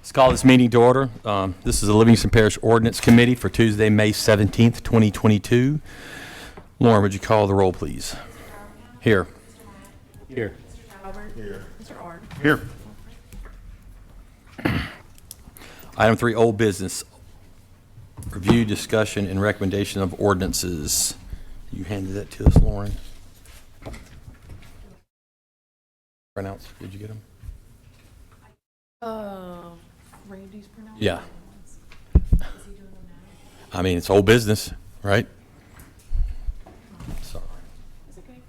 Let's call this meeting to order. This is the Livingston Parish Ordinance Committee for Tuesday, May 17th, 2022. Lauren, would you call the roll, please? Here. Here. Mr. Albert. Here. Mr. Ard. Here. Item 3, old business. Review, discussion, and recommendation of ordinances. You handed that to us, Lauren. Pronounce. Did you get them? Randy's pronouncing. Yeah. Is he doing them now? I mean, it's old business, right? Sorry. Is it okay?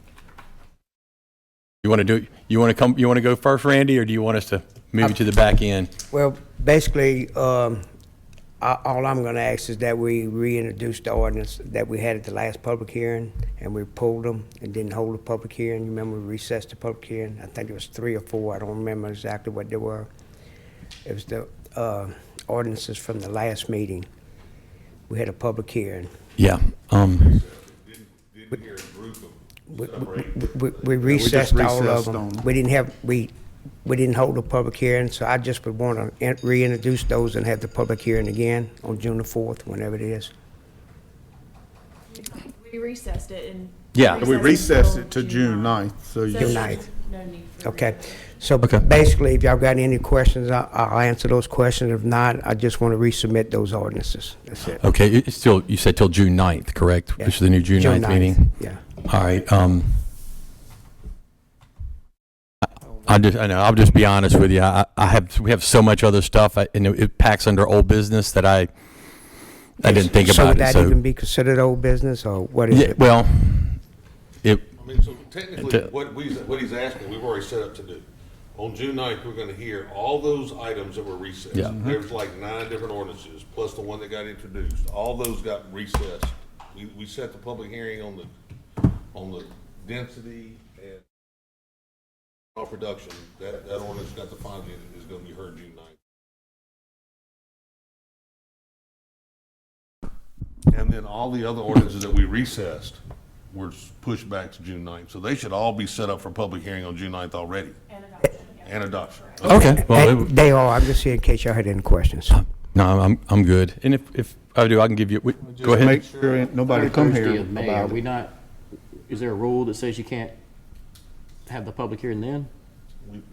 You want to do? You want to come? You want to go first, Randy, or do you want us to move you to the back end? Well, basically, all I'm going to ask is that we reintroduce the ordinance that we had at the last public hearing, and we pulled them and didn't hold a public hearing. You remember we recessed the public hearing? I think it was 3 or 4. I don't remember exactly what they were. It was the ordinances from the last meeting. We had a public hearing. Yeah. Didn't hear a group of We recessed all of recessed them. on them. We didn't hold a public hearing, so I just would want to reintroduce those and have the public hearing again on June the 4th, whenever it is. We recessed it and. Yeah. We recessed it to June 9th, so So you, June 9th. No need for. Okay, so Okay. basically, if y'all got any questions, I'll answer those questions. If not, I just want to resubmit those ordinances. That's it. Okay. It's still, you said till June 9th, correct? Yeah. Which is the new June 9th meeting. Yeah. All right. I know. I'll just be honest with you. We have so much other stuff, and it packs under old business that I didn't think So about would it. that So even be considered old business, or what is yeah, it? well, it. I mean, so technically, what he's asking, we've already set up to do. On June 9th, we're gonna hear all those items that were recessed. Yeah. There's like 9 different ordinances, plus the one that got introduced. All those got recessed. We set the public hearing on the density and production. That ordinance got the final, is gonna be heard June 9th. And then all the other ordinances that we recessed were pushed back to June 9th. So they should all be set up for public hearing on June 9th already, And adoption, yeah. and adoption. Okay. Well, And they are, I'm just here in case y'all had any questions. no, I'm good. And if I do, I can give you. Go just ahead. make sure ain't nobody come Thursday here of May, are about we it. not, is there a rule that says you can't have the public hearing then?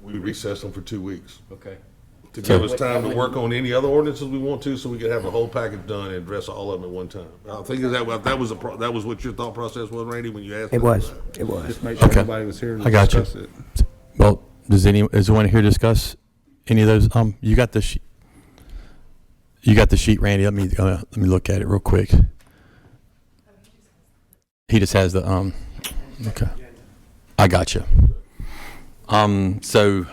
We recessed them for 2 weeks Okay. to give us time to work on any other ordinances we want to, so we could have the whole package done and address all of them at one time. I think that was what your thought process was, Randy, when you asked. It was. Just make sure Okay. nobody was here to I got you. discuss it. Well, is anyone here discuss any of those? You got the sheet. You got the sheet, Randy. Let me look at it real quick. He just has the Okay. I got you. So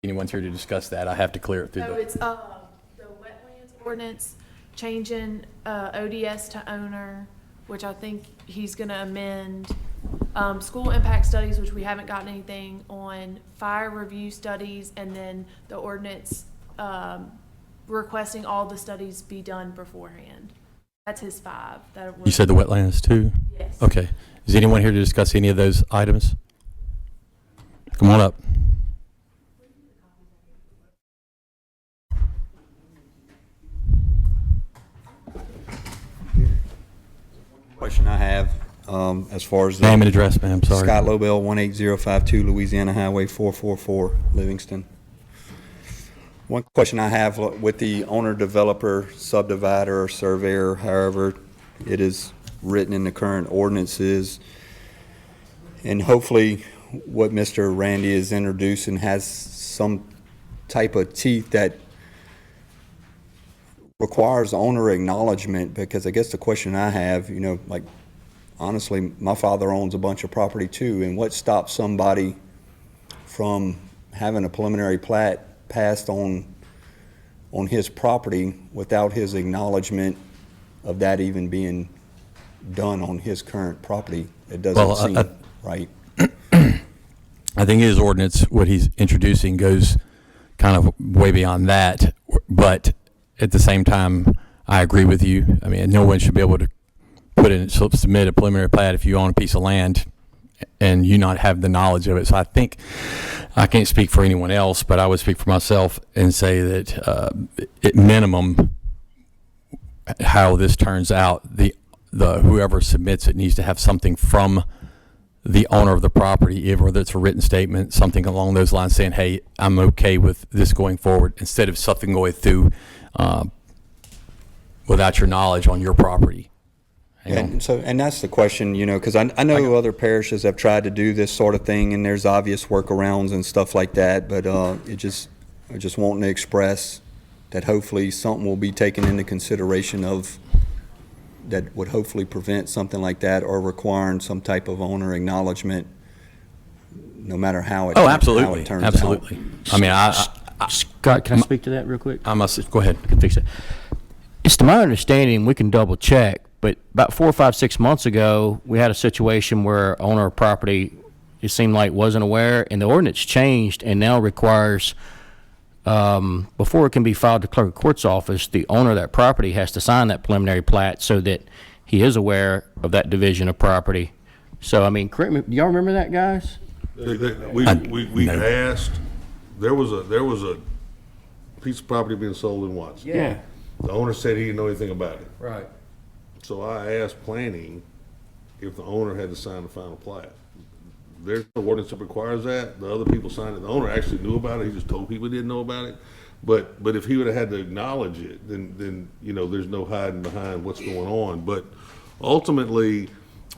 anyone's here to discuss that? I have to clear it through So the. it's, the wetlands ordinance, changing, ODS to owner, which I think he's gonna amend. School impact studies, which we haven't gotten anything on, fire review studies, and then the ordinance, requesting all the studies be done beforehand. That's his 5. You said the wetlands too? Yes. Okay. Is anyone here to discuss any of those items? Come on up. Question I have, as far as the Name and address, ma'am. Sorry. Scott Lobel, 18052 Louisiana Highway 444, Livingston. One question I have with the owner, developer, subdivider, or surveyor, however it is written in the current ordinances, and hopefully what Mr. Randy is introducing has some type of teeth that requires owner acknowledgement, because I guess the question I have, like, honestly, my father owns a bunch of property too, and what stops somebody from having a preliminary plat passed on his property without his acknowledgement of that even being done on his current property? It doesn't seem right. I think his ordinance, what he's introducing, goes kind of way beyond that. But at the same time, I agree with you. I mean, no one should be able to submit a preliminary plat if you own a piece of land and you not have the knowledge of it. So I think, I can't speak for anyone else, but I would speak for myself and say that at minimum, how this turns out, the whoever submits it needs to have something from the owner of the property, whether it's a written statement, something along those lines, saying, "Hey, I'm okay with this going forward," instead of something going through without your knowledge on your property. And so, and that's the question, you know, because I know other parishes have tried to do this sort of thing, and there's obvious workarounds and stuff like that, but I just wanting to express that hopefully something will be taken into consideration of that would hopefully prevent something like that, or requiring some type of owner acknowledgement, no matter how it, Oh, how absolutely, it turns absolutely. out. I mean, Scott, can I speak to that real quick? I must go ahead. I can fix it. It's to my understanding, we can double check, but about 4 or 5, 6 months ago, we had a situation where owner of property, it seemed like wasn't aware, and the ordinance changed and now requires, before it can be filed to clerk of court's office, the owner of that property has to sign that preliminary plat so that he is aware of that division of property. So, I mean, correct me, do y'all remember that, guys? We asked, there was a piece of property being sold in Watson. Yeah. The owner said he didn't know anything about it. Right. So I asked planning if the owner had to sign the final plat. There's no ordinance that requires that. The other people signed it. The owner actually knew about it. He just told people he didn't know about it. But if he would have had to acknowledge it, then you know, there's no hiding behind what's going on. But ultimately,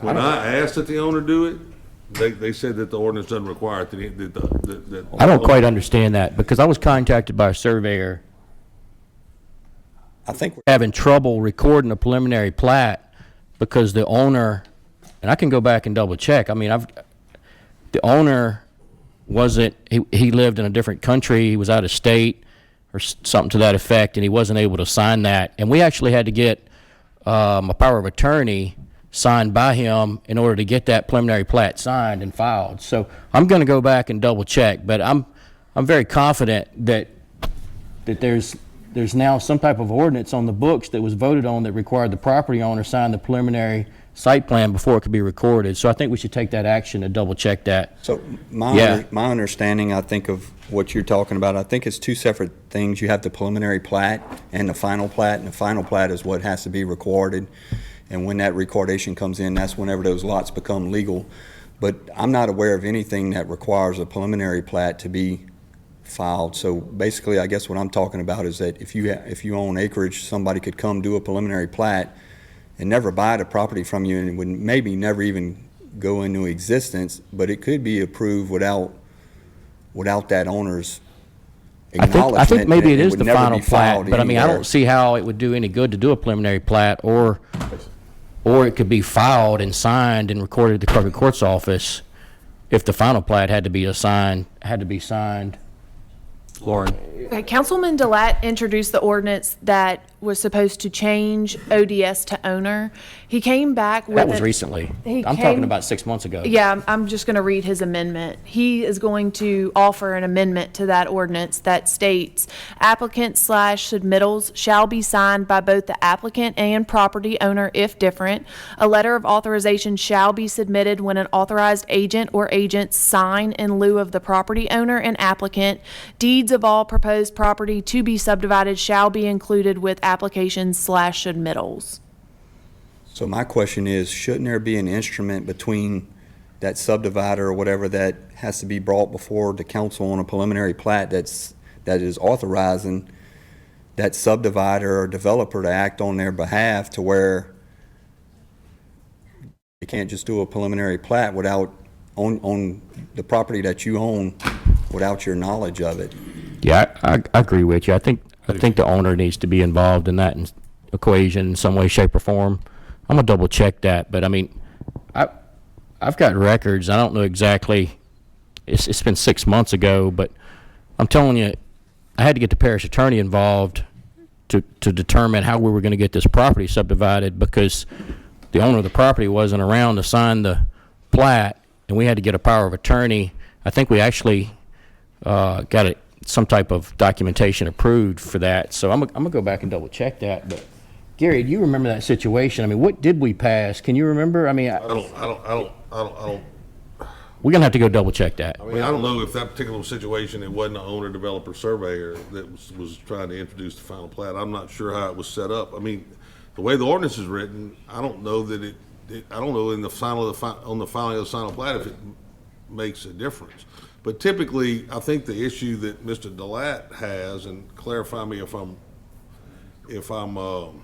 when I asked that the owner do it, they said that the ordinance doesn't require it. That I don't quite understand that, because I was contacted by a surveyor I think having trouble recording a preliminary plat because the owner, and I can go back and double check, I mean, the owner wasn't, he lived in a different country, he was out of state, or something to that effect, and he wasn't able to sign that. And we actually had to get a power of attorney signed by him in order to get that preliminary plat signed and filed. So I'm going to go back and double check, but I'm very confident that there's now some type of ordinance on the books that was voted on that required the property owner sign the preliminary site plan before it could be recorded. So I think we should take that action to double check that. so. Yeah. My understanding, I think, of what you're talking about, I think it's two separate things. You have the preliminary plat and the final plat, and the final plat is what has to be recorded. And when that recordation comes in, that's whenever those lots become legal. But I'm not aware of anything that requires a preliminary plat to be filed. So basically, I guess what I'm talking about is that if you own acreage, somebody could come do a preliminary plat and never buy the property from you, and it would maybe never even go into existence, but it could be approved without that owner's acknowledgement. I think maybe it is would the never final be filed plat, but I mean, I anywhere. don't see how it would do any good to do a preliminary plat, or it could be filed and signed and recorded at the clerk of court's office if the final plat had to be signed. Lauren? Okay, Councilman Delat introduced the ordinance that was supposed to change ODS to owner. He came back with That was recently. He I'm came- talking about 6 months ago. Yeah, I'm just going to read his amendment. He is going to offer an amendment to that ordinance that states, applicant/submittals shall be signed by both the applicant and property owner if different. A letter of authorization shall be submitted when an authorized agent or agents sign in lieu of the property owner and applicant. Deeds of all proposed property to be subdivided shall be included with applications/submittals. So my question is, shouldn't there be an instrument between that subdivider or whatever that has to be brought before the council on a preliminary plat that is authorizing that subdivider or developer to act on their behalf, to where they can't just do a preliminary plat without, on the property that you own, without your knowledge of it? Yeah, I agree with you. I think the owner needs to be involved in that equation in some way, shape, or form. I'm gonna double check that, but I mean, I've got records. I don't know exactly. It's been 6 months ago, but I'm telling you, I had to get the parish attorney involved to determine how we were going to get this property subdivided, because the owner of the property wasn't around to sign the plat, and we had to get a power of attorney. I think we actually got some type of documentation approved for that. So I'm gonna go back and double check that. But Gary, do you remember that situation? I mean, what did we pass? Can you remember? I mean, I don't we're gonna have to go double check that. I mean, I don't know if that particular situation, it wasn't an owner, developer, surveyor that was trying to introduce the final plat. I'm not sure how it was set up. I mean, the way the ordinance is written, I don't know that I don't know in the on the filing of the final plat if it makes a difference. But typically, I think the issue that Mr. Delat has, and clarify me if I'm wrong,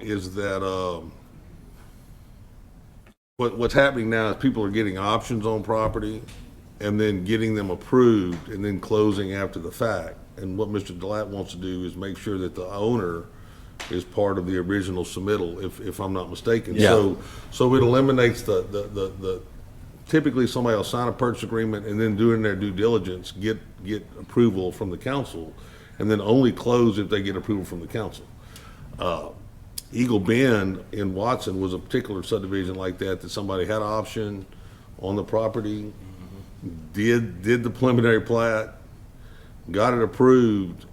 is that what's happening now is people are getting options on property and then getting them approved and then closing after the fact. And what Mr. Delat wants to do is make sure that the owner is part of the original submittal, if I'm not mistaken. Yeah. So it eliminates the typically somebody will sign a purchase agreement and then doing their due diligence, get approval from the council, and then only close if they get approval from the council. Eagle Bend in Watson was a particular subdivision like that somebody had an option on the property, did the preliminary plat, got it approved,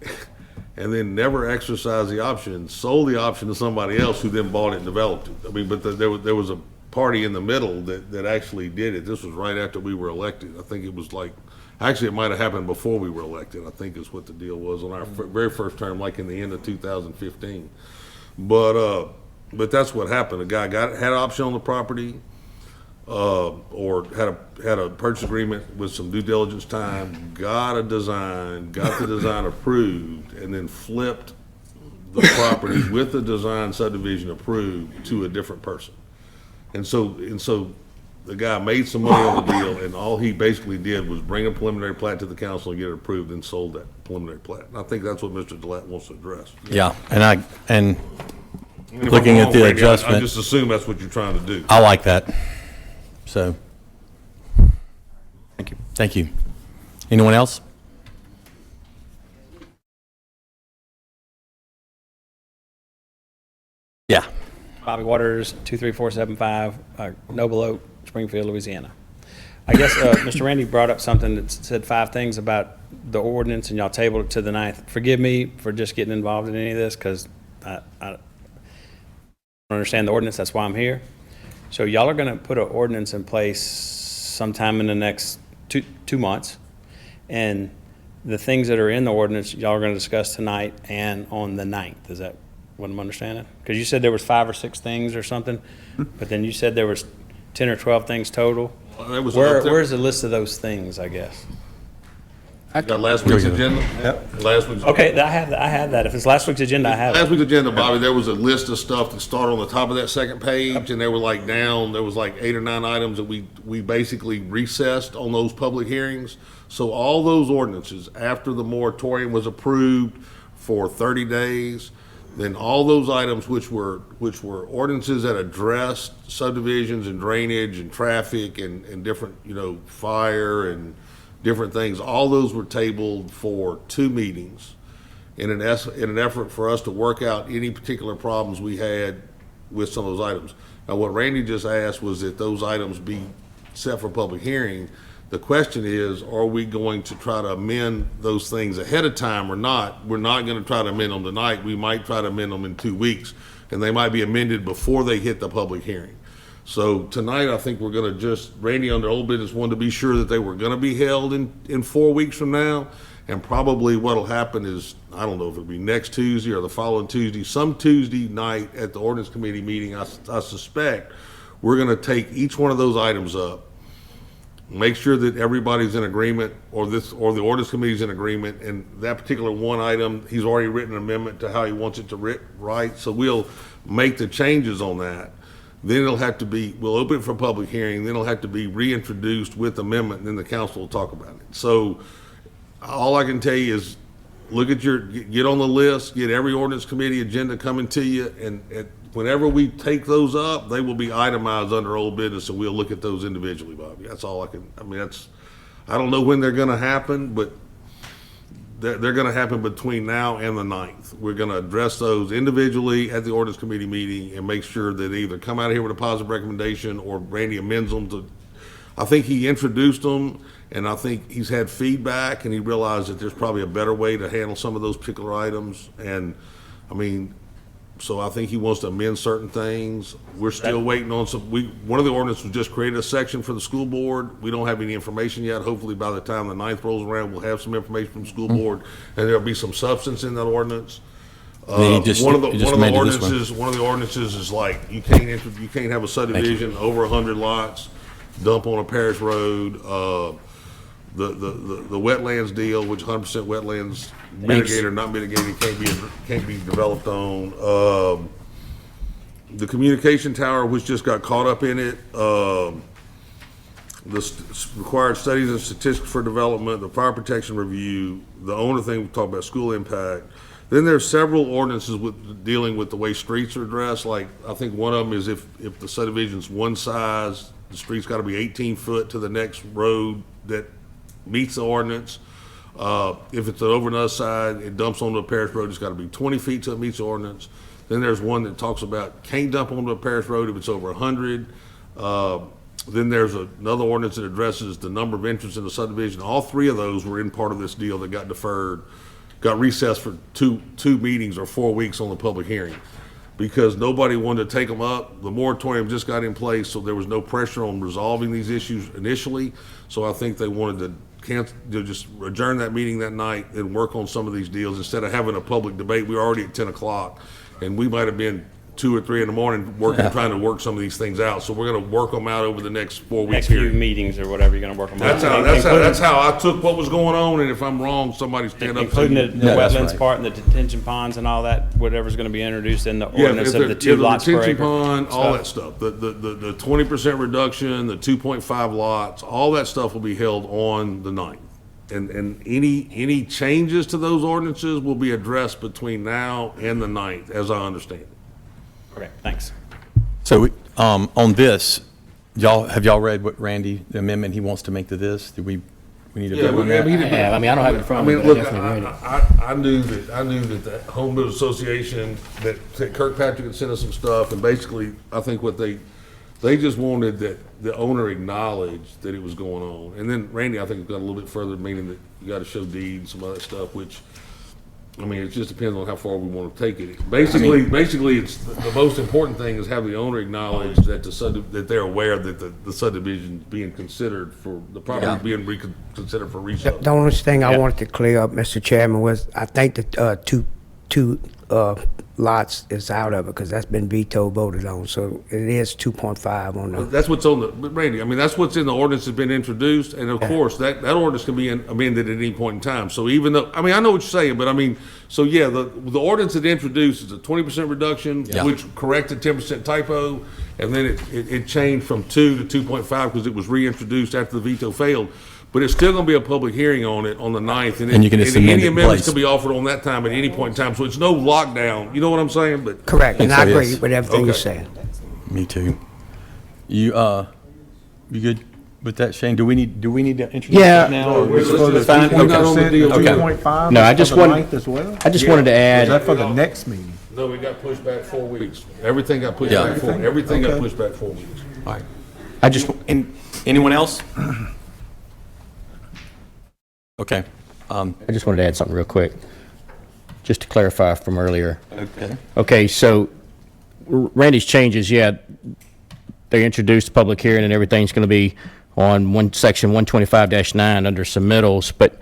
and then never exercised the option, sold the option to somebody else who then bought it and developed it. I mean, but there was a party in the middle that actually did it. This was right after we were elected. I think it was like, actually it might have happened before we were elected, I think is what the deal was on our very first term, like in the end of 2015. But that's what happened. A guy had an option on the property, or had a purchase agreement with some due diligence time, got the design approved, and then flipped the property with the design subdivision approved to a different person. And so the guy made some money on the deal, and all he basically did was bring a preliminary plat to the council and get it approved, and sold that preliminary plat. And I think that's what Mr. Delat wants to address. Yeah, and If looking I'm at the wrong, Randy, adjustment, I just assume that's what you're trying to do. I like that. So, Thank you. thank you. Anyone else? Yeah. Bobby Waters, 23475, Noble Oak, Springfield, Louisiana. I guess Mr. Randy brought up something that said 5 things about the ordinance, and y'all tabled it to the 9th. Forgive me for just getting involved in any of this, because I don't understand the ordinance. That's why I'm here. So y'all are going to put an ordinance in place sometime in the next two months, and the things that are in the ordinance y'all are going to discuss tonight and on the 9th. Is that what I'm understanding? Because you said there was 5 or 6 things or something, but then you said there was 10 or 12 things total. Well, that was Where's the list of those things, I guess? Got last week's agenda? Yep. Last week's. Okay, I have that. If it's last week's agenda, I have Last it. week's agenda, Bobby, there was a list of stuff that started on the top of that second page, and they were like there was like 8 or 9 items that we basically recessed on those public hearings. So all those ordinances, after the moratorium was approved for 30 days, then all those items which were ordinances that addressed subdivisions and drainage and traffic and different, fire and different things, all those were tabled for 2 meetings in an effort for us to work out any particular problems we had with some of those items. Now, what Randy just asked was that those items be set for public hearing. The question is, are we going to try to amend those things ahead of time or not? We're not going to try to amend them tonight. We might try to amend them in 2 weeks, and they might be amended before they hit the public hearing. So tonight, I think we're going to Randy under old business wanted to be sure that they were going to be held in 4 weeks from now. And probably what'll happen is, I don't know if it'll be next Tuesday or the following Tuesday, some Tuesday night at the ordinance committee meeting, I suspect we're going to take each one of those items up, make sure that everybody's in agreement, or the ordinance committee's in agreement, and that particular one item, he's already written an amendment to how he wants it to write, so we'll make the changes on that. Then we'll open it for public hearing, then it'll have to be reintroduced with amendment, and then the council will talk about it. So all I can tell you is get on the list, get every ordinance committee agenda coming to you, and whenever we take those up, they will be itemized under old business, and we'll look at those individually, Bobby. That's all I don't know when they're gonna happen, but they're gonna happen between now and the 9th. We're gonna address those individually at the ordinance committee meeting and make sure that they either come out of here with a positive recommendation or Randy amends them I think he introduced them, and I think he's had feedback, and he realized that there's probably a better way to handle some of those particular items. And, So I think he wants to amend certain things. We're still waiting on one of the ordinances was just created a section for the school board. We don't have any information yet. Hopefully by the time the 9th rolls around, we'll have some information from the school board, and there'll be some substance in that ordinance. Then he just- One of the he just amended this one. one of the ordinances is like, you can't have a subdivision over 100 lots, dump on a parish road, the wetlands deal, which 100% wetlands mitigate or not mitigated can't be developed on. The communication tower, which just got caught up in it, required studies and statistics for development, the fire protection review, the owner thing, we talked about school impact. Then there's several ordinances dealing with the way streets are addressed. Like, I think one of them is if the subdivision's one size, the street's gotta be 18 foot to the next road that meets the ordinance. If it's over another side, it dumps onto a parish road, it's gotta be 20 feet till it meets the ordinance. Then there's one that talks about can't dump onto a parish road if it's over 100. Then there's another ordinance that addresses the number of entrants in the subdivision. All three of those were in part of this deal that got deferred, got recessed for two meetings or 4 weeks on the public hearing. Because nobody wanted to take them up. The moratorium just got in place, so there was no pressure on resolving these issues initially. So I think they wanted to just adjourn that meeting that night and work on some of these deals instead of having a public debate. We were already at 10 o'clock, and we might have been 2 or 3 in the morning trying to work some of these things out. So we're going to work them out over the next 4 weeks Next few here. meetings or whatever, you're gonna work them out. That's how I took what was going on, and if I'm wrong, somebody stand up. Including the Yeah, that's wetlands right. part and the detention ponds and all that, whatever's gonna be introduced in the Yeah, ordinance of the 2 lots per retention acre. pond, all that stuff. stuff, the 20% reduction, the 2.5 lots, all that stuff will be held on the 9th. And any changes to those ordinances will be addressed between now and the 9th, as I understand it. Okay, thanks. So, on this, have y'all read what Randy, the amendment he wants to make to this? Do we need to vote on that? I mean, I don't have it in front I of me, mean, but I look, definitely read it. I knew that the Home Builders Association, that Kirkpatrick had sent us some stuff, and basically, I think what they just wanted that the owner acknowledged that it was going on. And then Randy, I think, got a little bit further, meaning that you gotta show deed and some other stuff, which, I mean, it just depends on how far we want to take it. Basically, it's, the most important thing is have the owner acknowledge that that they're aware that the subdivision being considered for, the property being reconsidered for rezone. The only thing I wanted to clear up, Mr. Chairman, was I think that two lots is out of it because that's been voted on. So it is 2.5 on the. That's what's on but Randy, I mean, that's what's in the ordinance that's been introduced, and of course, that ordinance can be amended at any point in time. So even though, I mean, I know what you're saying, but I mean, so yeah, the ordinance that introduced is a 20% reduction, which corrected 10% typo, and then it changed from 2 to 2.5 because it was reintroduced after the veto failed. But it's still gonna be a public hearing on it on the 9th, And you can just amend any it in amendments place. can be offered on that time at any point in time, so it's no lockdown, you know what I'm saying? But Correct, and I so, agree yes. with everything you're Okay. saying. Me too. You good with that, Shane? Do we need to introduce Yeah. that now? or- For the Fine, okay. 2.5? No, I just for the wanted- 9th as well? I just wanted to Is that add, for the next meeting? no, we got pushed back 4 weeks. Everything got pushed Yeah. back everything got Okay. pushed back 4 weeks. All right. I just, anyone else? Okay. I just wanted to add something real quick, just to clarify from earlier. Okay. Okay, so Randy's changes, yeah, they introduced the public hearing and everything's going to be on section 125-9 under submittals, but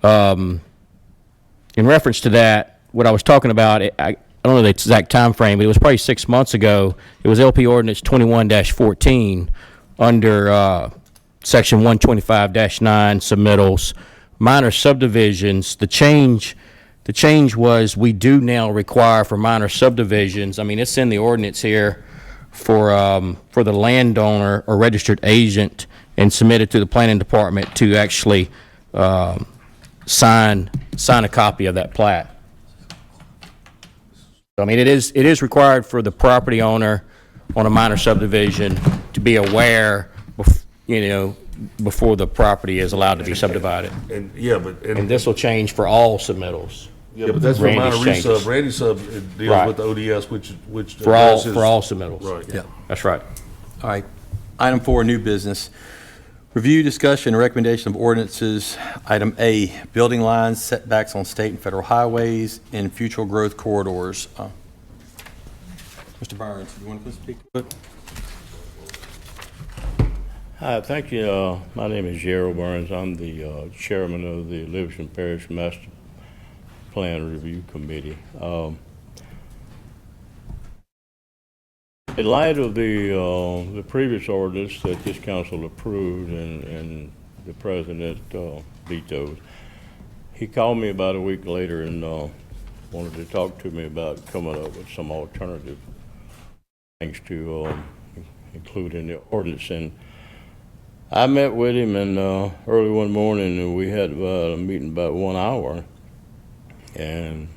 in reference to that, what I was talking about, I don't know the exact time frame, but it was probably 6 months ago. It was LP Ordinance 21-14 under section 125-9 submittals, minor subdivisions. The change was we do now require for minor subdivisions, I mean, it's in the ordinance here, for the landowner or registered agent and submit it to the planning department to actually sign a copy of that plat. I mean, it is required for the property owner on a minor subdivision to be aware, before the property is allowed to be subdivided. And, yeah, but, And this will change for all submittals. yeah, but that's for Randy's minor changes. resub. Randy sub it deals Right. with the ODS, which For all addresses- submittals. Right. Yeah. That's right. All right. Item 4, new business. Review, discussion, and recommendation of ordinances. Item A, building lines, setbacks on state and federal highways, and future growth corridors. Mr. Burns, you want to speak? Hi, thank you. My name is Gerald Burns. I'm the chairman of the Libyan Parish Master Plan Review Committee. In light of the previous ordinance that this council approved and the president vetoed, he called me about a week later and wanted to talk to me about coming up with some alternative things to include in the ordinance. And I met with him and early one morning, and we had a meeting about 1 hour. And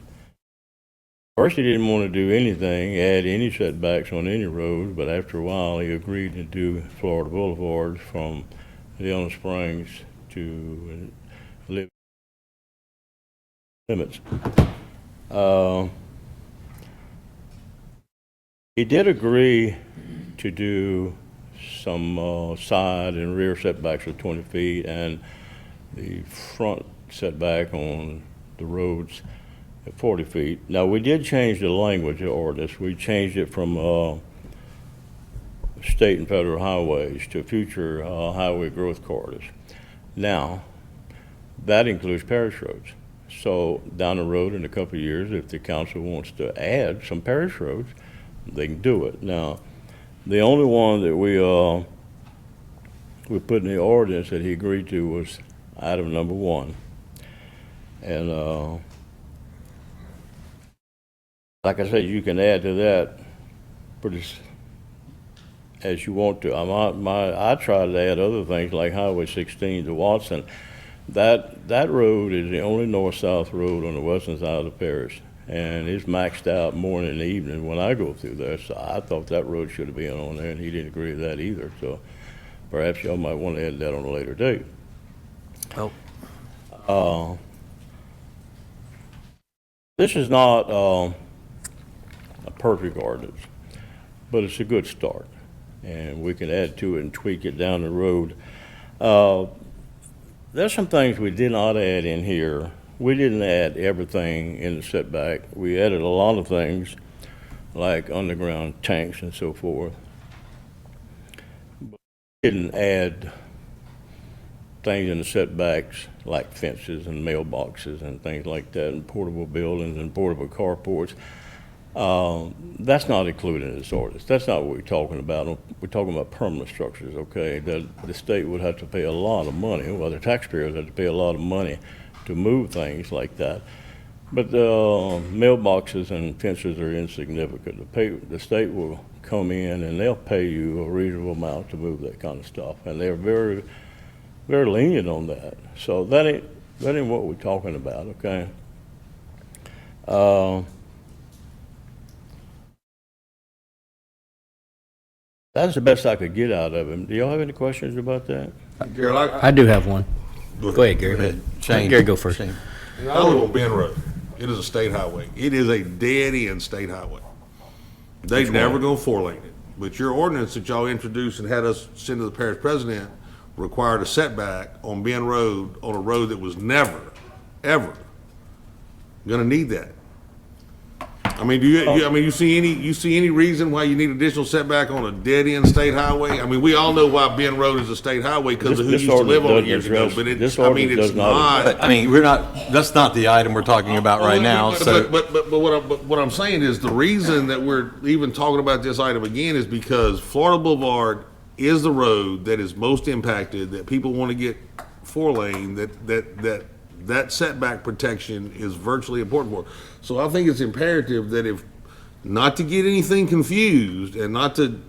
first, he didn't want to do anything, add any setbacks on any roads, but after a while, he agreed to do Florida Boulevard from Leona Springs to Libyan limits. He did agree to do some side and rear setbacks of 20 feet and the front setback on the roads at 40 feet. Now, we did change the language of the ordinance. We changed it from state and federal highways to future highway growth corridors. Now, that includes parish roads. So down the road in a couple of years, if the council wants to add some parish roads, they can do it. Now, the only one that we put in the ordinance that he agreed to was item number 1. And like I said, you can add to that pretty as you want to. I tried to add other things like Highway 16 to Watson. That road is the only north-south road on the western side of the parish, and it's maxed out morning and evening when I go through there. So I thought that road should have been on there, and he didn't agree with that either. So perhaps y'all might want to add that on a later date. Oh. This is not a perfect ordinance, but it's a good start, and we can add to it and tweak it down the road. There's some things we did not add in here. We didn't add everything in the setback. We added a lot of things like underground tanks and so forth. But we didn't add things in the setbacks like fences and mailboxes and things like that, and portable buildings and portable carports. That's not included in this ordinance. That's not what we're talking about. We're talking about permanent structures, okay? The state would have to pay a lot of money, well, the taxpayers have to pay a lot of money to move things like that. But mailboxes and fences are insignificant. The state will come in and they'll pay you a reasonable amount to move that kind of stuff, and they're very, very lenient on that. So that ain't what we're talking about, okay? That's the best I could get out of him. Do y'all have any questions about that? Gerald, I do have one. Go ahead, Gary. Go ahead. Shane. Gary, go first. Shane. I live on Bend Road. It is a state highway. It is a dead-end state highway. They never gonna 4-lane it. But your ordinance that y'all introduced and had us send to the parish president required a setback on Bend Road on a road that was never, ever gonna need that. I mean, you see any reason why you need additional setback on a dead-end state highway? I mean, we all know why Bend Road is a state highway because of who used to live on it years ago, but it's not. But, I mean, that's not the item we're talking about right now, so. But what I'm saying is the reason that we're even talking about this item again is because Florida Boulevard is the road that is most impacted, that people want to get 4-lane, that setback protection is virtually important for. So I think it's imperative that if, not to get anything confused and not to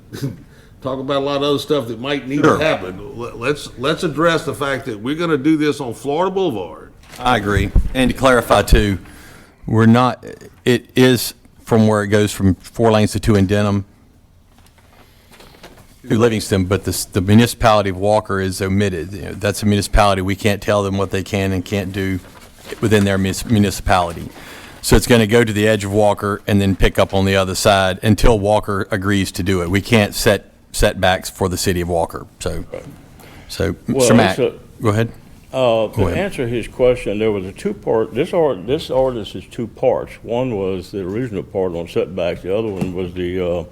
talk about a lot of other stuff that might need to happen, let's address the fact that we're going to do this on Florida Boulevard. I agree. And to clarify too, it is from where it goes from 4 lanes to 2 in Denham to Livingston, but the municipality of Walker is omitted. You know, that's a municipality. We can't tell them what they can and can't do within their municipality. So it's going to go to the edge of Walker and then pick up on the other side until Walker agrees to do it. We can't set setbacks for the city of Walker. So Well, Mr. Mack, go ahead. Go ahead. answer his question, there was a two-part, this ordinance is two parts. One was the original part on setbacks, the other one was the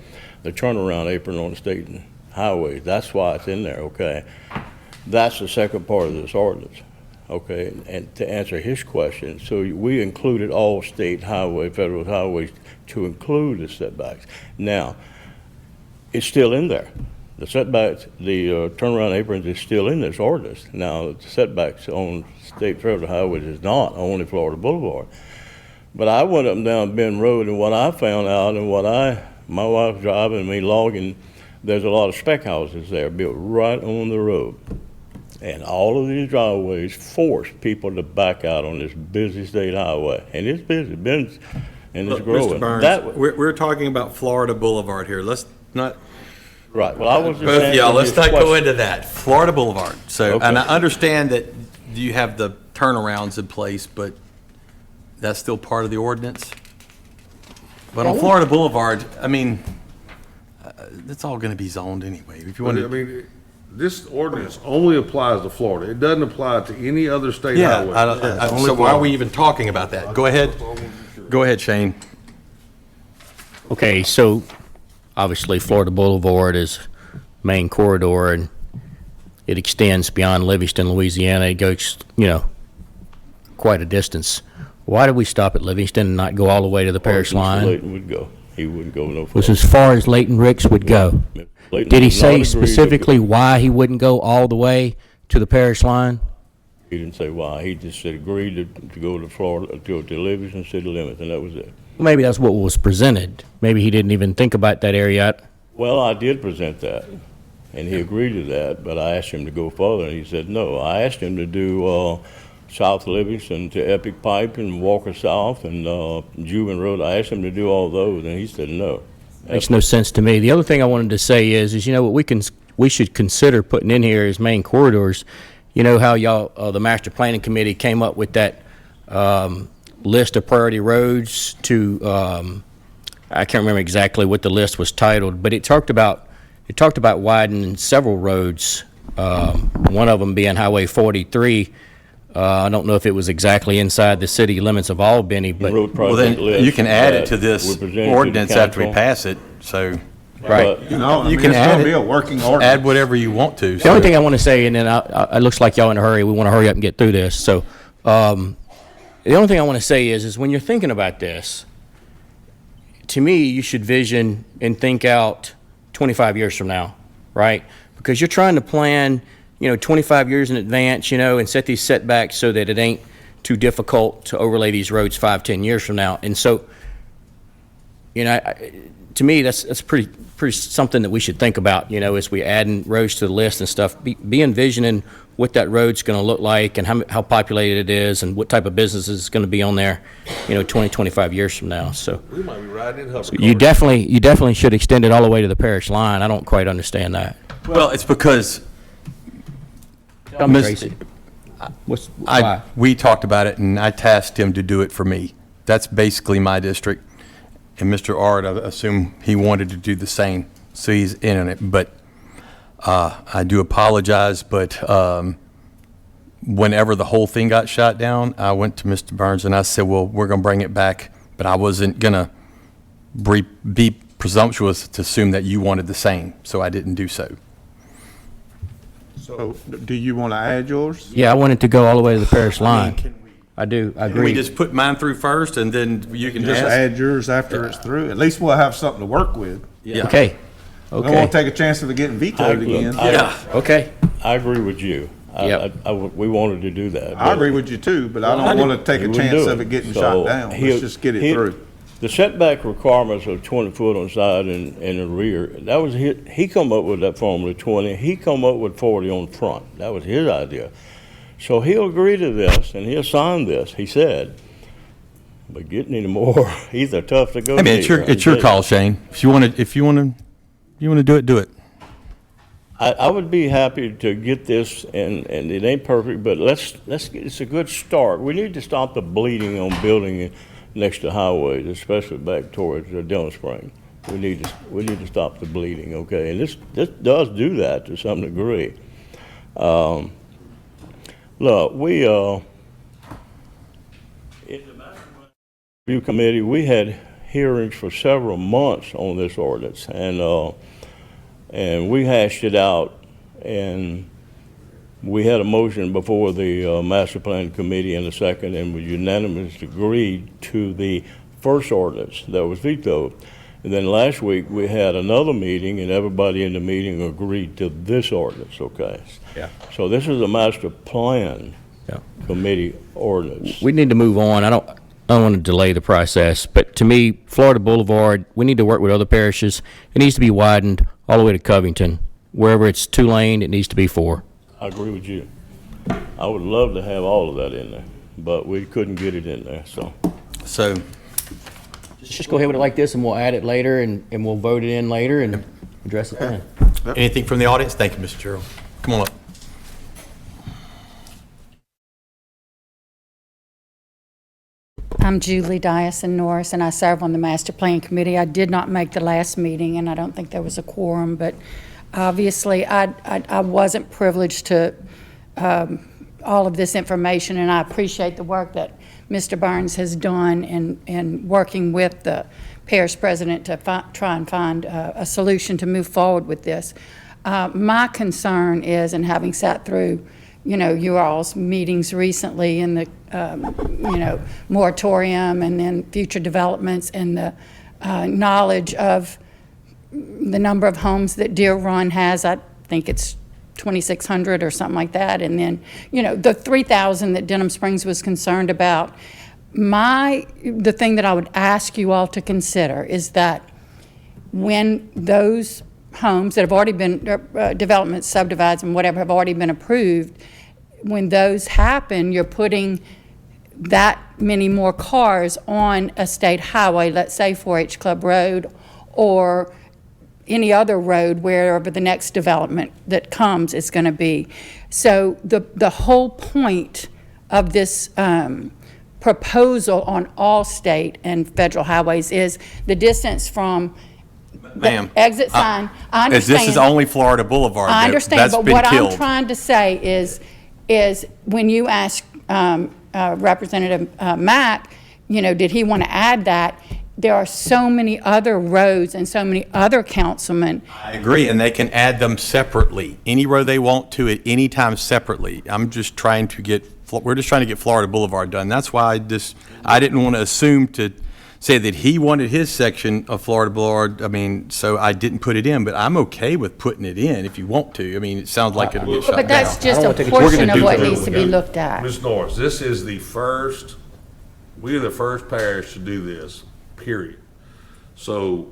turnaround apron on the state highway. That's why it's in there, okay? That's the second part of this ordinance, okay? And to answer his question, so we included all state highway, federal highways to include the setbacks. Now, it's still in there. The setbacks, the turnaround aprons is still in this ordinance. Now, the setbacks on state federal highways is not, only Florida Boulevard. But I went up and down Bend Road, and what I found out, and my wife's driving, me logging, there's a lot of spec houses there built right on the road. And all of these driveways force people to back out on this busy state highway. And it's busy, Bend's, and it's Look, growing. Mr. Burns, That- we're talking about Florida Boulevard here. Let's not, Right, well, I was just both of y'all, answering let's his not go question. into that. Florida Boulevard. So, Okay. and I understand that you have the turnarounds in place, but that's still part of the ordinance? But on Florida Boulevard, I mean, it's all going to be zoned anyway. If you want I to, mean, this ordinance only applies to Florida. It doesn't apply to any other state yeah, highway. so why are we even talking about that? Go ahead. Go ahead, Shane. Okay, so obviously Florida Boulevard is main corridor and it extends beyond Livingston, Louisiana. It goes, quite a distance. Why did we stop at Livingston and not go all the way to the parish Mr. line? Layton would go. He wouldn't go no Was further. as far as Leighton Ricks would go. Layton Did he did not say agree to- specifically why he wouldn't go all the way to the parish line? He didn't say why. He just said agreed to go to Florida, to go to Livingston city limits, and that was it. Maybe that's what was presented. Maybe he didn't even think about that area. Well, I did present that, and he agreed to that, but I asked him to go further, and he said no. I asked him to do South Livingston to Epic Pipe and Walker South and Juban Road. I asked him to do all those, and he said no. Makes no sense to me. The other thing I wanted to say is what we should consider putting in here as main corridors. You know how y'all, the Master Planning Committee came up with that list of priority roads to, I can't remember exactly what the list was titled, but it talked about widening several roads, one of them being Highway 43. I don't know if it was exactly inside the city limits of Albany, but Road Well, then project list you can add it that to this we presented to the ordinance after we council. pass it, so right. But- You know, I You mean, can it's add gonna it. be a working ordinance. add whatever you want to. The only thing I want to say, and then it looks like y'all in a hurry, we want to hurry up and get through this. So the only thing I want to say is when you're thinking about this, to me, you should vision and think out 25 years from now, right? Because you're trying to plan, 25 years in advance, and set these setbacks so that it ain't too difficult to overlay these roads 5-10 years from now. And so, to me, that's pretty something that we should think about, as we add roads to the list and stuff. Be envisioning what that road's going to look like and how populated it is and what type of business is going to be on there, 20, 25 years from now. So We might be riding in hover you cars. definitely should extend it all the way to the parish line. I don't quite understand that. Well, it's because Tell me, Mr. Tracy. Why? we talked about it, and I tasked him to do it for me. That's basically my district. And Mr. Ard, I assume he wanted to do the same, so he's in on it. But I do apologize, but whenever the whole thing got shot down, I went to Mr. Burns and I said, well, we're going to bring it back, but I wasn't going to be presumptuous to assume that you wanted the same, so I didn't do so. So, do you want to add yours? Yeah, I want it to go all the way to the parish line. I do, I Can we agree. just put mine through first, and then you can Just ask? add yours after it's through. At least we'll have something to work with. Yeah. Okay, We don't want okay, to take a chance of it getting vetoed again. Yeah. okay. I agree with you. Yep. We wanted to do that. I agree with you too, but I don't want to take He a wouldn't chance do of it getting So shot down. he- Let's just get it he- through. The setback requirements are 20 foot on side and the rear. That was he come up with that formula, 20. He come up with 40 on front. That was his idea. So he'll agree to this and he'll sign this, he said. But getting any more, he's a tough to go. I mean, it's your call, Shane. If you want to do it. I would be happy to get this, and it ain't perfect, but let's get, it's a good start. We need to stop the bleeding on building next to highways, especially back towards Dillon Spring. We need to stop the bleeding, okay? And this does do that to some degree. Look, we, in the Master Plan Review Committee, we had hearings for several months on this ordinance, and we hashed it out, and we had a motion before the Master Plan Committee in a second, and we unanimously agreed to the first ordinance that was vetoed. And then last week, we had another meeting, and everybody in the meeting agreed to this ordinance, okay? Yeah. So this is a Master Plan Yeah. Committee ordinance. We need to move on. I don't want to delay the process, but to me, Florida Boulevard, we need to work with other parishes. It needs to be widened all the way to Covington. Wherever it's 2-lane, it needs to be 4. I agree with you. I would love to have all of that in there, but we couldn't get it in there, so. So, Just go ahead with it like this, and we'll add it later, and we'll vote it in later and address it then. anything from the audience? Thank you, Mr. Gerald. Come on up. I'm Julie Dyson Norris, and I serve on the Master Plan Committee. I did not make the last meeting, and I don't think there was a quorum, but obviously I wasn't privileged to all of this information, and I appreciate the work that Mr. Burns has done in working with the parish president to try and find a solution to move forward with this. My concern is, and having sat through, you all's meetings recently in the, moratorium and then future developments and the knowledge of the number of homes that Deer Run has, I think it's 2,600 or something like that. And then, the 3,000 that Denham Springs was concerned about. The thing that I would ask you all to consider is that when those homes that have already been, development subdivides and whatever have already been approved, when those happen, you're putting that many more cars on a state highway, let's say 4-H Club Road or any other road wherever the next development that comes is going to be. So the whole point of this proposal on all state and federal highways is the distance from Ma'am, the exit sign. I understand. This is only Florida Boulevard. I understand, That's but been what killed. I'm trying to say is when you ask Representative Mack, did he want to add that? There are so many other roads and so many other councilmen. I agree, and they can add them separately, any road they want to at any time separately. We're just trying to get Florida Boulevard done. That's why I didn't want to assume to say that he wanted his section of Florida Boulevard. So I didn't put it in, but I'm okay with putting it in if you want to. It sounds like it'll get shut down. But that's just a we're portion gonna of do what that. needs to be looked at. Ms. Norris, this is we're the first parish to do this, period. So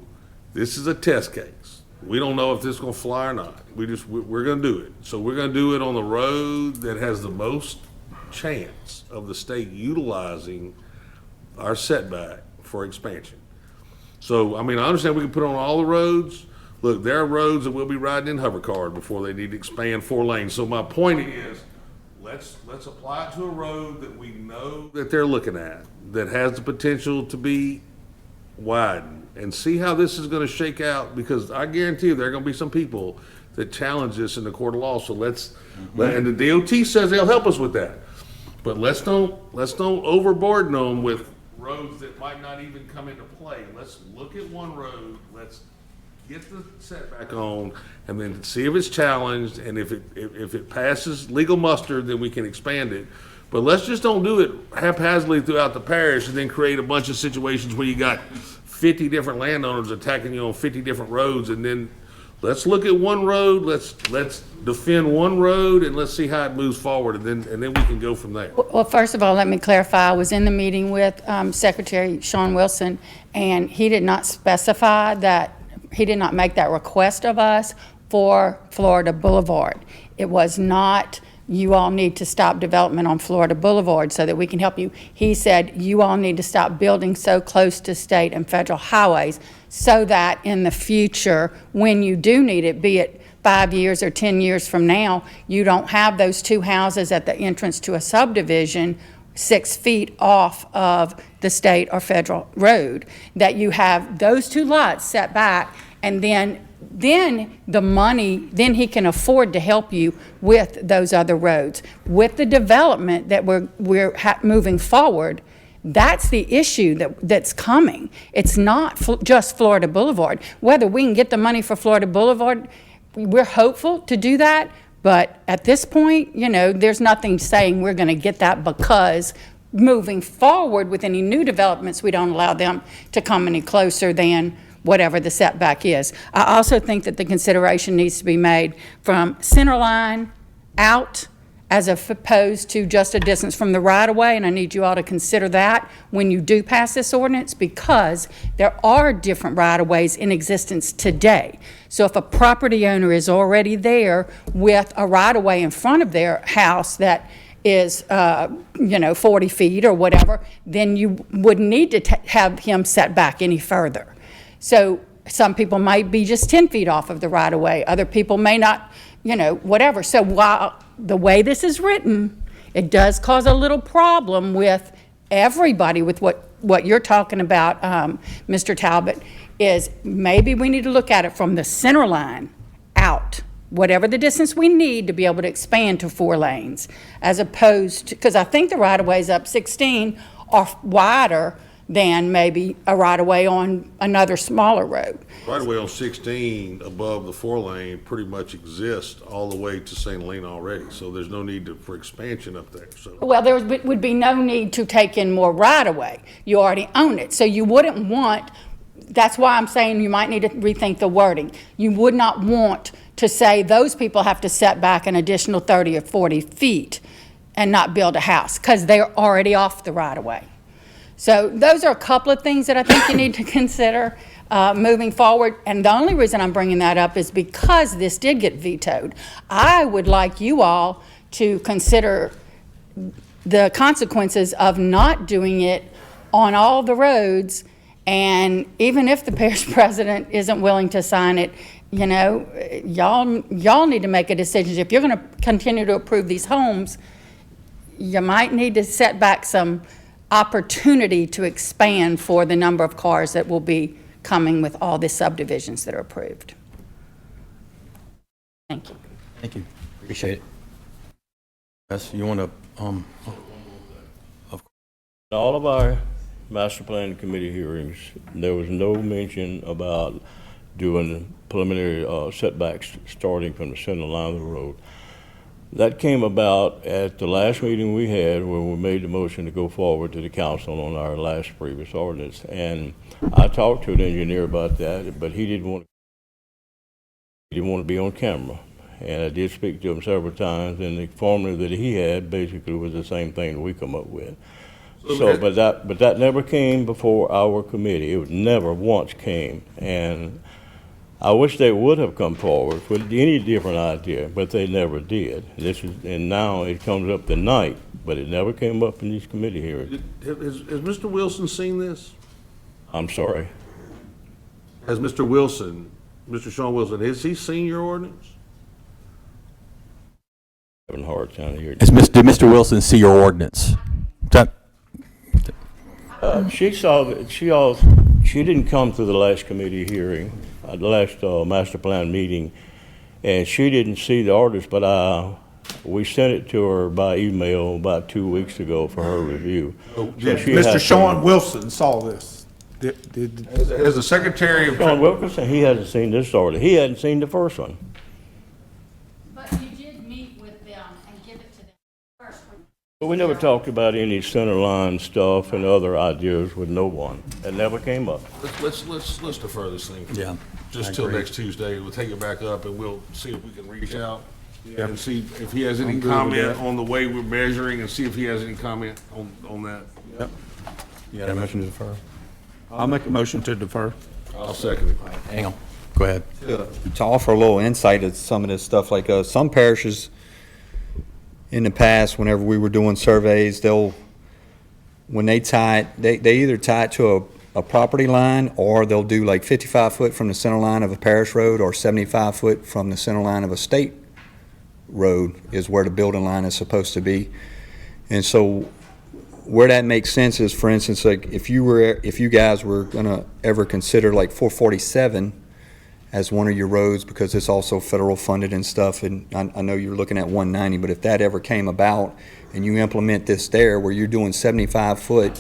this is a test case. We don't know if this is gonna fly or not. We're gonna do it. So we're gonna do it on the road that has the most chance of the state utilizing our setback for expansion. So, I understand we can put it on all the roads. Look, there are roads that we'll be riding in hover cars before they need to expand 4 lanes. So my point is, let's apply it to a road that we know that they're looking at, that has the potential to be widened, and see how this is gonna shake out, because I guarantee you there are gonna be some people that challenge this in the court of law. So and the DOT says they'll help us with that. But let's don't overburden them with roads that might not even come into play. Let's look at one road, let's get the setback on, and then see if it's challenged, and if it passes legal muster, then we can expand it. But let's just don't do it haphazardly throughout the parish and then create a bunch of situations where you got 50 different landowners attacking you on 50 different roads, and then let's look at one road, let's defend one road, and let's see how it moves forward, and then we can go from there. Well, first of all, let me clarify. I was in the meeting with Secretary Sean Wilson, and he did not specify that, he did not make that request of us for Florida Boulevard. It was not, you all need to stop development on Florida Boulevard so that we can help you. He said, you all need to stop building so close to state and federal highways so that in the future, when you do need it, be it 5 years or 10 years from now, you don't have those 2 houses at the entrance to a subdivision 6 feet off of the state or federal road, that you have those 2 lots set back, and then then the money, then he can afford to help you with those other roads. With the development that we're moving forward, that's the issue that's coming. It's not just Florida Boulevard. Whether we can get the money for Florida Boulevard, we're hopeful to do that, but at this point, you know, there's nothing saying we're going to get that, because moving forward with any new developments, we don't allow them to come any closer than whatever the setback is. I also think that the consideration needs to be made from center line out, as opposed to just a distance from the right-of-way, and I need you all to consider that when you do pass this ordinance, because there are different right-of-ways in existence today. So if a property owner is already there with a right-of-way in front of their house that is, 40 feet or whatever, then you wouldn't need to have him set back any further. So some people might be just 10 feet off of the right-of-way. Other people may not, whatever. So while the way this is written, it does cause a little problem with everybody with what you're talking about, Mr. Talbot, is maybe we need to look at it from the center line out, whatever the distance we need to be able to expand to 4 lanes, as opposed to, because I think the right-of-ways up 16 are wider than maybe a right-of-way on another smaller road. Right away on 16 above the 4-lane pretty much exists all the way to St. Helena already, so there's no need for expansion up there, so. Well, there would be no need to take in more right-of-way. You already own it, so you wouldn't want, that's why I'm saying you might need to rethink the wording. You would not want to say those people have to set back an additional 30 or 40 feet and not build a house, because they're already off the right-of-way. So those are a couple of things that I think you need to consider moving forward. And the only reason I'm bringing that up is because this did get vetoed. I would like you all to consider the consequences of not doing it on all the roads. And even if the parish president isn't willing to sign it, y'all need to make a decision. If you're going to continue to approve these homes, you might need to set back some opportunity to expand for the number of cars that will be coming with all the subdivisions that are approved. Thank you. Thank you. Appreciate it. Yes, you want to, All of our master plan committee hearings, there was no mention about doing preliminary setbacks starting from the center line of the road. That came about at the last meeting we had where we made the motion to go forward to the council on our last previous ordinance. And I talked to an engineer about that, but he didn't want to be on camera. And I did speak to him several times, and the formula that he had basically was the same thing that we come up with. So, but that never came before our committee. It never once came. And I wish they would have come forward with any different idea, but they never did. And now it comes up tonight, but it never came up in these committee hearings. Has Mr. Wilson seen this? I'm sorry. Has Mr. Wilson, Mr. Sean Wilson, has he seen your ordinance? Having a hard time here. did Mr. Wilson see your ordinance? She didn't come to the last committee hearing, the last master plan meeting, and she didn't see the orders, but we sent it to her by email about 2 weeks ago for her review. Mr. Sean Wilson saw this. Has the Secretary of... Sean Wilkinson, he hasn't seen this order. He hadn't seen the first one. But you did meet with them and give it to them first. But we never talked about any center line stuff and other ideas with no one. It never came up. Let's defer this thing. Yeah. Just till next Tuesday. We'll take it back up and we'll see if we can reach out and see if he has any comment on the way we're measuring and see if he has any comment on that. Yep. You got a motion to defer? I'll make a motion to defer. I'll second it. Hang on. Go ahead. To offer a little insight at some of this stuff, like some parishes in the past, whenever we were doing surveys, when they tie it, they either tie it to a property line, or they'll do like 55 foot from the center line of a parish road, or 75 foot from the center line of a state road is where the building line is supposed to be. And so where that makes sense is, for instance, like if you guys were gonna ever consider like 447 as one of your roads, because it's also federal funded and stuff, and I know you're looking at 190, but if that ever came about and you implement this there where you're doing 75 foot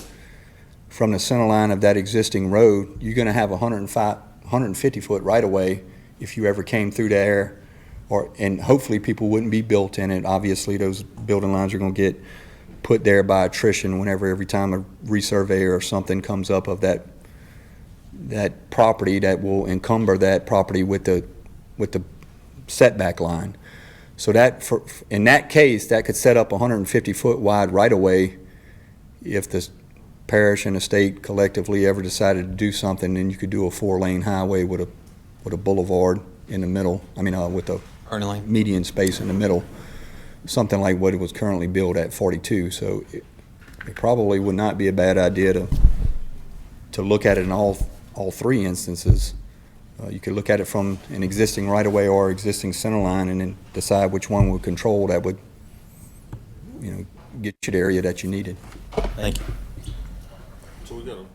from the center line of that existing road, you're going to have 150 foot right away if you ever came through there, and hopefully people wouldn't be built in it. Obviously those building lines are going to get put there by attrition whenever every time a resurvey or something comes up of that property that will encumber that property with the setback line. So that in that case, that could set up 150 foot wide right away if the parish and the state collectively ever decided to do something. Then you could do a 4-lane highway with a boulevard in the middle. I mean, with a median space in the middle, something like what it was currently built at 42. So it probably would not be a bad idea to look at it in all three instances. You could look at it from an existing right-of-way or existing center line, and then decide which one would control that would, get you the area that you needed. Thank you. So we got a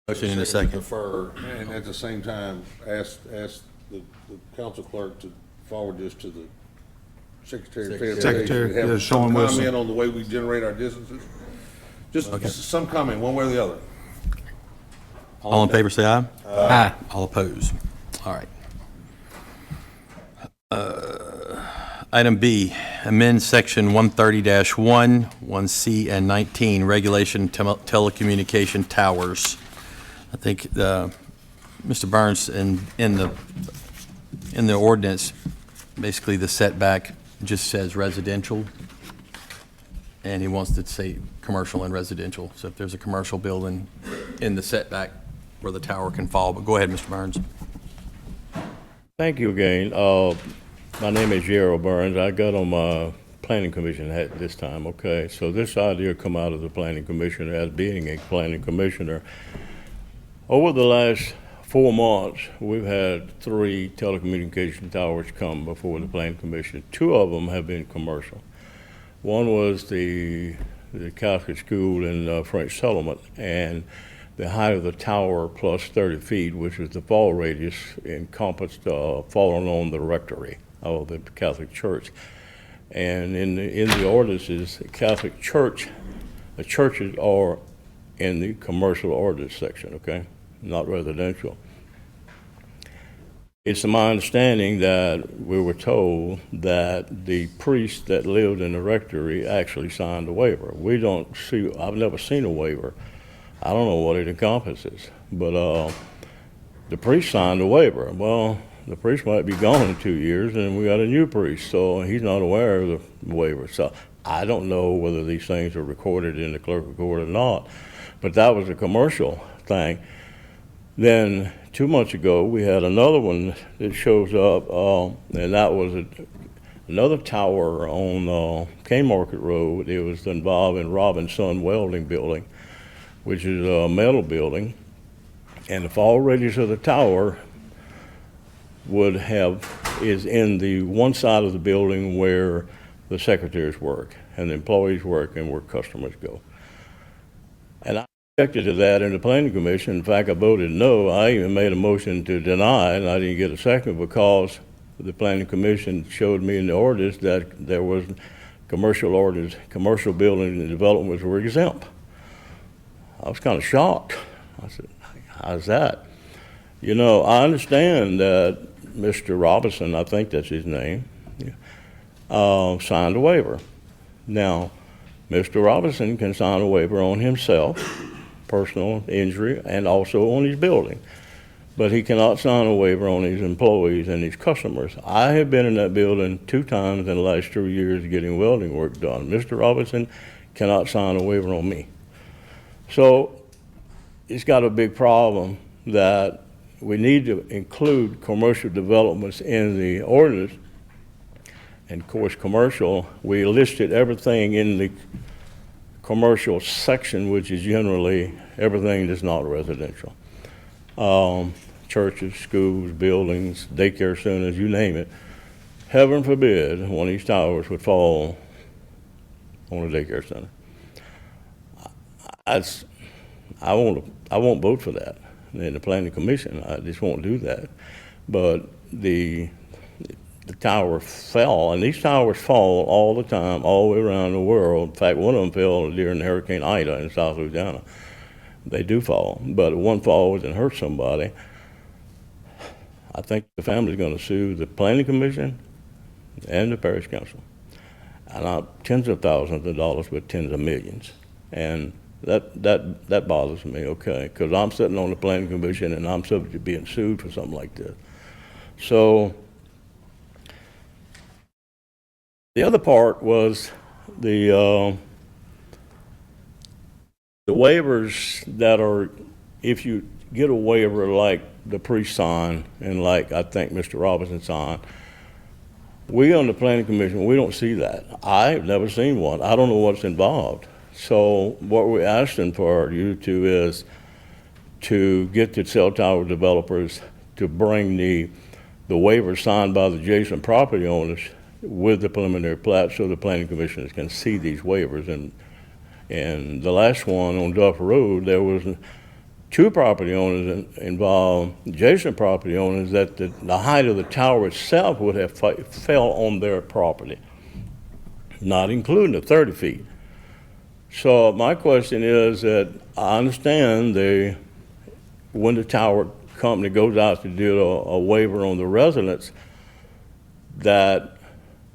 Motion in a second. defer, and at the same time, ask the council clerk to forward this to the Secretary of Transportation. Secretary, Have yeah, some Sean Wilson. comment on the way we generate our distances. Just some comment, one way or the other. All in favor, say aye. Aye. All opposed. All right. Item B, amend section 130-1, 1C, and 19, regulation telecommunication towers. I think Mr. Burns, in the ordinance, basically the setback just says residential, and he wants to say commercial and residential. So if there's a commercial building in the setback where the tower can fall. But go ahead, Mr. Burns. Thank you again. My name is Gerald Burns. I got on my planning commission hat this time, okay? So this idea come out of the planning commission as being a planning commissioner. Over the last 4 months, we've had 3 telecommunication towers come before the planning commission. 2 of them have been commercial. One was the Catholic school in French Settlement, and the height of the tower plus 30 feet, which is the fall radius, encompassed falling on the rectory of the Catholic Church. And in the ordinances, the Catholic Church, the churches are in the commercial ordinance section, okay, not residential. It's my understanding that we were told that the priest that lived in the rectory actually signed a waiver. I've never seen a waiver. I don't know what it encompasses, but the priest signed a waiver. Well, the priest might be gone in 2 years, and we got a new priest, so he's not aware of the waiver. So I don't know whether these things are recorded in the clerk of court or not, but that was a commercial thing. Then 2 months ago, we had another one that shows up, and that was another tower on Cane Market Road. It was involved in Robinson Welding Building, which is a metal building, and the fall radius of the tower is in the one side of the building where the secretaries work and the employees work and where customers go. And I objected to that in the planning commission. In fact, I voted no. I even made a motion to deny, and I didn't get a second because the planning commission showed me in the ordinance that there was commercial buildings and developments were exempt. I was kind of shocked. I said, how's that? I understand that Mr. Robinson, I think that's his name, signed a waiver. Now, Mr. Robinson can sign a waiver on himself, personal injury, and also on his building. But he cannot sign a waiver on his employees and his customers. I have been in that building 2 times in the last 2 years getting welding work done. Mr. Robinson cannot sign a waiver on me. So it's got a big problem that we need to include commercial developments in the ordinance. And of course, commercial, we listed everything in the commercial section, which is generally everything that's not residential. Churches, schools, buildings, daycare centers, you name it. Heaven forbid one of these towers would fall on a daycare center. I won't vote for that in the planning commission. I just won't do that. but the tower fell, and these towers fall all the time, all the way around the world. In fact, one of them fell during Hurricane Ida in South Louisiana. They do fall, but one falls and hurts somebody. I think the family's going to sue the Planning Commission and the Parish Council. And not tens of thousands of dollars, but tens of millions. And that bothers me, okay, because I'm sitting on the Planning Commission and I'm subject to being sued for something like this. So the other part was the waivers that are, if you get a waiver like the priest signed and like I think Mr. Robinson signed, we on the Planning Commission, we don't see that. I've never seen one. I don't know what's involved. So what we're asking for you to is to get the cell tower developers to bring the waiver signed by the adjacent property owners with the preliminary plat so the Planning Commissioners can see these waivers. And the last one on Duff Road, there was two property owners involved, adjacent property owners, that the height of the tower itself would have fell on their property, not including the 30 feet. So my question is that I understand when the tower company goes out to do a waiver on the residents, that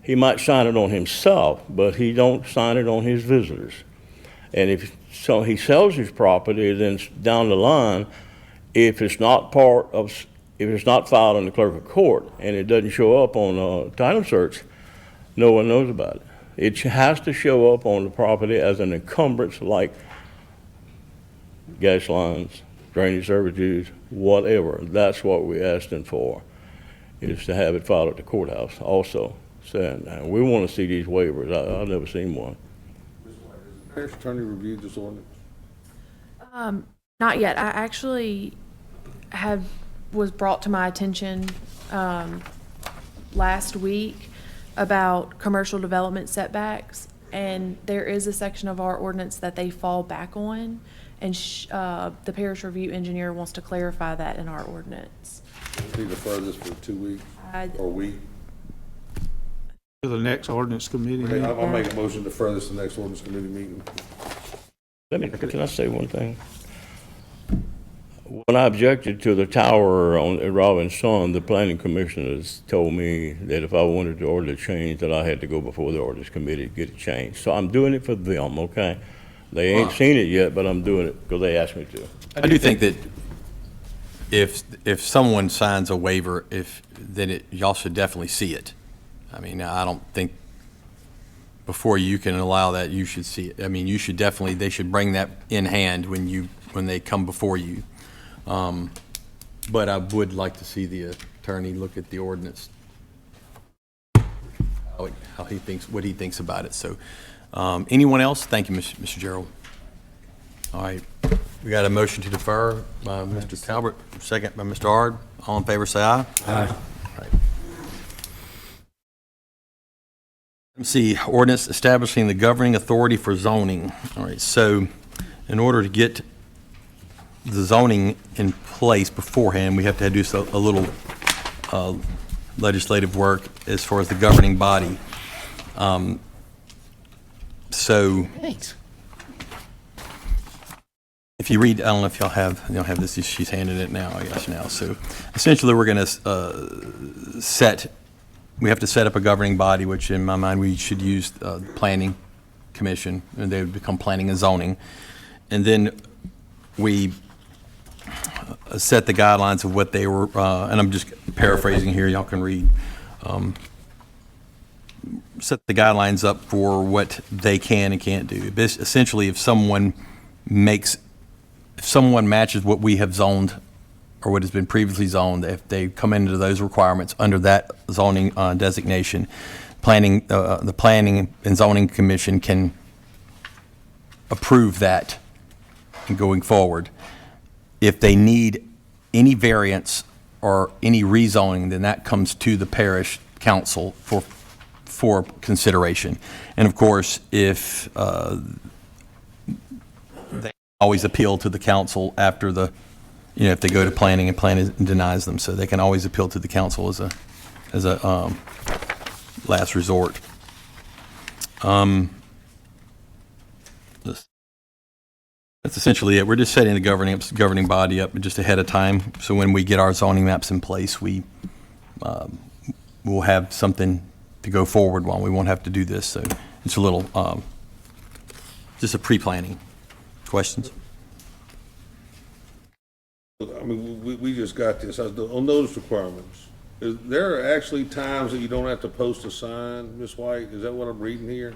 he might sign it on himself, but he don't sign it on his visitors. And if so, he sells his property, then down the line, if it's not filed in the clerk of court and it doesn't show up on a title search, no one knows about it. It has to show up on the property as an encumbrance, like gas lines, drainage servitudes, whatever. That's what we're asking for, is to have it filed at the courthouse also. Saying, we want to see these waivers. I've never seen one. Parish attorney reviewed this ordinance? Not yet. I actually was brought to my attention last week about commercial development setbacks, and there is a section of our ordinance that they fall back on, and the parish review engineer wants to clarify that in our ordinance. We'll defer this for 2 weeks or a week. To the next ordinance committee Okay, meeting. I'll make a motion to defer this to the next ordinance committee meeting. Can I say one thing? When I objected to the tower on Robinson, the planning commissioners told me that if I wanted the order changed, that I had to go before the ordinance committee to get it changed. So I'm doing it for them, okay? They ain't seen it yet, but I'm doing it because they asked me to. I do think that if someone signs a waiver, then y'all should definitely see it. I mean, I don't think before you can allow that, you should see it. I mean, you should definitely, they should bring that in hand when they come before you. But I would like to see the attorney look at the ordinance, how he thinks, what he thinks about it. So, anyone else? Thank you, Mr. Gerald. All right, we got a motion to defer by Mr. Talbot, second by Mr. Ard. All in favor, say aye. Aye. Let's see, ordinance establishing the governing authority for zoning. All right, so in order to get the zoning in place beforehand, we have to do a little legislative work as far as the governing body. So if you read, I don't know if y'all have this, she's handing it now, I guess now. So essentially we're going to we have to set up a governing body, which in my mind we should use the Planning Commission, and they would become Planning and Zoning. And then we set the guidelines of what they were, and I'm just paraphrasing here, y'all can read. Set the guidelines up for what they can and can't do. Essentially, if someone matches what we have zoned or what has been previously zoned, if they come into those requirements under that zoning designation, the Planning and Zoning Commission can approve that going forward. If they need any variance or any rezoning, then that comes to the parish council for consideration. And of course, if they always appeal to the council after the if they go to planning and planning denies them. So they can always appeal to the council as a last resort. That's essentially it. We're just setting the governing body up just ahead of time. So when we get our zoning maps in place, we'll have something to go forward while we won't have to do this. So it's a little, just a pre-planning. Questions? I mean, we just got this, on notice requirements. Is there actually times that you don't have to post a sign, Ms. White? Is that what I'm reading here?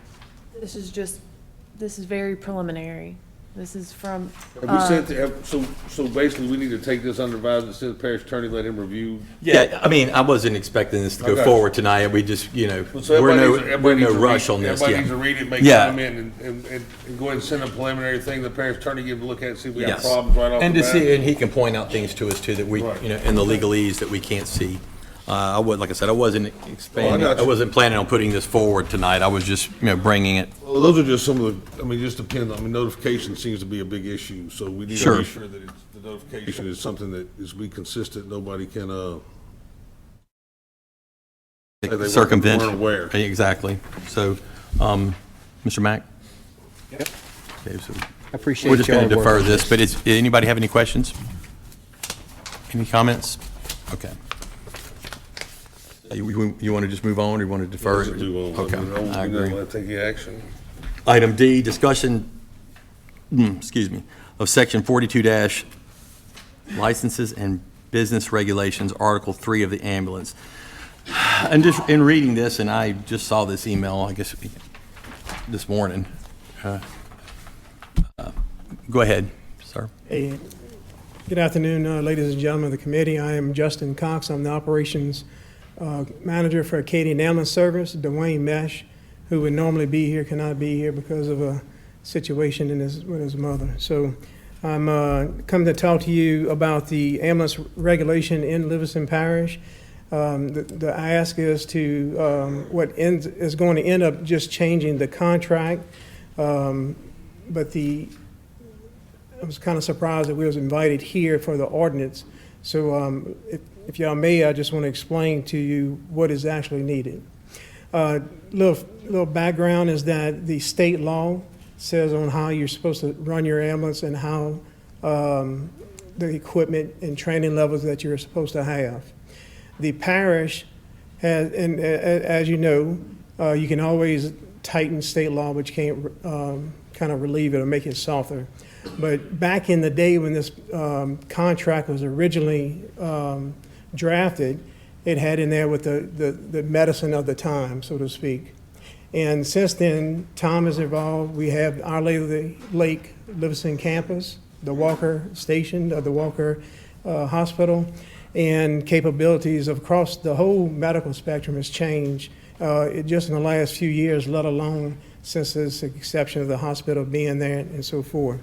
This is very preliminary. This is from, Have we sent, so basically we need to take this under advisement, send the parish attorney, let him review? Yeah, I mean, I wasn't expecting this to go Okay. forward tonight. We just, So we're everybody no needs to rush read- on this. Everybody needs Yeah. to read it, make Yeah. comment, and go ahead and send a preliminary thing, the parish attorney give a look at it, see if we have Yes. problems right off the And to bat. see, and he can point out things to us too that we, Right. in the legalese that we can't see. Like I said, I wasn't expanding, got I you. wasn't planning on putting this forward tonight. I was just, bringing it. Well, those are just some of the, just depends, notification seems to be a big issue, so we need to Sure. make sure that the notification is something that is be consistent, nobody can, say they weren't- Circumvent. weren't aware. Exactly. So, Mr. Mack? Yep. Okay, so I appreciate we're just going to y'all defer working this, but anybody have any questions? Any comments? Okay. You want to just move on, or you want to defer? Let's do one. Okay, I agree. Let take the action. Item D, discussion, of section 42- licenses and business regulations, Article 3 of the ambulance. And just in reading this, and I just saw this email, I guess, this morning. Go ahead, sir. Hey, good afternoon, ladies and gentlemen of the committee. I am Justin Cox. I'm the operations manager for Acadian Ambulance Service. Dwayne Mesh, who would normally be here, cannot be here because of a situation with his mother. So I'm come to talk to you about the ambulance regulation in Livingston Parish. The ask is to is going to end up just changing the contract, but I was kind of surprised that we was invited here for the ordinance. So if y'all may, I just want to explain to you what is actually needed. Little background is that the state law says on how you're supposed to run your ambulance and how the equipment and training levels that you're supposed to have. The parish has, and as you know, you can always tighten state law, but you can't kind of relieve it or make it softer. But back in the day when this contract was originally drafted, it had in there with the medicine of the time, so to speak. And since then, time has evolved. We have Our Lady of the Lake Livingston campus, the Walker Station, the Walker Hospital, and capabilities across the whole medical spectrum has changed just in the last few years, let alone since this exception of the hospital being there and so forth.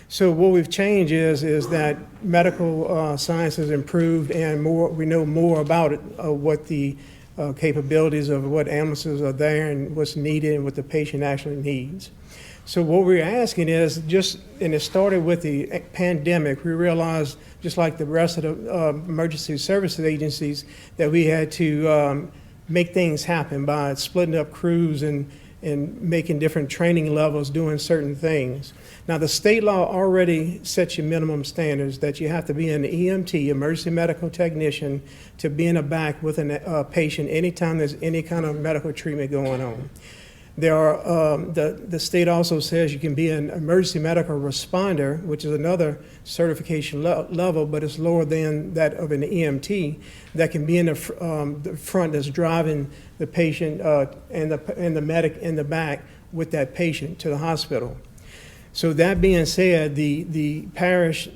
So what we've changed is that medical science has improved, and we know more about it, what the capabilities of what ambulances are there and what's needed and what the patient actually needs. So what we're asking is and it started with the pandemic, we realized, just like the rest of the emergency services agencies, that we had to make things happen by splitting up crews and making different training levels, doing certain things. Now, the state law already sets you minimum standards that you have to be an EMT, emergency medical technician, to be in a back with a patient anytime there's any kind of medical treatment going on. There are, the state also says you can be an emergency medical responder, which is another certification level, but it's lower than that of an EMT, that can be in the front that's driving the patient and the medic in the back with that patient to the hospital. So that being said, the parish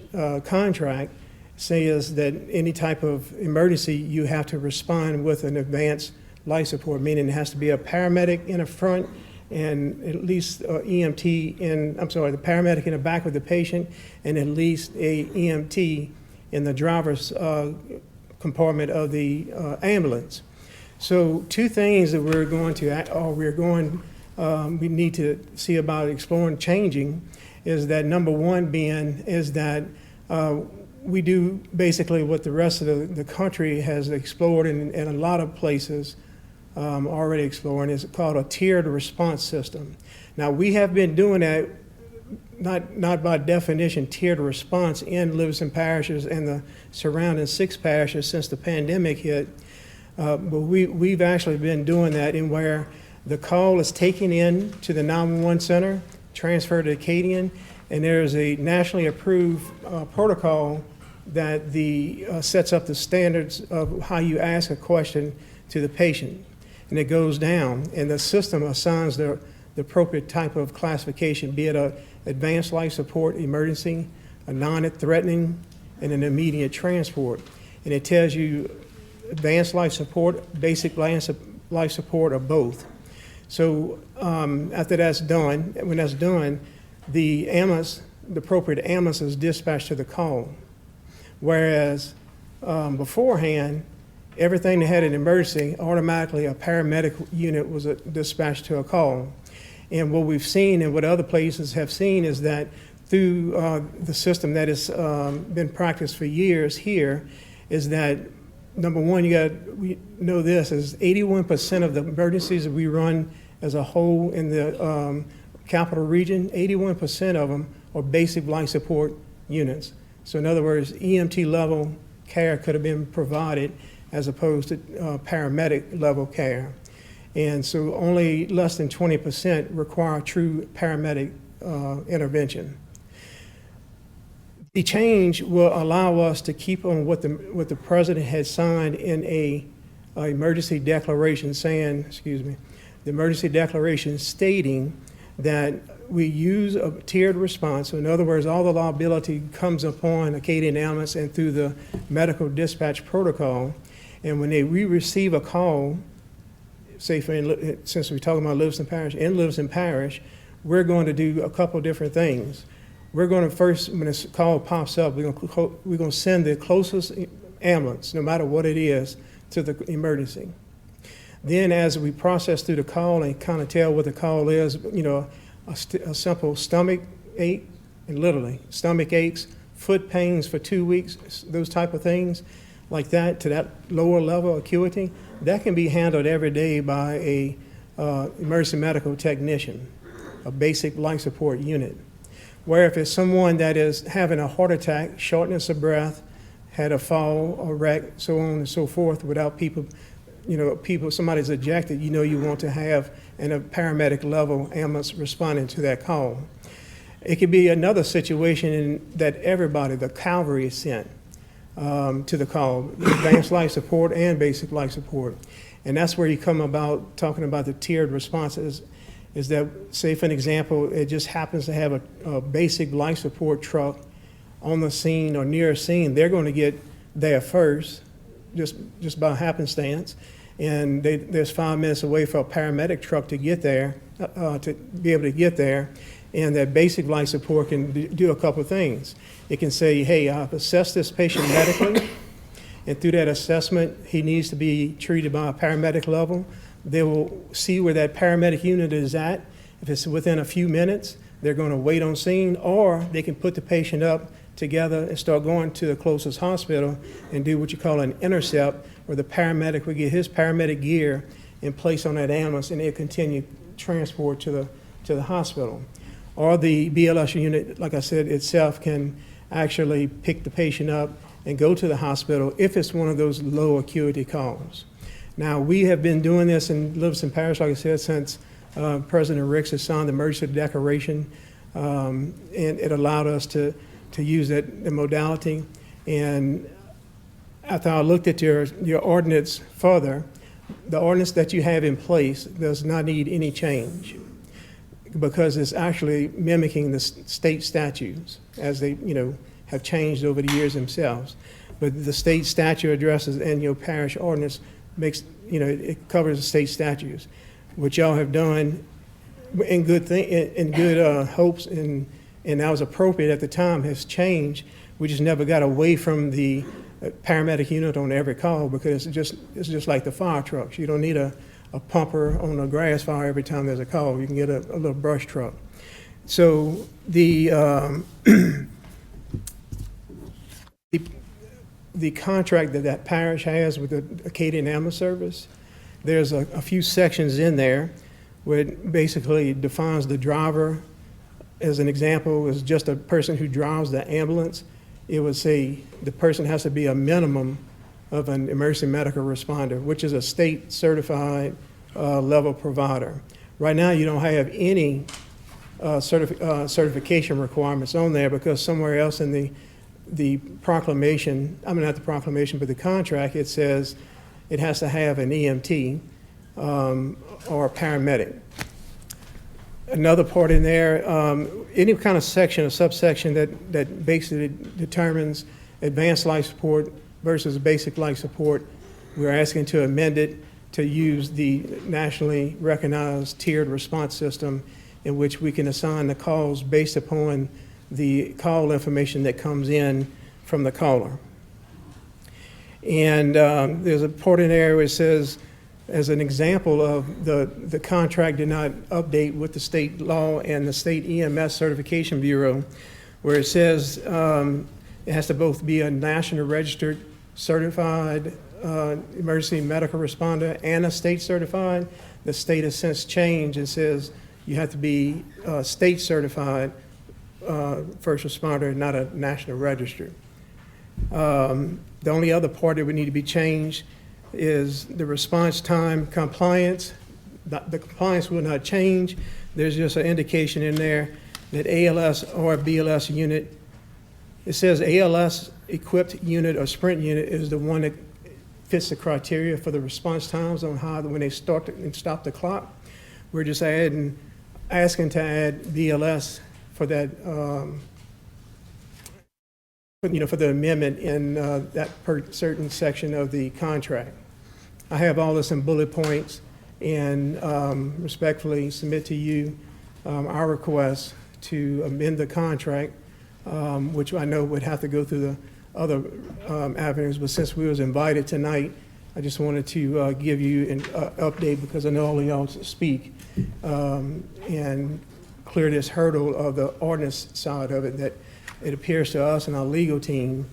contract says that any type of emergency, you have to respond with an advanced life support, meaning it has to be a paramedic in the front and at least EMT the paramedic in the back with the patient, and at least a EMT in the driver's compartment of the ambulance. So two things that we need to see about exploring changing is that number one being is that we do basically what the rest of the country has explored and a lot of places already exploring. It's called a tiered response system. Now, we have been doing that, not by definition tiered response in Livingston parishes and the surrounding 6 parishes since the pandemic hit, but we've actually been doing that in where the call is taken in to the 911 center, transferred to Acadian, and there's a nationally approved protocol that sets up the standards of how you ask a question to the patient. And it goes down, and the system assigns the appropriate type of classification, be it a advanced life support emergency, a non-threatening, and an immediate transport. And it tells you advanced life support, basic life support, or both. So after that's done, when that's done, the appropriate ambulance is dispatched to the call. Whereas beforehand, everything that had an emergency, automatically a paramedic unit was dispatched to a call. And what we've seen and what other places have seen is that through the system that has been practiced for years here, is that number one, we know this, is 81% of the emergencies that we run as a whole in the capital region, 81% of them are basic life support units. So in other words, EMT level care could have been provided as opposed to paramedic level care. And so only less than 20% require true paramedic intervention. The change will allow us to keep on what the president had signed in a emergency declaration the emergency declaration stating that we use a tiered response. So in other words, all the liability comes upon Acadian Ambulance and through the medical dispatch protocol. And when we receive a call, say since we're talking about Livingston Parish, in Livingston Parish, we're going to do a couple different things. We're going to first, when this call pops up, we're going to send the closest ambulance, no matter what it is, to the emergency. Then as we process through the call and kind of tell what the call is, a simple stomach ache, and literally stomach aches, foot pains for 2 weeks, those type of things like that, to that lower level acuity, that can be handled every day by a emergency medical technician, a basic life support unit. Where if it's someone that is having a heart attack, shortness of breath, had a fall, a wreck, so on and so forth, without somebody's ejected, you want to have in a paramedic level ambulance responding to that call. It could be another situation that everybody, the cavalry is sent to the call, advanced life support and basic life support. And that's where you come about talking about the tiered responses, is that, say for an example, it just happens to have a basic life support truck on the scene or near a scene. They're going to get there first, just by happenstance. And there's 5 minutes away for a paramedic truck to get there, to be able to get there. And that basic life support can do a couple of things. It can say, hey, I've assessed this patient medically, and through that assessment, he needs to be treated by a paramedic level. They will see where that paramedic unit is at. If it's within a few minutes, they're going to wait on scene, or they can put the patient up together and start going to the closest hospital and do what you call an intercept, where the paramedic will get his paramedic gear and place on that ambulance, and they'll continue transport to the hospital. Or the BLS unit, like I said, itself can actually pick the patient up and go to the hospital if it's one of those low acuity calls. Now, we have been doing this in Livingston Parish, like I said, since President Ricks has signed the emergency declaration, and it allowed us to use the modality. And after I looked at your ordinance further, the ordinance that you have in place does not need any change, because it's actually mimicking the state statutes as they, have changed over the years themselves. But the state statute addresses, and your parish ordinance makes, it covers the state statutes. What y'all have done in good hopes, and that was appropriate at the time, has changed. We just never got away from the paramedic unit on every call, because it's just like the fire trucks. You don't need a pumper on a grass fire every time there's a call. You can get a little brush truck. So the the contract that Parish has with the Acadian Ambulance Service, there's a few sections in there where it basically defines the driver. As an example, is just a person who drives the ambulance. It would say the person has to be a minimum of an emergency medical responder, which is a state certified level provider. Right now, you don't have any certification requirements on there because somewhere else in the proclamation, I mean, not the proclamation, but the contract, it says it has to have an EMT or a paramedic. Another part in there, any kind of section or subsection that basically determines advanced life support versus basic life support, we're asking to amend it to use the nationally recognized tiered response system in which we can assign the calls based upon the call information that comes in from the caller. And there's a part in there where it says, as an example of the contract did not update with the state law and the state EMS Certification Bureau, where it says it has to both be a national registered certified emergency medical responder and a state certified. The state has since changed and says you have to be state certified first responder, not a national registered. The only other part that would need to be changed is the response time compliance. The compliance will not change. There's just an indication in there that ALS or BLS unit, it says ALS equipped unit or sprint unit is the one that fits the criteria for the response times on how when they start and stop the clock. We're just asking to add BLS for that, for the amendment in that certain section of the contract. I have all this in bullet points and respectfully submit to you our request to amend the contract, which I know would have to go through the other avenues, but since we was invited tonight, I just wanted to give you an update because I know all of y'all speak and clear this hurdle of the ordinance side of it that it appears to us and our legal team,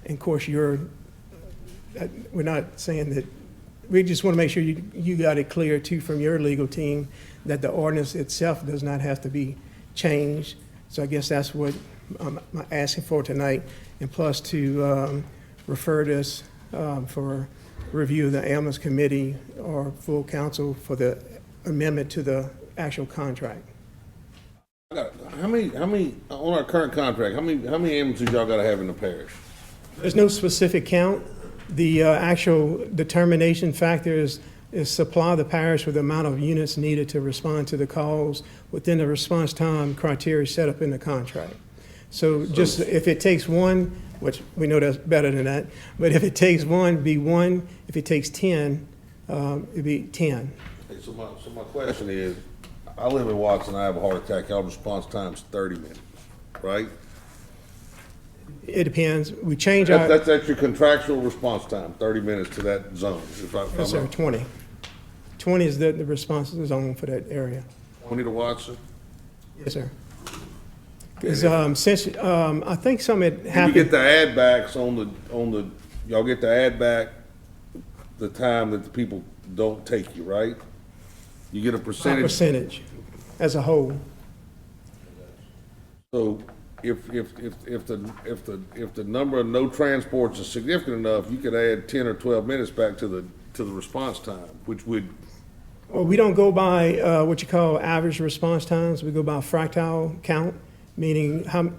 and of course we're not saying that, we just want to make sure you got it clear too from your legal team that the ordinance itself does not have to be changed. So I guess that's what I'm asking for tonight, and plus to refer this for review of the ambulance committee or full council for the amendment to the actual contract. How many, on our current contract, how many ambulances y'all gotta have in the parish? There's no specific count. The actual determination factor is supply the parish with the amount of units needed to respond to the calls within the response time criteria set up in the contract. So just if it takes one, which we know that's better than that, but if it takes one, be one. If it takes 10, it'd be 10. Okay, so my question is, I live in Watson, I have a heart attack, y'all response time's 30 minutes, right? It depends. We change our. That's your contractual response time, 30 minutes to that zone. Yes, sir, 20. 20 is the response zone for that area. 20 to Watson? Yes, sir. Because since I think some it You happened. get the add backs on the, y'all get to add back the time that the people don't take you, right? You get a Percentage as a whole. So if the number of no transports is significant enough, you could add 10 or 12 minutes back to the response time, which would. Well, we don't go by what you call average response times. We go by fractile count, meaning how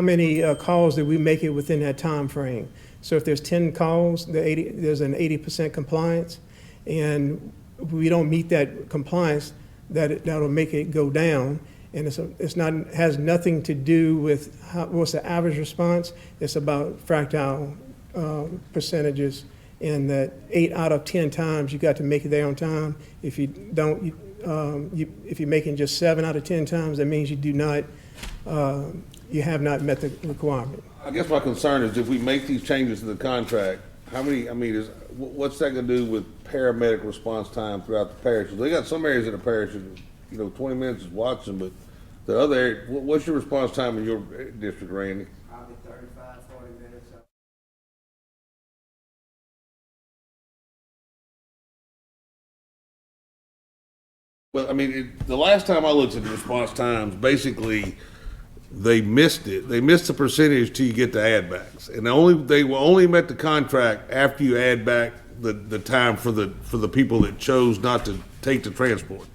many calls did we make it within that time frame. So if there's 10 calls, there's an 80% compliance, and if we don't meet that compliance, that'll make it go down. And has nothing to do with what's the average response. It's about fractile percentages, and that 8 out of 10 times you got to make it there on time. If you don't, if you're making just 7 out of 10 times, that means you have not met the requirement. I guess my concern is if we make these changes to the contract, what's that gonna do with paramedic response time throughout the parish? They got some areas in the parish, 20 minutes is Watson, but the other area, what's your response time in your district, Randy? Probably 35, 40 minutes. But I mean, the last time I looked at the response times, basically, they missed it. They missed the percentage till you get the add backs, and they will only met the contract after you add back the time for the people that chose not to take the transport.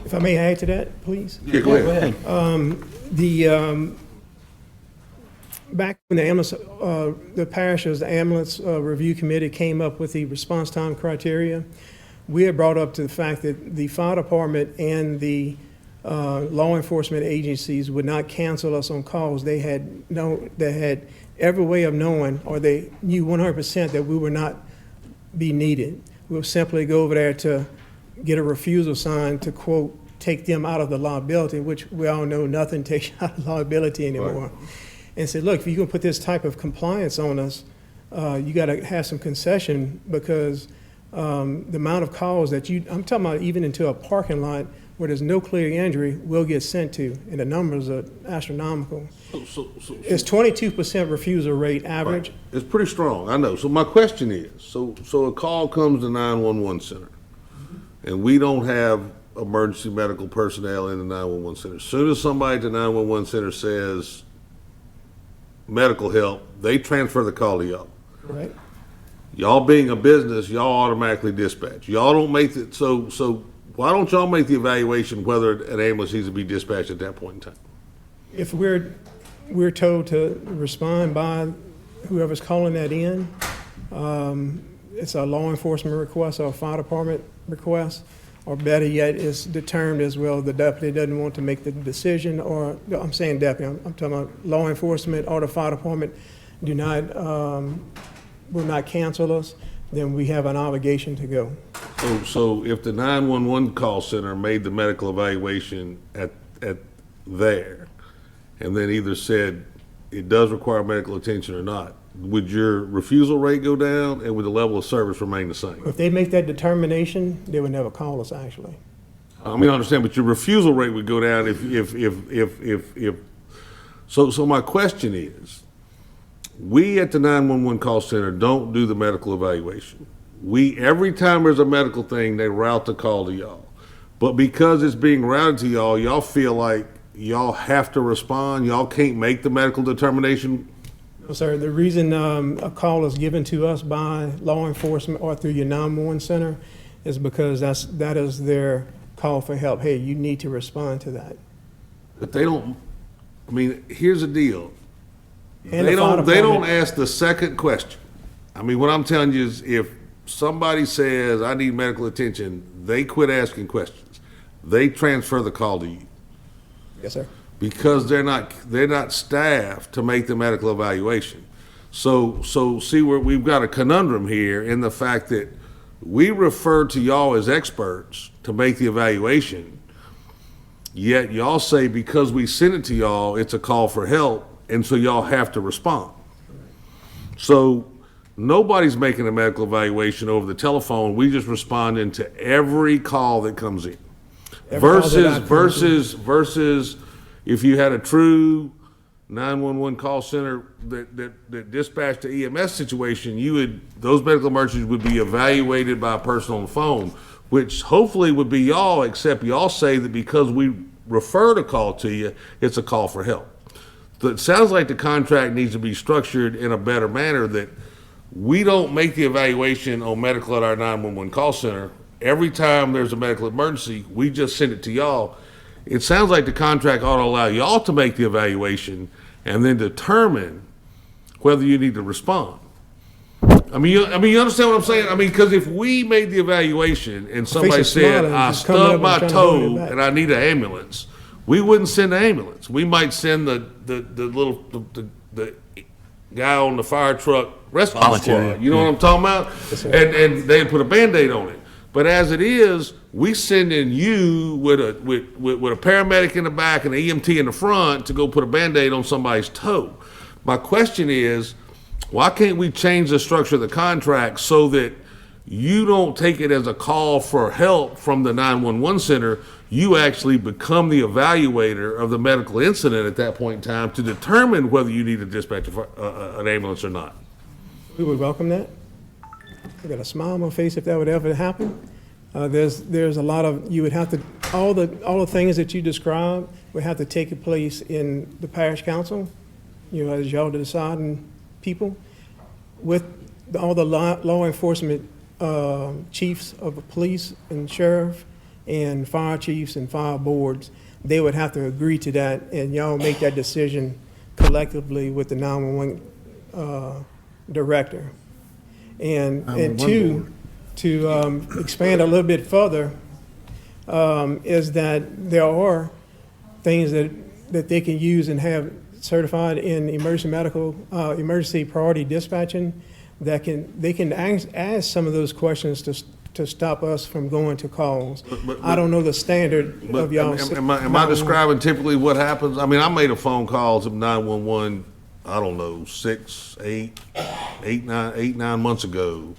If I may add to that, please. Yeah, go ahead. Back when the parish's ambulance review committee came up with the response time criteria, we had brought up to the fact that the fire department and the law enforcement agencies would not cancel us on calls. They had every way of knowing, or they knew 100% that we would not be needed. We'll simply go over there to get a refusal sign to, quote, take them out of the liability, which we all know nothing takes you out of liability anymore. Right. And said, look, if you're gonna put this type of compliance on us, you gotta have some concession, because the amount of calls that I'm talking about even into a parking lot where there's no clear injury, will get sent to, and the numbers are astronomical. It's 22% refusal rate average. Right. It's pretty strong, I know. So my question is, so a call comes to 911 center, and we don't have emergency medical personnel in the 911 center. As soon as somebody at the 911 center says medical help, they transfer the call to y'all. Right. Y'all being a business, y'all automatically dispatch. Y'all don't make it, so why don't y'all make the evaluation whether an ambulance needs to be dispatched at that point in time? If we're told to respond by whoever's calling that in, it's a law enforcement request or a fire department request, or better yet, it's determined as well, the deputy doesn't want to make the decision, or, I'm saying deputy, I'm talking about law enforcement or the fire department will not cancel us, then we have an obligation to go. So if the 911 call center made the medical evaluation at there, and then either said it does require medical attention or not, would your refusal rate go down, and would the level of service remain the same? If they make that determination, they would never call us, actually. I mean, I understand, but your refusal rate would go down so my question is, we at the 911 call center don't do the medical evaluation. Every time there's a medical thing, they route the call to y'all. But because it's being routed to y'all, y'all feel like y'all have to respond, y'all can't make the medical determination? No, sir, the reason a call is given to us by law enforcement or through your 911 center is because that is their call for help. Hey, you need to respond to that. But they don't, I mean, here's the deal. And They don't ask the second question. I mean, what I'm telling you is, if somebody says, I need medical attention, they quit asking questions. They transfer the call to you. Yes, sir. Because they're not staffed to make the medical evaluation. So see, where we've got a conundrum here in the fact that we refer to y'all as experts to make the evaluation, yet y'all say because we sent it to y'all, it's a call for help, and so y'all have to respond. So nobody's making a medical evaluation over the telephone. We just responding to every call that comes in. Versus if you had a true 911 call center that dispatched the EMS situation, those medical emergencies would be evaluated by a person on the phone, which hopefully would be y'all, except y'all say that because we refer the call to you, it's a call for help. So it sounds like the contract needs to be structured in a better manner, that we don't make the evaluation on medical at our 911 call center. Every time there's a medical emergency, we just send it to y'all. It sounds like the contract ought to allow y'all to make the evaluation and then determine whether you need to respond. I mean, you understand what I'm saying? I mean, because if we made the evaluation and somebody said, I stubbed my toe and I need an ambulance, we wouldn't send an ambulance. We might send the guy on the fire truck rescue squad. You know what I'm talking about? Yes, and they put a Band-Aid on it. But as it is, we send in you with a paramedic in the back and an EMT in the front to go put a Band-Aid on somebody's toe. My question is, why can't we change the structure of the contract so that you don't take it as a call for help from the 911 center? You actually become the evaluator of the medical incident at that point in time to determine whether you need to dispatch an ambulance or not. We would welcome that. I got a smile on my face if that would ever happen. There's a lot of, you would have to, all the things that you described would have to take place in the parish council, as y'all deciding people, with all the law enforcement chiefs of the police and sheriff and fire chiefs and fire boards. They would have to agree to that, and y'all make that decision collectively with the 911 director. And two, to expand a little bit further, is that there are things that they can use and have certified in emergency priority dispatching that they can ask some of those questions to stop us from going to calls. I don't know the standard of y'all. Am I describing typically what happens? I mean, I made a phone call to 911, I don't know, 9 months ago.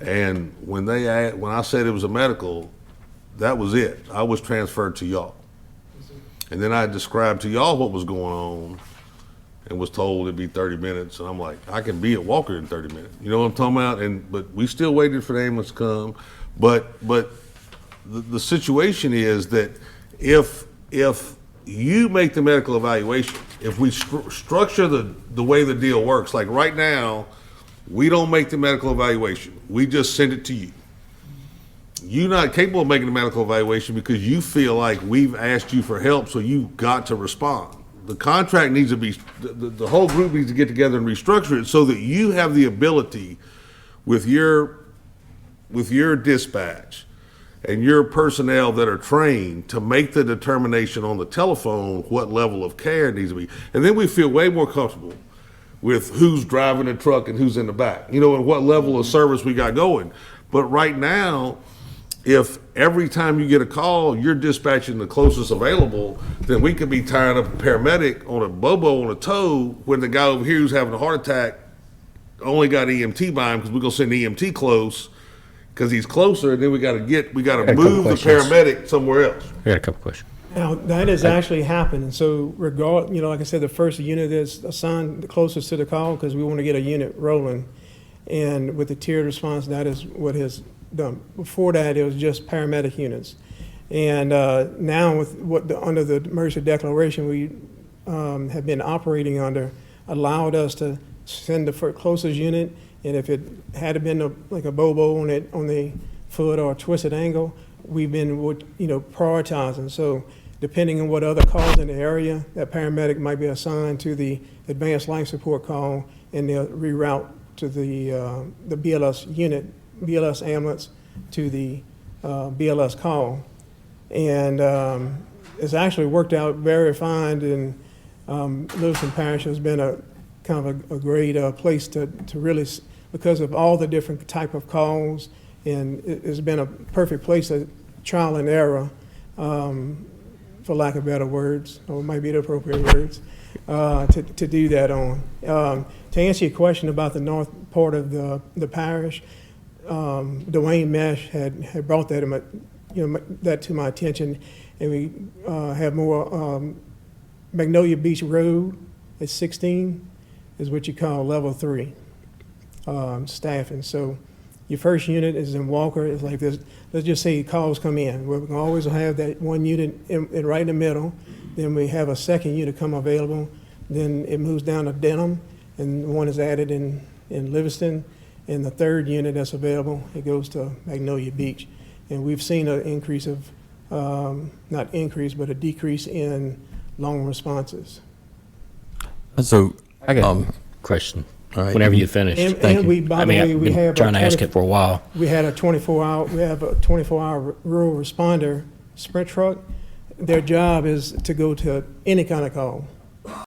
And when I said it was a medical, that was it. I was transferred to y'all. And then I described to y'all what was going on and was told it'd be 30 minutes. And I'm like, I can be at Walker in 30 minutes. You know what I'm talking about? But we still waited for the ambulance to come. But the situation is that if you make the medical evaluation, if we structure the way the deal works, like right now, we don't make the medical evaluation. We just send it to you. You're not capable of making the medical evaluation because you feel like we've asked you for help, so you've got to respond. The contract needs to be, the whole group needs to get together and restructure it so that you have the ability with your dispatch and your personnel that are trained to make the determination on the telephone what level of care needs to be. And then we feel way more comfortable with who's driving the truck and who's in the back, and what level of service we got going. But right now, if every time you get a call, you're dispatching the closest available, then we could be tying up a paramedic on a bobo on a tow when the guy over here who's having a heart attack only got EMT by him because we're going to send EMT close because he's closer, and then we got to move the paramedic somewhere else. I got a couple questions. Now, that has actually happened, and so like I said, the first unit is assigned the closest to the call because we want to get a unit rolling. And with the tiered response, that is what has done. Before that, it was just paramedic units. And now with under the emergency declaration we have been operating under, allowed us to send the closest unit, and if it had been like a bobo on the foot or a twisted ankle, we've been prioritizing. So depending on what other calls in the area, that paramedic might be assigned to the advanced life support call, and they'll reroute to the BLS unit, BLS ambulance to the BLS call. And it's actually worked out very fine, and Livingston Parish has been a kind of a great place to really, because of all the different type of calls, and it's been a perfect place to trial and error, for lack of better words, or it might be the appropriate words, to do that on. To answer your question about the north part of the parish, Dwayne Mesh had brought that that to my attention, and we have more. Magnolia Beach Road at 16 is what you call level 3 staffing. So your first unit is in Walker. It's like this. Let's just say calls come in. We're going to always have that one unit right in the middle. Then we have a second unit come available. Then it moves down to Denham, and one is added in Livingston. And the third unit that's available, it goes to Magnolia Beach. And we've seen an increase of, not increase, but a decrease in long responses. So, I got a question. all right. Whenever you finish. And we, by the way, I've we been have trying to ask it for a while. We have a 24-hour rural responder sprint truck. Their job is to go to any kind of call.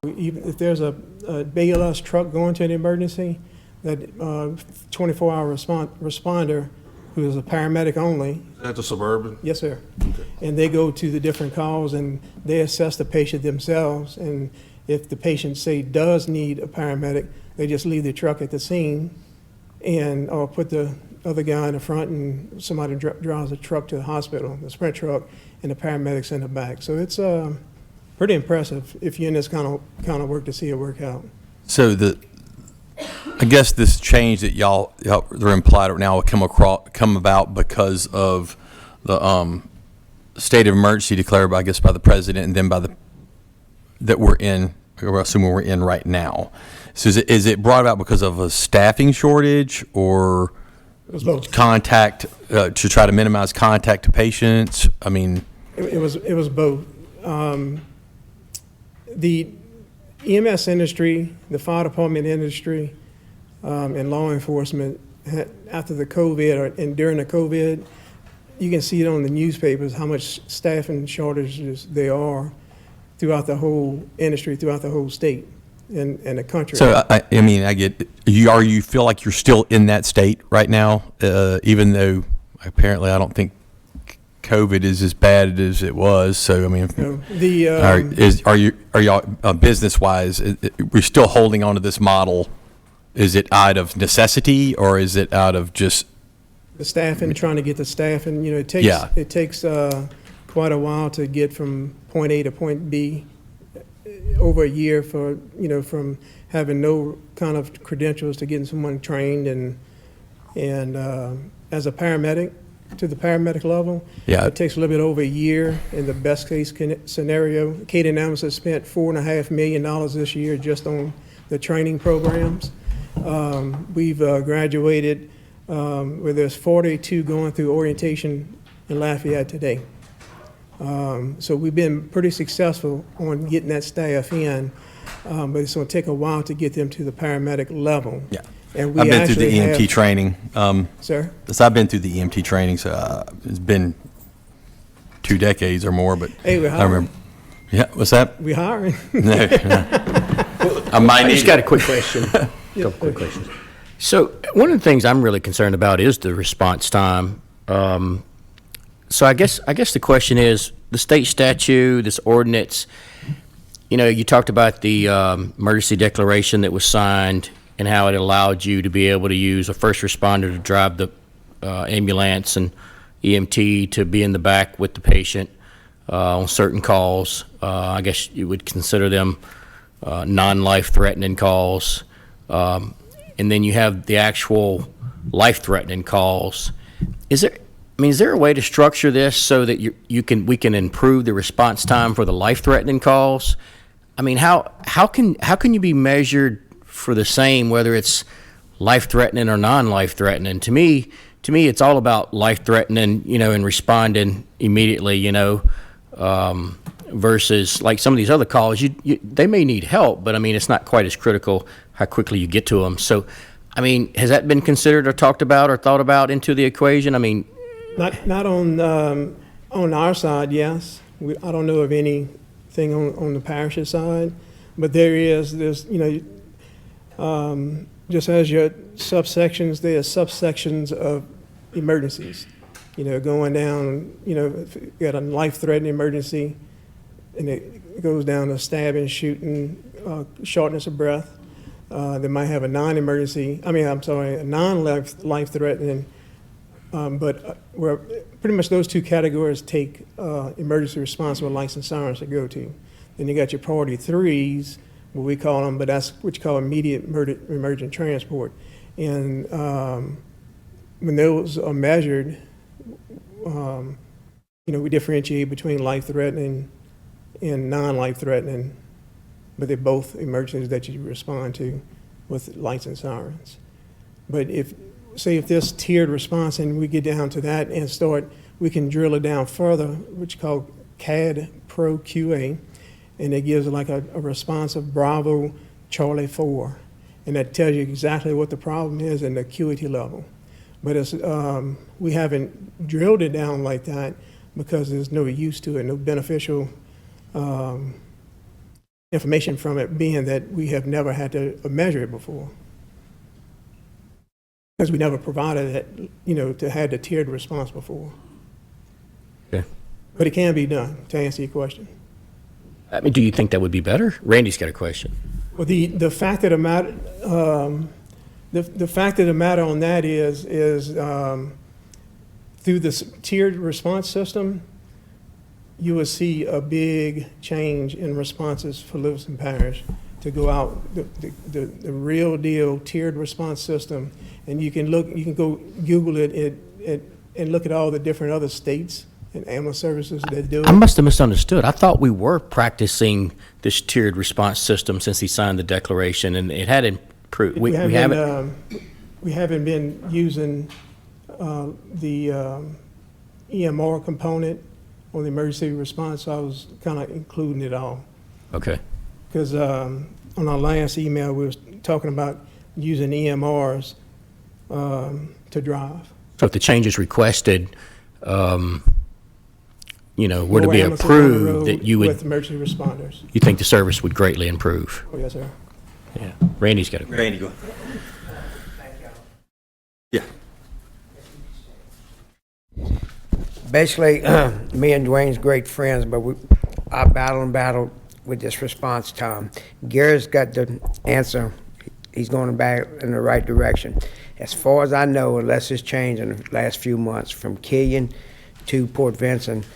Even if there's a BLS truck going to an emergency, that 24-hour responder, who is a paramedic only. At the Suburban? Yes, sir. Okay. And they go to the different calls and they assess the patient themselves. And if the patient, say, does need a paramedic, they just leave the truck at the scene or put the other guy in the front, and somebody drives the truck to the hospital, the sprint truck, and the paramedics in the back. So it's pretty impressive if you're in this kind of work to see it work out. So I guess this change that y'all are implied right now will come about because of the state of emergency declared, I guess, by the president, and then by that we're in, or assuming we're in right now. So is it brought about because of a staffing shortage or It was both. contact, to try to minimize contact to patients? I mean, It was both. The EMS industry, the fire department industry, and law enforcement, after the COVID and during the COVID, you can see it on the newspapers how much staffing shortages there are throughout the whole industry, throughout the whole state and the country. so I mean, I get you feel like you're still in that state right now, even though apparently I don't think COVID is as bad as it was. So I mean, are y'all business wise? We're still holding on to this model. Is it out of necessity or is it out of just The staffing, trying to get the staffing, it takes quite a while to get from point A to point B. Over a year for, from having no kind of credentials to getting someone trained and as a paramedic to the paramedic level. Yeah. It takes a little bit over a year in the best case scenario. Katie Nelms has spent $4.5 million this year just on the training programs. We've graduated where there's 42 going through orientation in Lafayette today. So we've been pretty successful on getting that staff in, but it's going to take a while to get them to the paramedic level. Yeah. And we I've been through the actually EMT training. Sir? So I've been through the EMT training, so it's been 2 decades or more. But Hey, we're I hiring. remember. Yeah, what's that? We hiring. No, I might I need just got a quick question. Couple quick questions. So one of the things I'm really concerned about is the response time. So I guess the question is the state statute, this ordinance. You talked about the emergency declaration that was signed and how it allowed you to be able to use a first responder to drive the ambulance and EMT to be in the back with the patient on certain calls. I guess you would consider them non-life-threatening calls. And then you have the actual life-threatening calls. Is there a way to structure this so that we can improve the response time for the life-threatening calls? I mean, how can you be measured for the same whether it's life-threatening or non-life-threatening? To me, it's all about life-threatening, and responding immediately, versus like some of these other calls. They may need help, but I mean, it's not quite as critical how quickly you get to them. So, I mean, has that been considered or talked about or thought about into the equation? I mean, Not on our side, yes. I don't know of anything on the parish's side, but there's just as your subsections, there are subsections of emergencies. Going down, if you got a life-threatening emergency, and it goes down to stabbing, shooting, shortness of breath. They might have a non-life-threatening. But where pretty much those two categories take emergency response with lights and sirens to go to. Then you got your priority threes, what we call them, but that's what you call immediate emergent transport. And when those are measured, we differentiate between life-threatening and non-life-threatening, but they're both emergencies that you respond to with lights and sirens. But if this tiered response and we get down to that and we can drill it down further, which is called CAD Pro QA, and it gives like a response of Bravo Charlie 4, and that tells you exactly what the problem is and the acuity level. But we haven't drilled it down like that because there's no use to it, no beneficial information from it, being that we have never had to measure it before. Because we never provided it, to have the tiered response before. Okay. But it can be done, to answer your question. I mean, do you think that would be better? Randy's got a question. Well, the fact of the matter, the fact of the matter on that is through this tiered response system, you will see a big change in responses for Livingston Parish to go out the real deal tiered response system. And you can go Google it and look at all the different other states and ambulance services that do I it. must have misunderstood. I thought we were practicing this tiered response system since he signed the declaration, and it had improved. We haven't. We haven't been using the EMR component on the emergency response, so I was kind of including it all. Okay. Because on our last email, we was talking about using EMRs to drive. So if the changes requested, were to More be ambulances on the approved, road that you with would, emergency responders. you think the service would greatly improve? Oh, yes, sir. Yeah. Randy's got a. Randy, go. Yeah. Basically, me and Dwayne's great friends, but I battled with this response time. Gary's got the answer. He's going back in the right direction. As far as I know, unless it's changed in the last few months, from Killian to Port Vincent,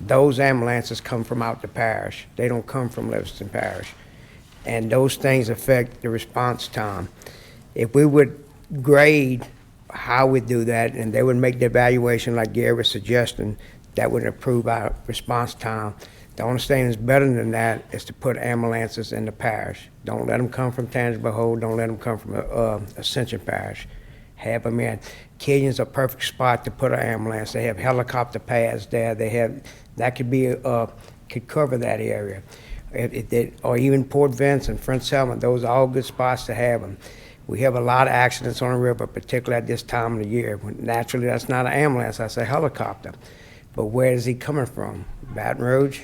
those ambulances come from out the parish. They don't come from Livingston Parish. And those things affect the response time. If we would grade how we do that, and they would make the evaluation like Gary was suggesting, that would improve our response time. The only thing that's better than that is to put ambulances in the parish. Don't let them come from Tangible Hold. Don't let them come from Ascension Parish. Have them in. Killian's a perfect spot to put an ambulance. They have helicopter pads there. They have, that could cover that area. Or even Port Vincent, French Settlement, those are all good spots to have them. We have a lot of accidents on the river, particularly at this time of the year. Naturally, that's not an ambulance, that's a helicopter. But where is he coming from? Baton Rouge?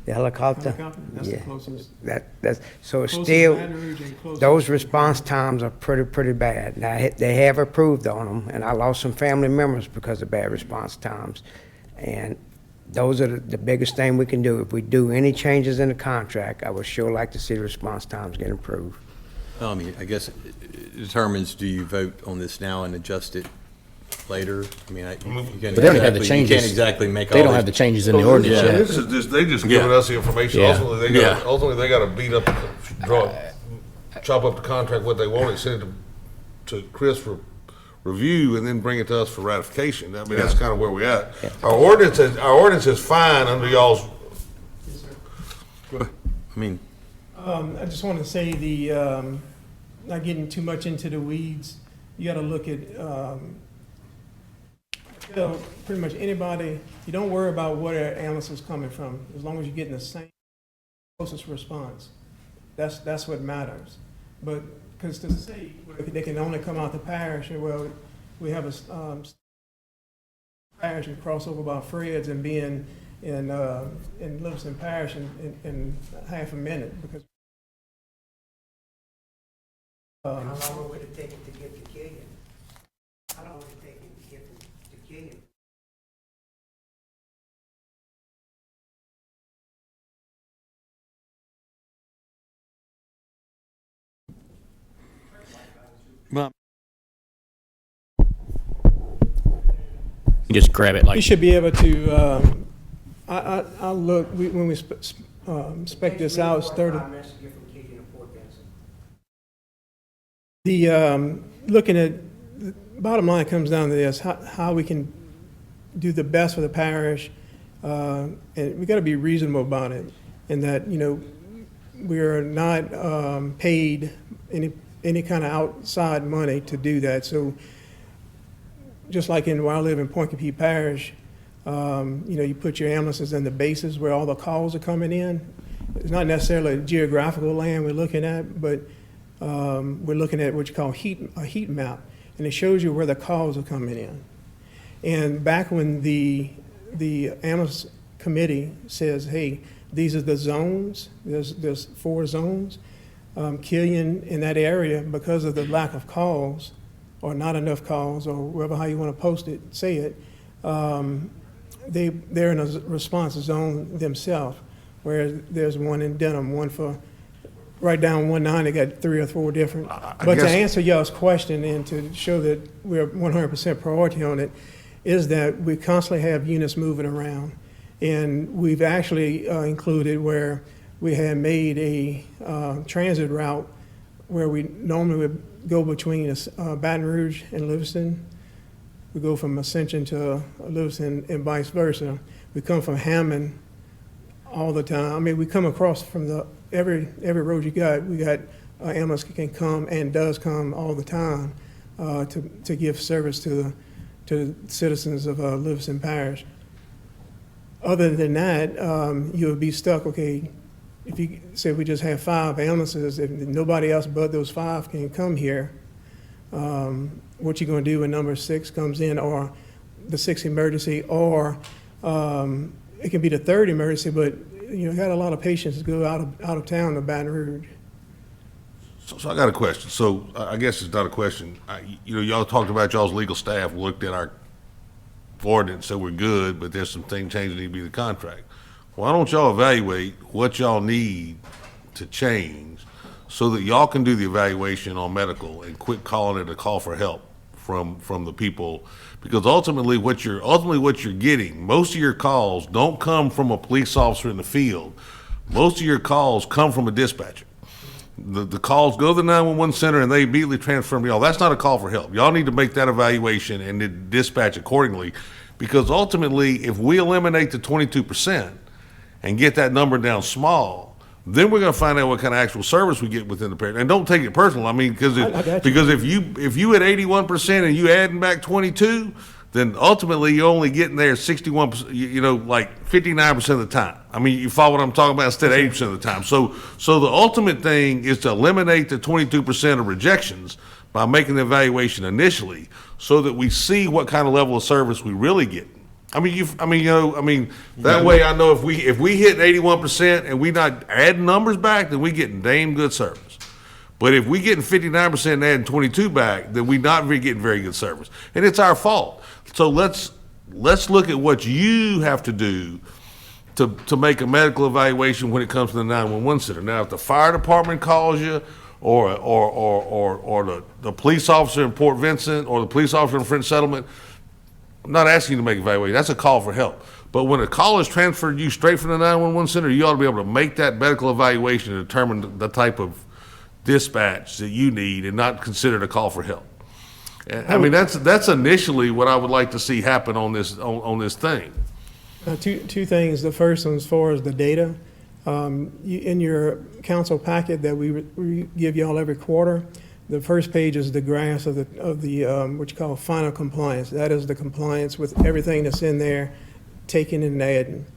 The helicopter? That's the Yeah. closest. That's so it's Closest still, Baton Rouge and closest- those response times are pretty bad. Now, they have approved on them, and I lost some family members because of bad response times. And those are the biggest thing we can do. If we do any changes in the contract, I would sure like to see the response times get improved. I mean, I guess it determines, do you vote on this now and adjust it later? I mean, you can't But they don't have the exactly- changes. You can't exactly make all They don't these- have the changes in the ordinance Yeah, yet. this is just, they just giving Yeah. us the information. Yeah. Ultimately, they gotta beat up, chop up the contract what they want and send it to Chris for review and then bring it to us for ratification. I mean, that's kind of where we're at. Our ordinance is fine under y'all's, I mean, I just want to say not getting too much into the weeds, you got to look at, pretty much anybody, you don't worry about where an ambulance is coming from, as long as you're getting the same closest response. That's what matters. But, because to say, they can only come out the parish, and well, we have a parish and cross over by Fred's and be in Livingston Parish in half a minute, because How long would it take it to get to Killian? How long would it take it to get to Killian? well, You just grab it you like, should be able to, I look, when we spec this out, it's 30. Looking at, the bottom line comes down to this, how we can do the best for the parish, and we got to be reasonable about it, and that, we are not paid any kind of outside money to do that. So just like where I live in Point Capee Parish, you put your ambulances in the bases where all the calls are coming in. It's not necessarily a geographical land we're looking at, but we're looking at what you call a heat map, and it shows you where the calls are coming in. And back when the ambulance committee says, hey, these are the zones, there's 4 zones, Killian in that area, because of the lack of calls, or not enough calls, or whatever, how you want to say it, they're in a response zone themselves, where there's one in Denham, one for right down 19, they got 3 or 4 different. But to answer y'all's question and to show that we're 100% priority on it, is that we constantly have units moving around. And we've actually included where we had made a transit route where we normally would go between Baton Rouge and Livingston, we go from Ascension to Livingston and vice versa. We come from Hammond all the time. I mean, we come across from every road you got. We got ambulance can come and does come all the time to give service to the citizens of Livingston Parish. Other than that, you'll be stuck, okay, if you say we just have 5 ambulances, if nobody else but those 5 can come here, what you gonna do when number 6 comes in, or the 6th emergency, or it can be the 3rd emergency, but you know, got a lot of patients go out of town to Baton Rouge. So I got a question. So I guess it's not a question. You know, y'all talked about y'all's legal staff looked at our ordinance, so we're good, but there's some things changing that need to be the contract. Why don't y'all evaluate what y'all need to change so that y'all can do the evaluation on medical and quit calling it a call for help from the people? Because ultimately what you're getting, most of your calls don't come from a police officer in the field. Most of your calls come from a dispatcher. The calls go to the 911 center and they immediately transfer them to y'all. That's not a call for help. Y'all need to make that evaluation and then dispatch accordingly, because ultimately if we eliminate the 22% and get that number down small, then we're going to find out what kind of actual service we get within the parish. And don't take it personal. I mean, because if you at 81% and you adding back 22, then ultimately you're only getting there 61%, you know, like 59% of the time. I mean, you follow what I'm talking about, instead of 80% of the time. So the ultimate thing is to eliminate the 22% of rejections by making the evaluation initially, so that we see what kind of level of service we really get. That way I know if we hit 81% and we not adding numbers back, then we getting damn good service. But if we getting 59% and adding 22 back, then we not really getting very good service, and it's our fault. So let's look at what you have to do to make a medical evaluation when it comes to the 911 center. Now, if the fire department calls you, or the police officer in Port Vincent, or the police officer in French Settlement, I'm not asking you to make an evaluation. That's a call for help. But when a call is transferred to you straight from the 911 center, you ought to be able to make that medical evaluation and determine the type of dispatch that you need, and not consider it a call for help. I mean, that's initially what I would like to see happen on this thing. Two things. The first one, as far as the data, in your council packet that we give y'all every quarter, the first page is the graphs of the what you call final compliance. That is the compliance with everything that's in there, taking and adding.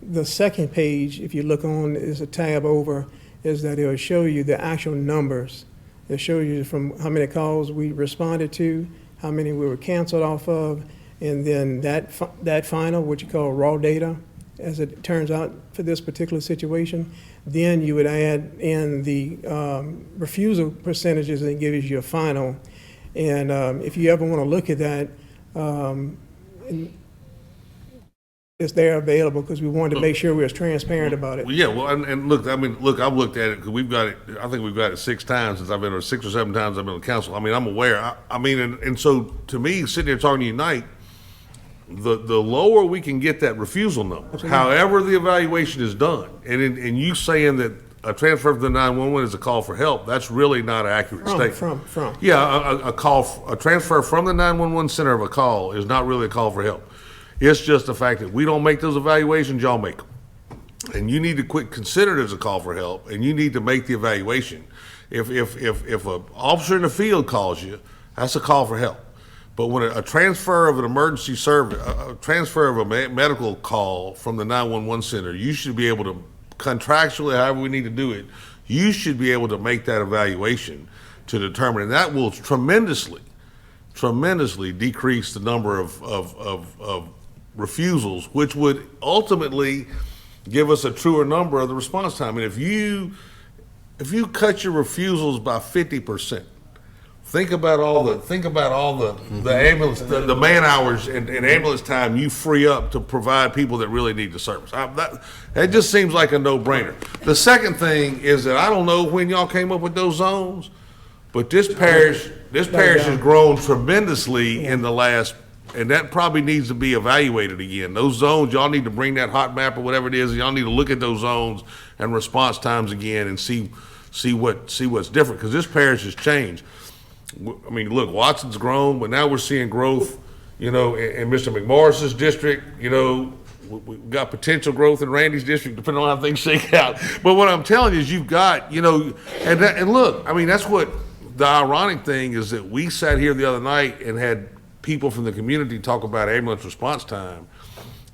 The second page, if you look on, is a tab over, is that it will show you the actual numbers. It'll show you from how many calls we responded to, how many we were canceled off of, and then that final, what you call raw data, as it turns out for this particular situation. Then you would add in the refusal percentages and give you a final. And if you ever want to look at that, it's there available, because we wanted to make sure we was transparent about it. Well, yeah, well, and look, I mean, I've looked at it, because we've got it, I think we've got it 6 times since I've been, or 6 or 7 times I've been on council. I mean, I'm aware. I mean, and so to me, sitting here talking to you tonight, the lower we can get that refusal number, however the evaluation is done, and you saying that a transfer from the 911 is a call for help, that's really not an accurate statement. From. Yeah, a transfer from the 911 center of a call is not really a call for help. It's just the fact that we don't make those evaluations, y'all make them. And you need to quit consider it as a call for help, and you need to make the evaluation. If an officer in the field calls you, that's a call for help. But when a transfer of an emergency service, a transfer of a medical call from the 911 center, you should be able to, contractually, however we need to do it, you should be able to make that evaluation to determine, and that will tremendously decrease the number of refusals, which would ultimately give us a truer number of the response time. And if you cut your refusals by 50%, think about all the ambulance, the man hours and ambulance time you free up to provide people that really need the service. That just seems like a no-brainer. The second thing is that I don't know when y'all came up with those zones, but this parish has grown tremendously in the last, and that probably needs to be evaluated again. Those zones, y'all need to bring that hot map or whatever it is, and y'all need to look at those zones and response times again and see what's different, because this parish has changed. I mean, look, Watson's grown, but now we're seeing growth you know, in Mr. McMorris's district, you know, we got potential growth in Randy's district, depending on how things shake out. But what I'm telling you is you've got, you know, and look, I mean, that's what the ironic thing is, that we sat here the other night and had people from the community talk about ambulance response time.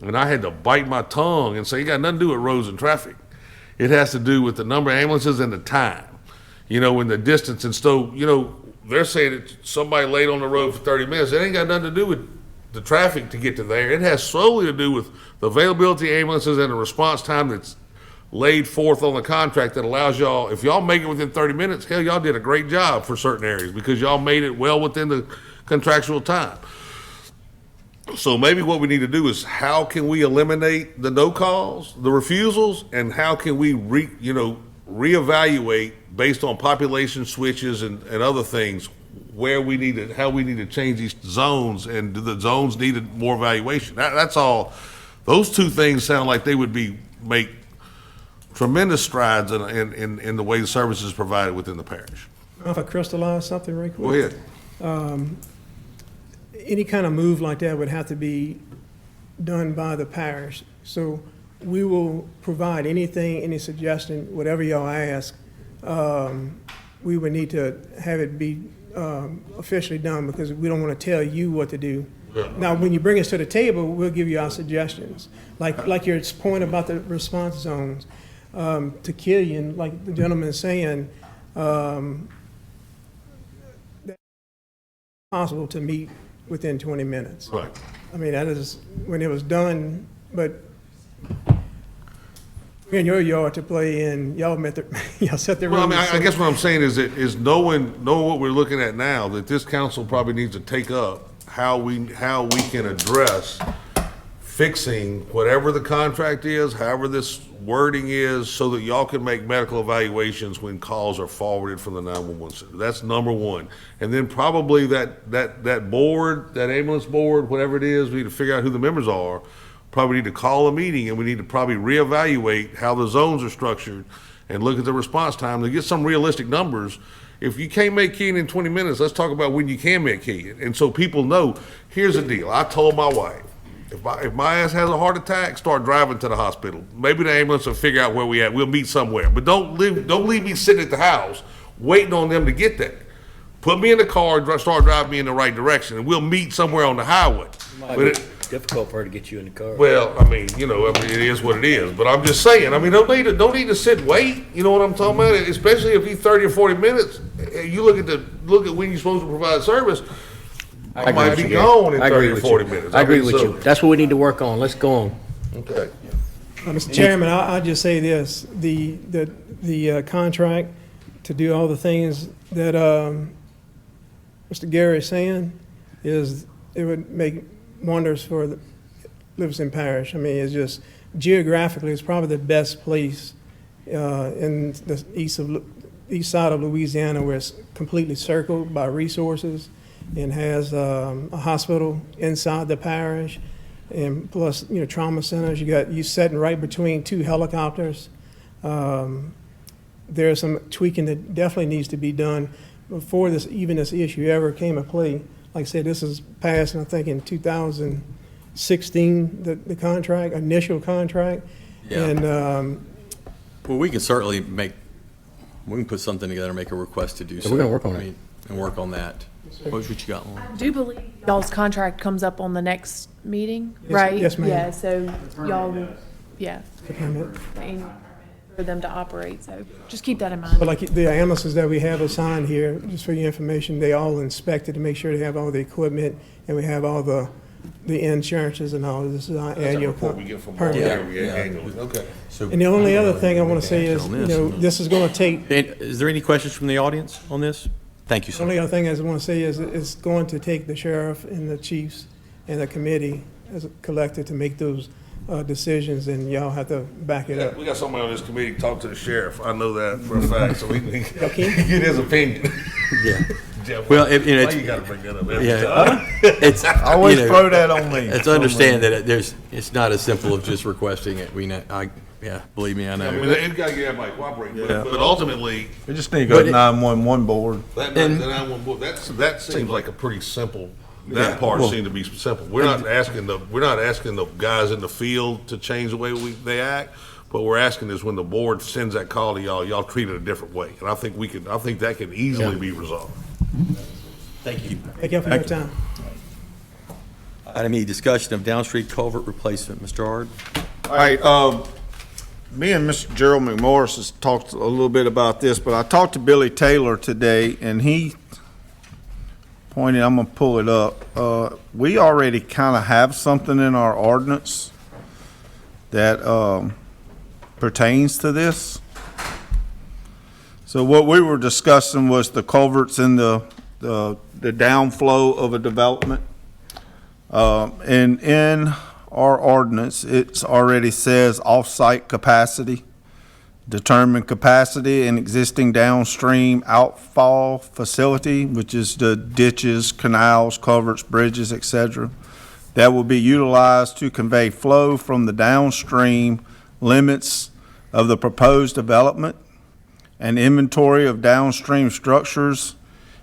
And I had to bite my tongue and say, it got nothing to do with roads and traffic. It has to do with the number of ambulances and the time, you know, and the distance. And so, you know, they're saying that somebody late on the road for 30 minutes. It ain't got nothing to do with the traffic to get to there. It has solely to do with the availability of ambulances and the response time that's laid forth on the contract that allows y'all, if y'all make it within 30 minutes, hell, y'all did a great job for certain areas because y'all made it well within the contractual time. So maybe what we need to do is, how can we eliminate the no calls, the refusals, and how can we reevaluate based on population switches and other things where we need to, how we need to change these zones, and do the zones need more evaluation? That's all. Those two things sound like they would make tremendous strides in the way the service is provided within the parish. If I crystallize something right quick. Go ahead. Any kind of move like that would have to be done by the parish. So we will provide anything, any suggestion, whatever y'all ask. We would need to have it be officially done, because we don't want to tell you what to do. Now, when you bring us to the table, we'll give you our suggestions. Like your point about the response zones. To Killian, like the gentleman is saying, that's possible to meet within 20 minutes. Right. I mean, that is when it was done, but we're in your yard to play in, y'all set the rules. Well, I mean, I guess what I'm saying is knowing what we're looking at now, that this council probably needs to take up how we can address fixing whatever the contract is, however this wording is, so that y'all can make medical evaluations when calls are forwarded from the 911 center. That's number one. And then probably that board, that ambulance board, whatever it is, we need to figure out who the members are. Probably need to call a meeting, and we need to probably reevaluate how the zones are structured and look at the response time to get some realistic numbers. If you can't make Keene in 20 minutes, let's talk about when you can make Keene. And so people know, here's the deal. I told my wife, if my ass has a heart attack, start driving to the hospital. Maybe the ambulance will figure out where we at. We'll meet somewhere. But don't leave me sitting at the house waiting on them to get there. Put me in the car and start driving me in the right direction, and we'll meet somewhere on the highway. But difficult for her to get you in the car. Well, I mean, it is what it is. But I'm just saying, I mean, don't need to sit and wait. You know what I'm talking about? Especially if you 30 or 40 minutes, you look at when you're supposed to provide service. I might be gone in 30 or 40 minutes. I agree with you. That's what we need to work on. Let's go on. Okay. Mr. Chairman, I'll just say this, the contract to do all the things that Mr. Gary is saying it would make wonders for the Livingston Parish. I mean, it's just, geographically, it's probably the best place in the east side of Louisiana, where it's completely circled by resources and has a hospital inside the parish, and plus, trauma centers. You sitting right between two helicopters. There's some tweaking that definitely needs to be done before this issue ever came to play. Like I said, this is passed, I think, in 2016, the contract, initial contract. Yeah. And well, we can certainly we can put something together and make a request to do so. We're gonna work on it. And work on that. What you got, Lauren? I do believe y'all's contract comes up on the next meeting, Yes, right? yes, ma'am. Yeah, so y'all, yeah, the permit. for them to operate, so just keep that in mind. But like the ambulances that we have assigned here, just for your information, they all inspected to make sure they have all the equipment, and we have all the insurances and all. This is our annual Report we get from permit. annually. Okay. So, And the only other thing I want to say is, this is going to take, is there any questions from the audience on this? Thank you, the sir. only other thing I want to say is it's going to take the sheriff and the chiefs and the committee as a collective to make those decisions, and y'all have to back it up. We got somebody on this committee talk to the sheriff. I know that for a fact, so we can Okay. get his opinion. Yeah. Jeff, Well, why you gotta bring that up every time? It's Always throw that on me. It's understand that it's not as simple as just requesting it. Believe me, I know. I mean, it's gotta get everybody cooperating, but ultimately, We just need to go to 911 board. that 911 board, that seems like a pretty simple that part seemed to be simple. We're not asking the guys in the field to change the way they act, but we're asking is when the board sends that call to y'all treat it a different way. And I think that can easily be resolved. Thank you. Thank you for your time. Item E, discussion of downstream culvert replacement. Mr. Ard? All right, me and Mr. Gerald McMorris has talked a little bit about this, but I talked to Billy Taylor today, and he pointed, I'm gonna pull it up. We already kind of have something in our ordinance that pertains to this. So what we were discussing was the culverts in the downflow of a development. And in our ordinance, it already says off-site capacity, determine capacity in existing downstream outfall facility, which is the ditches, canals, culverts, bridges, etc. That will be utilized to convey flow from the downstream limits of the proposed development, and inventory of downstream structures,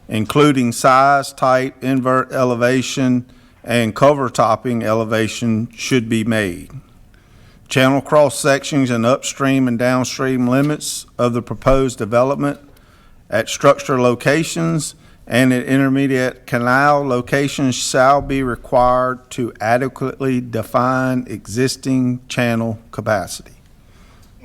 including size, type, invert elevation, and cover topping elevation should be made. Channel cross sections and upstream and downstream limits of the proposed development at structure locations and at intermediate canal locations shall be required to adequately define existing channel capacity.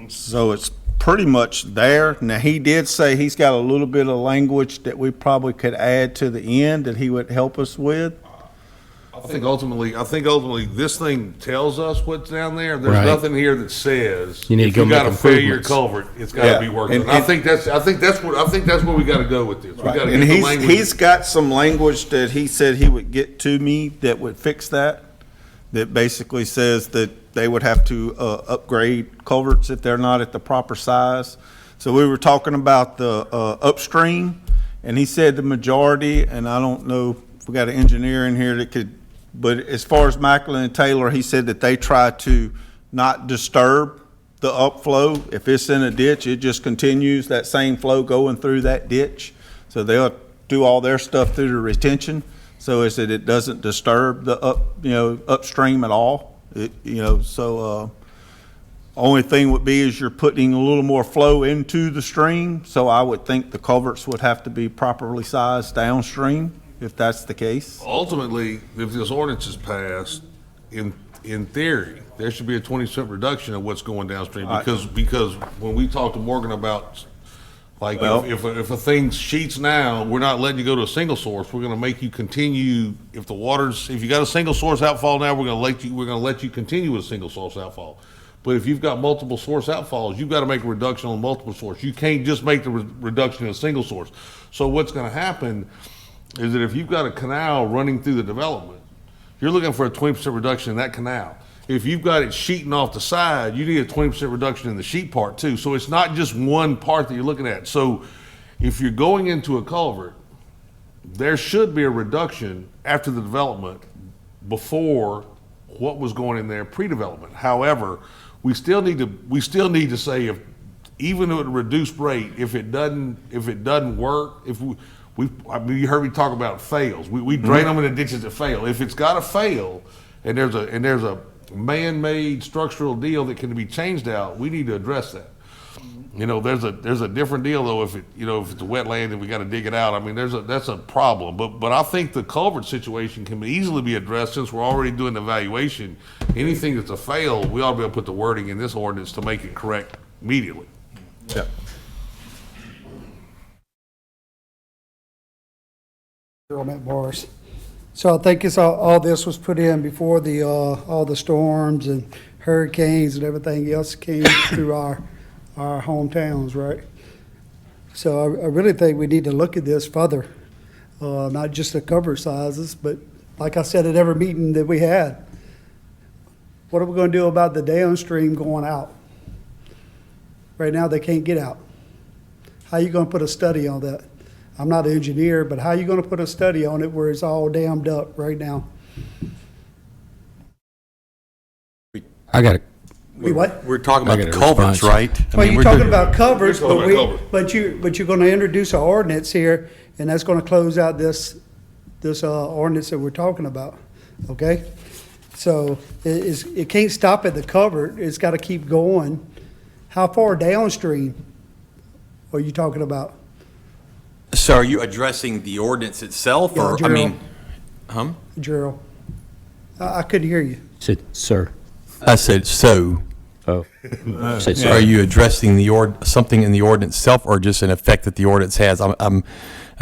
So it's pretty much there. Now, he did say he's got a little bit of language that we probably could add to the end that he would help us with. I think ultimately this thing tells us what's down there. There's Right. nothing here that says You need to if go you got a make failure improvements. culvert, it's got to be worked on. I think that's where we got to go with this. We got to And get the he's language. got some language that he said he would get to me that would fix that basically says that they would have to upgrade culverts if they're not at the proper size. So we were talking about the upstream, and he said the majority, and I don't know if we got an engineer in here that could, but as far as Macklin and Taylor, he said that they try to not disturb the upflow. If it's in a ditch, it just continues that same flow going through that ditch. So they'll do all their stuff through the retention. So is that it doesn't disturb the upstream at all. Only thing would be is you're putting a little more flow into the stream. So I would think the culverts would have to be properly sized downstream if that's the case. Ultimately, if this ordinance is passed, in theory, there should be a 20% reduction of what's going downstream because when we talked to Morgan about if a thing sheets now, we're not letting you go to a single source. We're going to make you continue. If you got a single source outfall now, we're going to let you continue with a single source outfall. But if you've got multiple source outfalls, you've got to make a reduction on multiple source. You can't just make the reduction in a single source. So what's going to happen is that if you've got a canal running through the development, you're looking for a 20% reduction in that canal. If you've got it sheeting off the side, you need a 20% reduction in the sheet part too. So it's not just one part that you're looking at. So if you're going into a culvert, there should be a reduction after the development before what was going in there pre-development. However, we still need to say if even at a reduced rate, if it doesn't work, you heard me talk about fails. We drain them in the ditches that fail. If it's got to fail, and there's a man-made structural deal that can be changed out, we need to address that. There's a different deal though if it's a wetland and we got to dig it out. I mean, that's a problem. But I think the culvert situation can easily be addressed since we're already doing the evaluation. Anything that's a fail, we ought to be able to put the wording in this ordinance to make it correct immediately. Yeah. Morris. So I think all this was put in before all the storms and hurricanes and everything else came through our hometowns, right? So I really think we need to look at this further, not just the cover sizes, but like I said at every meeting that we had, what are we going to do about the downstream going out? Right now they can't get out. How are you going to put a study on that? I'm not an engineer, but how are you going to put a study on it where it's all dammed up right now? We're talking about the got a culverts, response. right? Well, you're talking about covers, We're talking about but you're going to introduce an ordinance here, and that's going to close out this this ordinance that we're talking about, okay? So it can't stop at the culvert, it's gotta keep going. How far downstream are you talking about? So are you addressing the ordinance itself, Yeah, or, I Gerald. mean, Gerald? I couldn't hear you. Said, sir. I said, so, Oh. Said, are sir. you addressing something in the ordinance itself, or just an effect that the ordinance has? I'm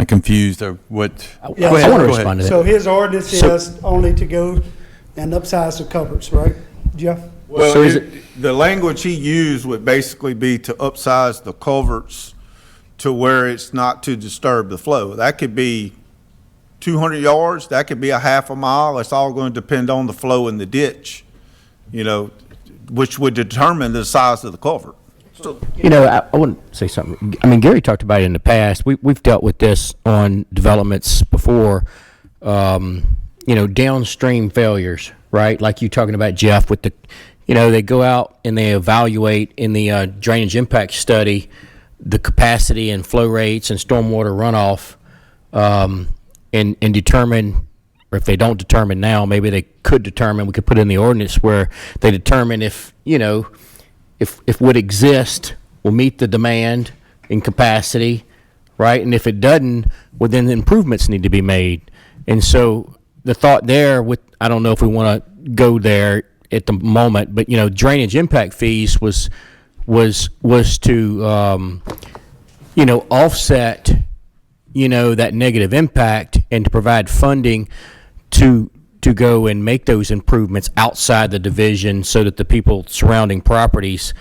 confused of what. Yeah, Go ahead, I wanna go ahead. respond to that. So his ordinance So- is only to go and upsize the culverts, right, Jeff? Well, So is the language he used would basically be to upsize the culverts to where it's not to disturb the flow. That could be 200 yards, that could be a half a mile. It's all going to depend on the flow in the ditch, which would determine the size of the culvert. You know, I want to say something. I mean, Gary talked about it in the past. We've dealt with this on developments before, downstream failures, right? Like you talking about, Jeff, with they go out and they evaluate in the drainage impact study the capacity and flow rates and stormwater runoff, and determine, or if they don't determine now, maybe they could determine, we could put in the ordinance where they determine if what exists will meet the demand and capacity, right? And if it doesn't, well, then the improvements need to be made. And so the thought there, I don't know if we want to go there at the moment, but drainage impact fees was to offset that negative impact and to provide funding to go and make those improvements outside the division so that the people surrounding properties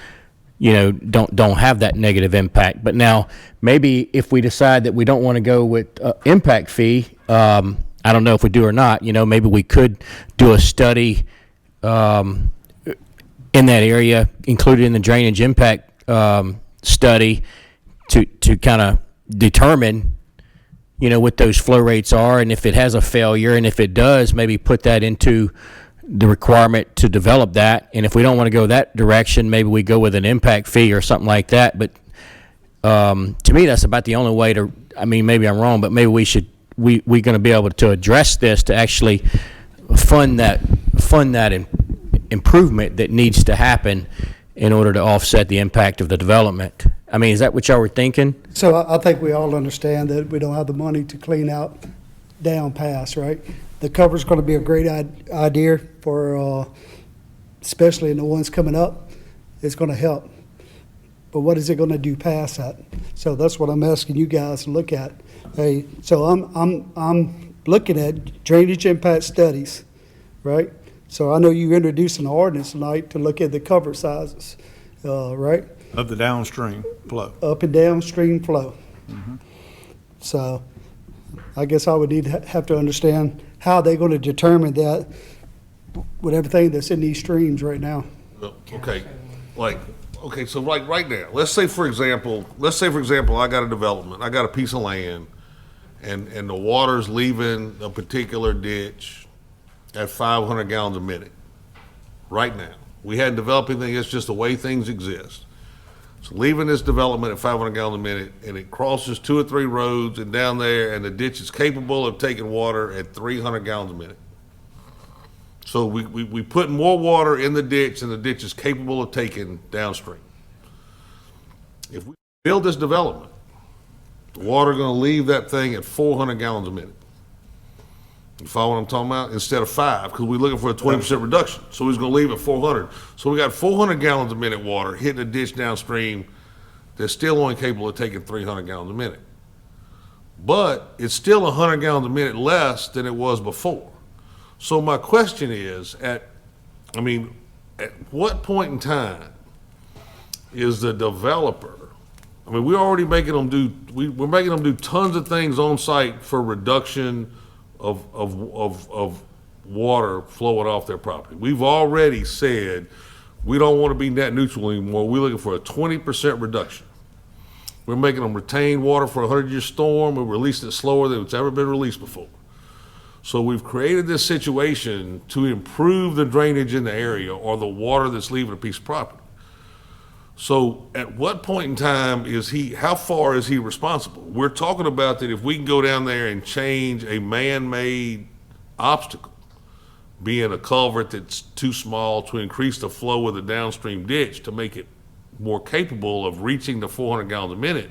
don't have that negative impact. But now maybe if we decide that we don't want to go with impact fee, I don't know if we do or not, maybe we could do a study in that area, included in the drainage impact study, to kind of determine what those flow rates are, and if it has a failure, and if it does, maybe put that into the requirement to develop that. And if we don't want to go that direction, maybe we go with an impact fee or something like that. But to me, that's about the only way to, maybe I'm wrong, but maybe we're going to be able to address this to actually fund that improvement that needs to happen in order to offset the impact of the development. Is that what y'all were thinking? So I think we all understand that we don't have the money to clean out down pass, right? The cover's gonna be a great idea for, especially in the ones coming up. It's gonna help. But what is it gonna do past that? So that's what I'm asking you guys to look at. Hey, so I'm looking at drainage impact studies, right? So I know you introduced an ordinance tonight to look at the cover sizes, right? Of the downstream flow. Up and downstream flow. So I guess I would have to understand how they're going to determine that with everything that's in these streams right now. Okay, so right now, let's say for example, I got a development, I got a piece of land, and the water's leaving a particular ditch at 500 gallons a minute. Right now, we hadn't developed anything, it's just the way things exist. So leaving this development at 500 gallons a minute, and it crosses 2 or 3 roads and down there, and the ditch is capable of taking water at 300 gallons a minute. So we put more water in the ditch than the ditch is capable of taking downstream. If we build this development, the water gonna leave that thing at 400 gallons a minute. You follow what I'm talking about? Instead of 5, because we're looking for a 20% reduction. So he's gonna leave at 400. So we got 400 gallons a minute water hitting a ditch downstream that's still only capable of taking 300 gallons a minute. But it's still 100 gallons a minute less than it was before. So my question is, at what point in time is the developer, we're already making them we're making them do tons of things on site for reduction of water flowing off their property. We've already said we don't want to be net neutral anymore. We're looking for a 20% reduction. We're making them retain water for a 100-year storm. We're releasing it slower than it's ever been released before. So we've created this situation to improve the drainage in the area or the water that's leaving a piece of property. So at what point in time how far is he responsible? We're talking about that if we can go down there and change a man-made obstacle, being a culvert that's too small to increase the flow of the downstream ditch to make it more capable of reaching the 400 gallons a minute,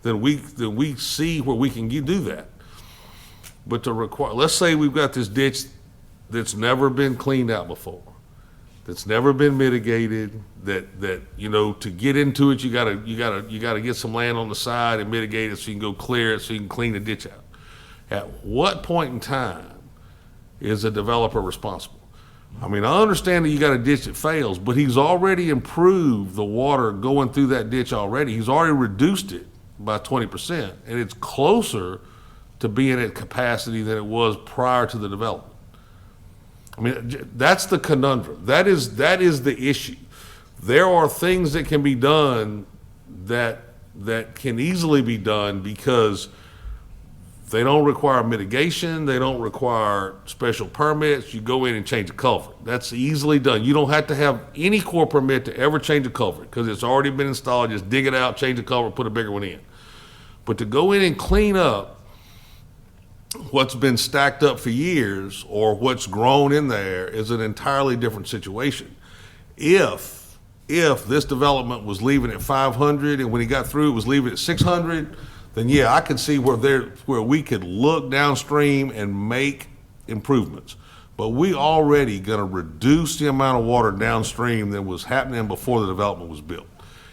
then we see where we can do that. But to require, let's say we've got this ditch that's never been cleaned out before, that's never been mitigated, that you know, to get into it, you gotta get some land on the side and mitigate it so you can go clear it so you can clean the ditch out. At what point in time is a developer responsible? I mean, I understand that you got a ditch that fails, but he's already improved the water going through that ditch already. He's already reduced it by 20%, and it's closer to being at capacity than it was prior to the development. I mean, that's the conundrum. That is the issue. There are things that can be done that can easily be done because they don't require mitigation, they don't require special permits. You go in and change a culvert. That's easily done. You don't have to have any core permit to ever change a culvert because it's already been installed. Just dig it out, change the culvert, put a bigger one in. But to go in and clean up what's been stacked up for years or what's grown in there is an entirely different situation. If this development was leaving at 500 and when he got through it was leaving at 600, then yeah, I could see where we could look downstream and make improvements. But we already gonna reduce the amount of water downstream that was happening before the development was built.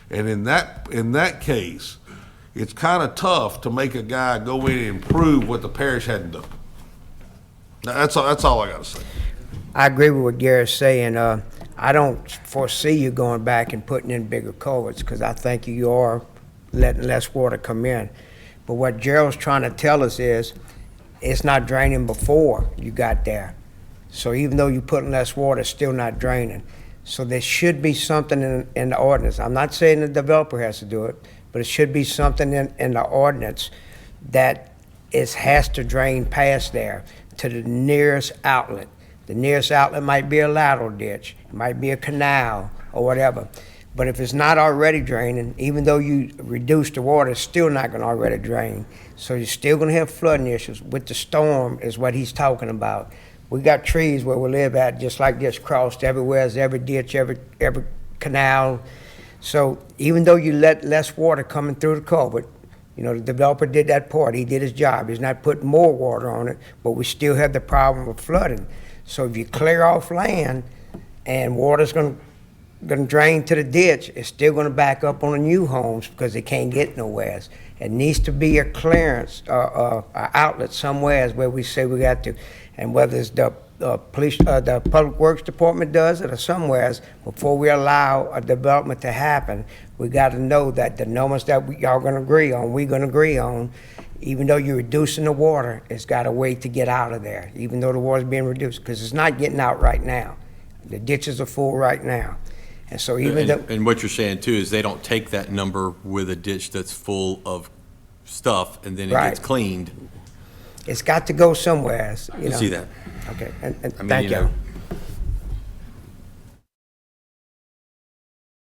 And in that case, it's kind of tough to make a guy go in and improve what the parish hadn't done. Now, that's all I gotta say. I agree with what Gary's saying. I don't foresee you going back and putting in bigger culverts because I think you are letting less water come in. But what Gerald's trying to tell us is it's not draining before you got there. So even though you're putting less water, it's still not draining. So there should be something in the ordinance. I'm not saying the developer has to do it, but it should be something in the ordinance that has to drain past there to the nearest outlet. The nearest outlet might be a lateral ditch, it might be a canal or whatever. But if it's not already draining, even though you reduce the water, it's still not going to already drain. So you're still going to have flooding issues. With the storm is what he's talking about. We got trees where we live at, just like this, crossed everywhere, every ditch, every canal. So even though you let less water coming through the culvert, you know, the developer did that part. He did his job. He's not putting more water on it, but we still have the problem of flooding. So if you clear off land and water's going to drain to the ditch, it's still going to back up on the new homes because they can't get nowhere. It needs to be a clearance, an outlet somewhere where we say we got to. And whether it's the police, the Public Works Department does it or somewhere, before we allow a development to happen, we got to know that the numbers that y'all going to agree on, we're going to agree on, even though you're reducing the water, it's got a way to get out of there, even though the water's being reduced, because it's not getting out right now. The ditches are full right now. And so even though... And what you're saying too is they don't take that number with a ditch that's full of stuff and then it gets cleaned. It's got to go somewhere. You know. See that. Okay, and I mean, thank you.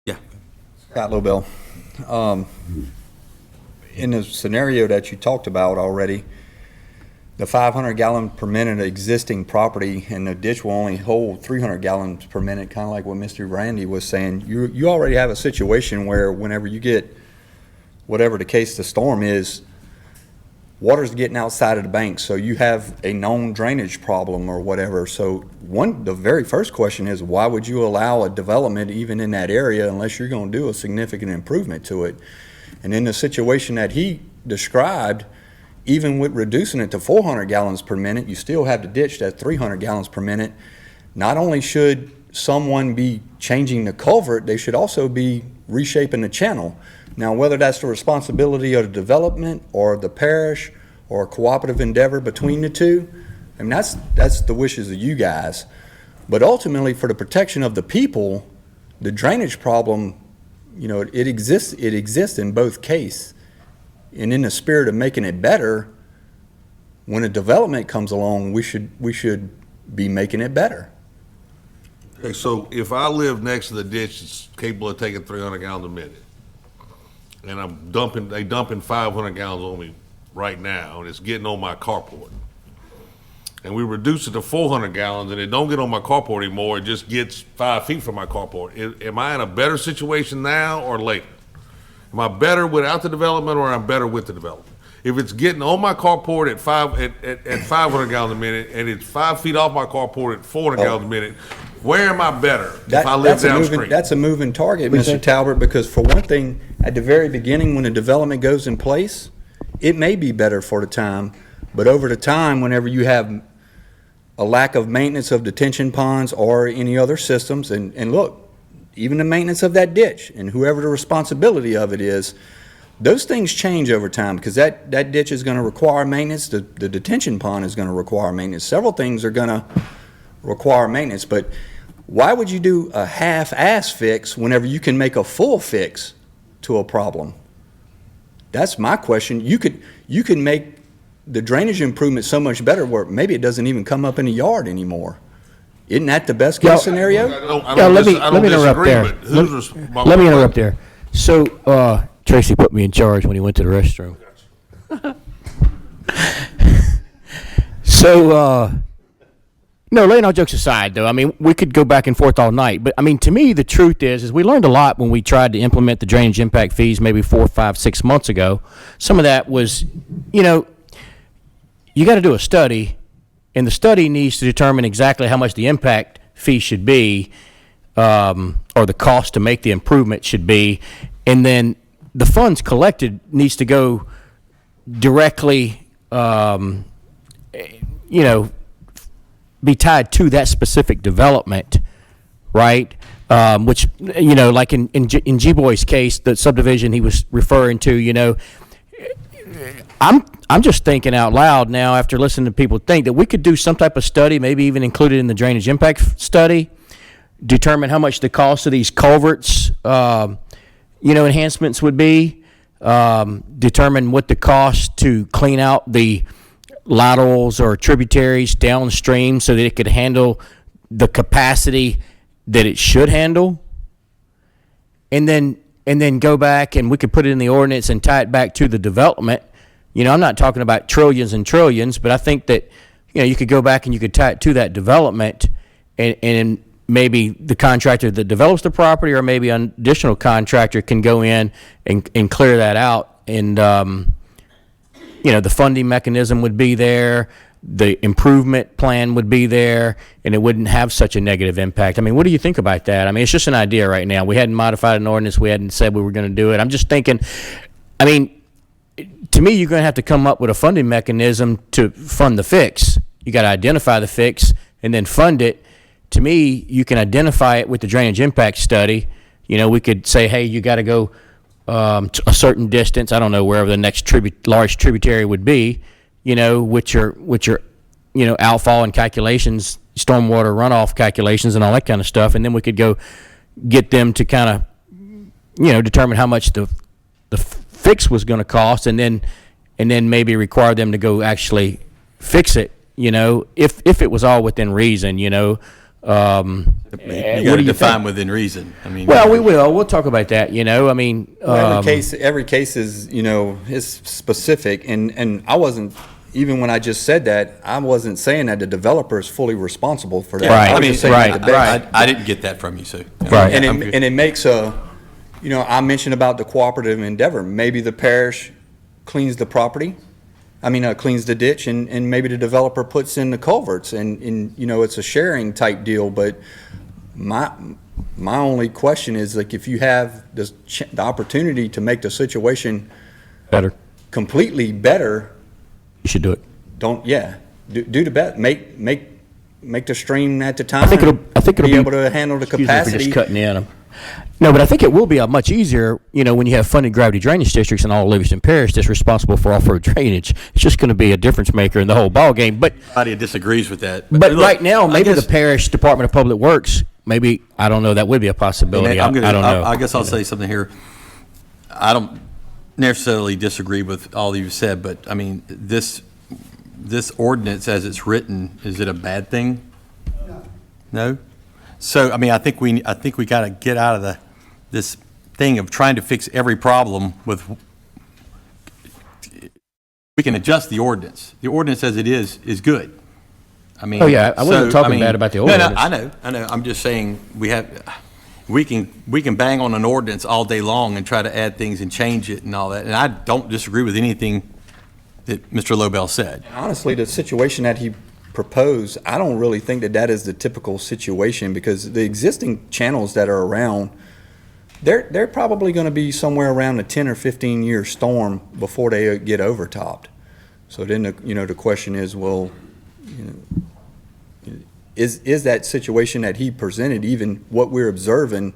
Yeah. Scott Lobel. In the scenario that you talked about already, the 500 gallon per minute existing property and the ditch will only hold 300 gallons per minute, kind of like what Mr. Randy was saying. You already have a situation where whenever you get, whatever the case the storm is, water's getting outside of the bank, so you have a known drainage problem or whatever. So the very first question is, why would you allow a development even in that area unless you're going to do a significant improvement to it? And in the situation that he described, even with reducing it to 400 gallons per minute, you still have the ditch that's 300 gallons per minute. Not only should someone be changing the culvert, they should also be reshaping the channel. Now, whether that's the responsibility of the development or the parish or a cooperative endeavor between the two, I mean, that's the wishes of you guys. But ultimately, for the protection of the people, the drainage problem, you know, it exists in both cases. And in the spirit of making it better, when a development comes along, we should be making it better. Okay, so if I live next to the ditch that's capable of taking 300 gallons a minute, and they dumping 500 gallons on me right now, and it's getting on my carport, and we reduce it to 400 gallons, and it don't get on my carport anymore, it just gets 5 feet from my carport, am I in a better situation now or later? Am I better without the development, or am I better with the development? If it's getting on my carport at 500 gallons a minute, and it's 5 feet off my carport at 400 gallons a minute, where am I better if I live downstream? That's a moving target, Mr. Talbot, because for one thing, at the very beginning, when the development goes in place, it may be better for the time, but over the time, whenever you have a lack of maintenance of detention ponds or any other systems, and look, even the maintenance of that ditch, and whoever the responsibility of it is, those things change over time, because that ditch is going to require maintenance, the detention pond is going to require maintenance, several things are going to require maintenance, but why would you do a half-ass fix whenever you can make a full fix to a problem? That's my question. You can make the drainage improvement so much better where maybe it doesn't even come up in the yard anymore. Isn't that the best case scenario? Let me interrupt there. Let me interrupt there. So, Tracy put me in charge when he went to the restroom. So, no, laying all jokes aside, though, I mean, we could go back and forth all night. But, I mean, to me, the truth is we learned a lot when we tried to implement the drainage impact fees maybe 4, 5, 6 months ago. Some of that was, you got to do a study, and the study needs to determine exactly how much the impact fee should be, or the cost to make the improvement should be. And then the funds collected needs to go directly, be tied to that specific development, right? Which, like in G-Boy's case, the subdivision he was referring to, I'm just thinking out loud now after listening to people think that we could do some type of study, maybe even included in the drainage impact study, determine how much the cost of these culverts, enhancements would be, determine what the cost to clean out the laterals or tributaries downstream so that it could handle the capacity that it should handle, and then go back and we could put it in the ordinance and tie it back to the development. I'm not talking about trillions and trillions, but I think that you could go back and you could tie it to that development, and maybe the contractor that develops the property or maybe an additional contractor can go in and clear that out, and the funding mechanism would be there, the improvement plan would be there, and it wouldn't have such a negative impact. I mean, what do you think about that? I mean, it's just an idea right now. We hadn't modified an ordinance. We hadn't said we were going to do it. I'm just thinking, I mean, to me, you're going to have to come up with a funding mechanism to fund the fix. You got to identify the fix and then fund it. To me, you can identify it with the drainage impact study. We could say, hey, you got to go to a certain distance. I don't know, wherever the next large tributary would be. Which are outfall and calculations, stormwater runoff calculations, and all that kind of stuff. And then we could go get them to kind of, determine how much the fix was going to cost, and then maybe require them to go actually fix it. If it was all within reason. You got to define within reason. I mean, well, we will. We'll talk about that. I mean, every case is is specific, and I wasn't. Even when I just said that, I wasn't saying that the developer is fully responsible for that. Right. I was just saying that right. I didn't get that from you, so. Right. And it makes I mentioned about the cooperative endeavor. Maybe the parish cleans the property. Cleans the ditch, and maybe the developer puts in the culverts, and it's a sharing type deal. But my only question is, like, if you have the opportunity to make the situation better, completely better, you should do it. Do the best. Make the stream at the time. I think it'll be able to handle the capacity. Just cutting in. No, but I think it will be a much easier, when you have funded gravity drainage districts and all Livingston Parish that's responsible for off-road drainage. It's just going to be a difference maker in the whole ballgame. But nobody disagrees with that. But look, right now, maybe the Parish Department of Public Works, maybe, I don't know, that would be a possibility. I don't know. I guess I'll say something here. I don't necessarily disagree with all you've said, but I mean, this ordinance as it's written, is it a bad thing? No? So, I mean, I think we got to get out of this thing of trying to fix every problem with, we can adjust the ordinance. The ordinance as it is good. I mean. Oh, yeah, I wasn't talking mean, bad about the no, ordinance. I know. I'm just saying, we can bang on an ordinance all day long and try to add things and change it and all that. And I don't disagree with anything that Mr. Lobel said. Honestly, the situation that he proposed, I don't really think that is the typical situation, because the existing channels that are around, they're probably going to be somewhere around a 10 or 15 year storm before they get overtopped. So then the question is, well, is that situation that he presented even what we're observing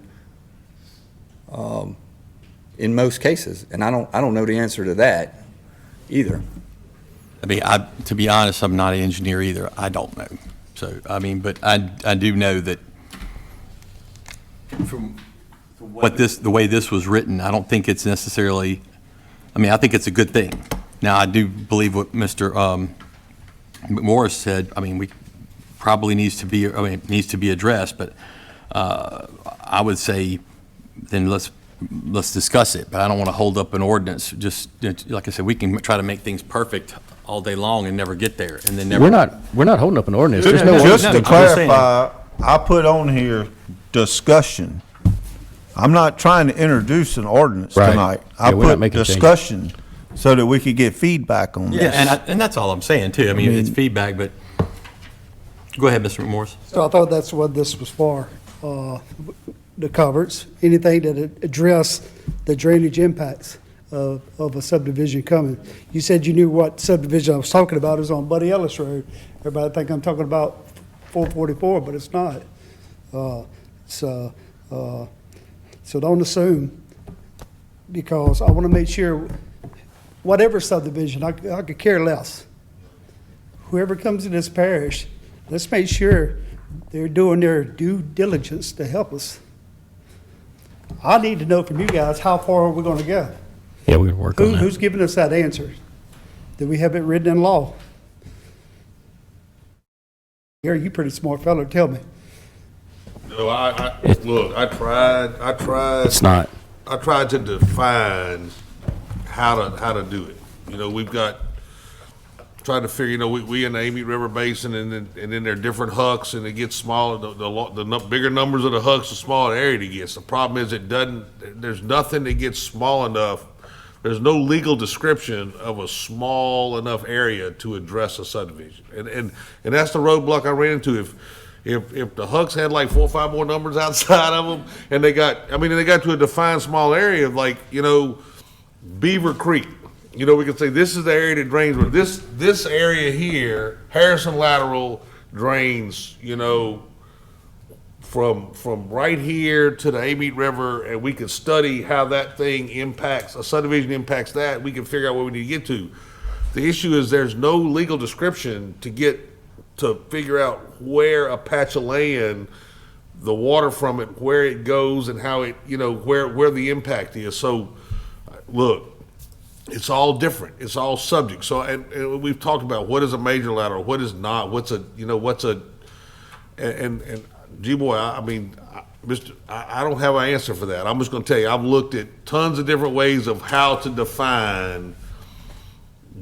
in most cases? And I don't know the answer to that either. I mean, to be honest, I'm not an engineer either. I don't know. So, I mean, but I do know that from the way this was written, I don't think it's necessarily, I mean, I think it's a good thing. Now, I do believe what Mr. Morris said. I mean, we probably needs to be addressed, but I would say then let's discuss it. But I don't want to hold up an ordinance. Just like I said, we can try to make things perfect all day long and never get there, and then never. We're not holding up an ordinance. There's no Just ordinance. to clarify, I put on here discussion. I'm not trying to introduce an ordinance Right. tonight. Yeah, I we're not put making discussion so that we could get feedback on this. Yeah, and that's all I'm saying too. I mean, it's feedback, but go ahead, Mr. Morris. So I thought that's what this was for, the covers, anything that address the drainage impacts of a subdivision coming. You said you knew what subdivision I was talking about. It was on Buddy Ellis Road. Everybody think I'm talking about 444, but it's not. So don't assume, because I want to make sure, whatever subdivision, I could care less. Whoever comes to this parish, let's make sure they're doing their due diligence to help us. I need to know from you guys, how far are we going to go? Yeah, we can work on that. Who's giving us that answer? Do we have it written in law? Gary, you pretty smart fellow, tell me. No, look, I tried. It's not. I tried to define how to do it. You know, we've got, trying to figure, you know, we in the Amy River Basin, and then there are different hucks, and it gets smaller. The bigger numbers of the hucks, the smaller the area it gets. The problem is there's nothing that gets small enough. There's no legal description of a small enough area to address a subdivision. And that's the roadblock I ran into. If the hucks had like 4 or 5 more numbers outside of them, and they got to a defined small area of, like, you know, Beaver Creek. You know, we could say this is the area that drains, but this area here, Harrison Lateral, drains, you know, from right here to the Amite River, and we can study how that thing impacts, a subdivision impacts that. We can figure out where we need to get to. The issue is there's no legal description to figure out where a patch of land, the water from it, where it goes, and how it, you know, where the impact is. So, look, it's all different. It's all subject. So, and we've talked about what is a major lateral, what is not, and G-Boy, I mean, I don't have an answer for that. I'm just going to tell you, I've looked at tons of different ways of how to define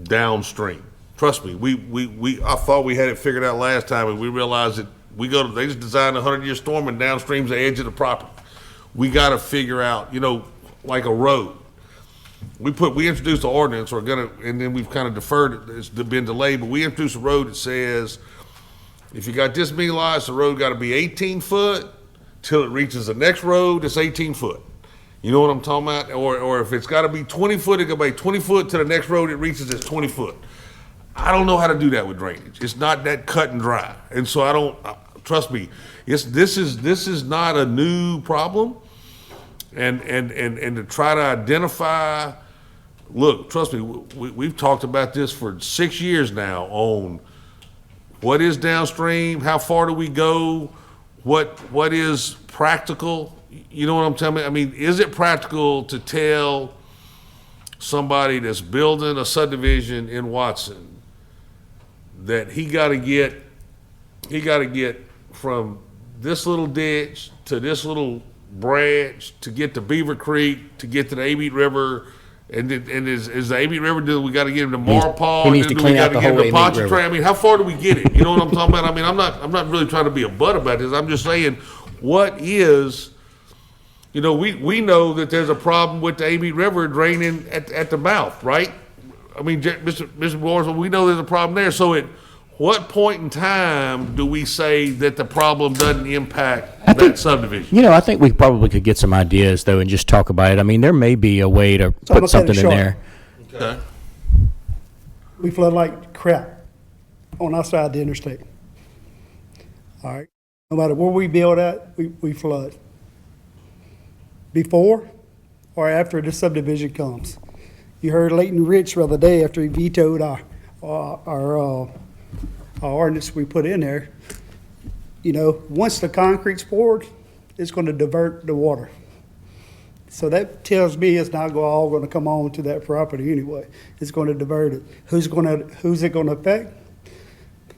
downstream. Trust me, I thought we had it figured out last time, and we realized that they just designed a 100-year storm, and downstream's the edge of the property. We got to figure out, you know, like a road. We introduced the ordinance, and then we've kind of deferred it. It's been delayed, but we introduced a road that says, if you got this many lots, the road got to be 18 foot till it reaches the next road that's 18 foot. You know what I'm talking about? Or if it's got to be 20 foot, it got to be 20 foot to the next road it reaches is 20 foot. I don't know how to do that with drainage. It's not that cut and dry. And so trust me, this is not a new problem. And to try to identify, look, trust me, we've talked about this for 6 years now on what is downstream, how far do we go, what is practical, you know what I'm telling you? I mean, is it practical to tell somebody that's building a subdivision in Watson that he got to get from this little ditch to this little branch to get to Beaver Creek, to get to the Abete River, and is the Abete River, do we gotta get him to Marpaw? he needs and to then do we clean out gotta the get him whole to Abete Pontchartrain? River. I mean, how far do we get him? You know what I'm talking about? I mean, I'm not really trying to be a butt about this. I'm just saying, what is, you know, we know that there's a problem with the Abete River draining at the mouth, right? I mean, Mr. Morris, we know there's a problem there. So at what point in time do we say that the problem doesn't impact that subdivision? You know, I think we probably could get some ideas, though, and just talk about it. I mean, there may be a way to I'm put gonna cut it something in short. there. Okay. We flood like crap on our side of the interstate. All right, no matter where we build at, we flood. Before or after the subdivision comes. You heard Leighton Rich the other day after he vetoed our ordinance we put in there. You know, once the concrete's poured, it's going to divert the water. So that tells me it's not all going to come on to that property anyway. It's going to divert it. Who's it going to affect?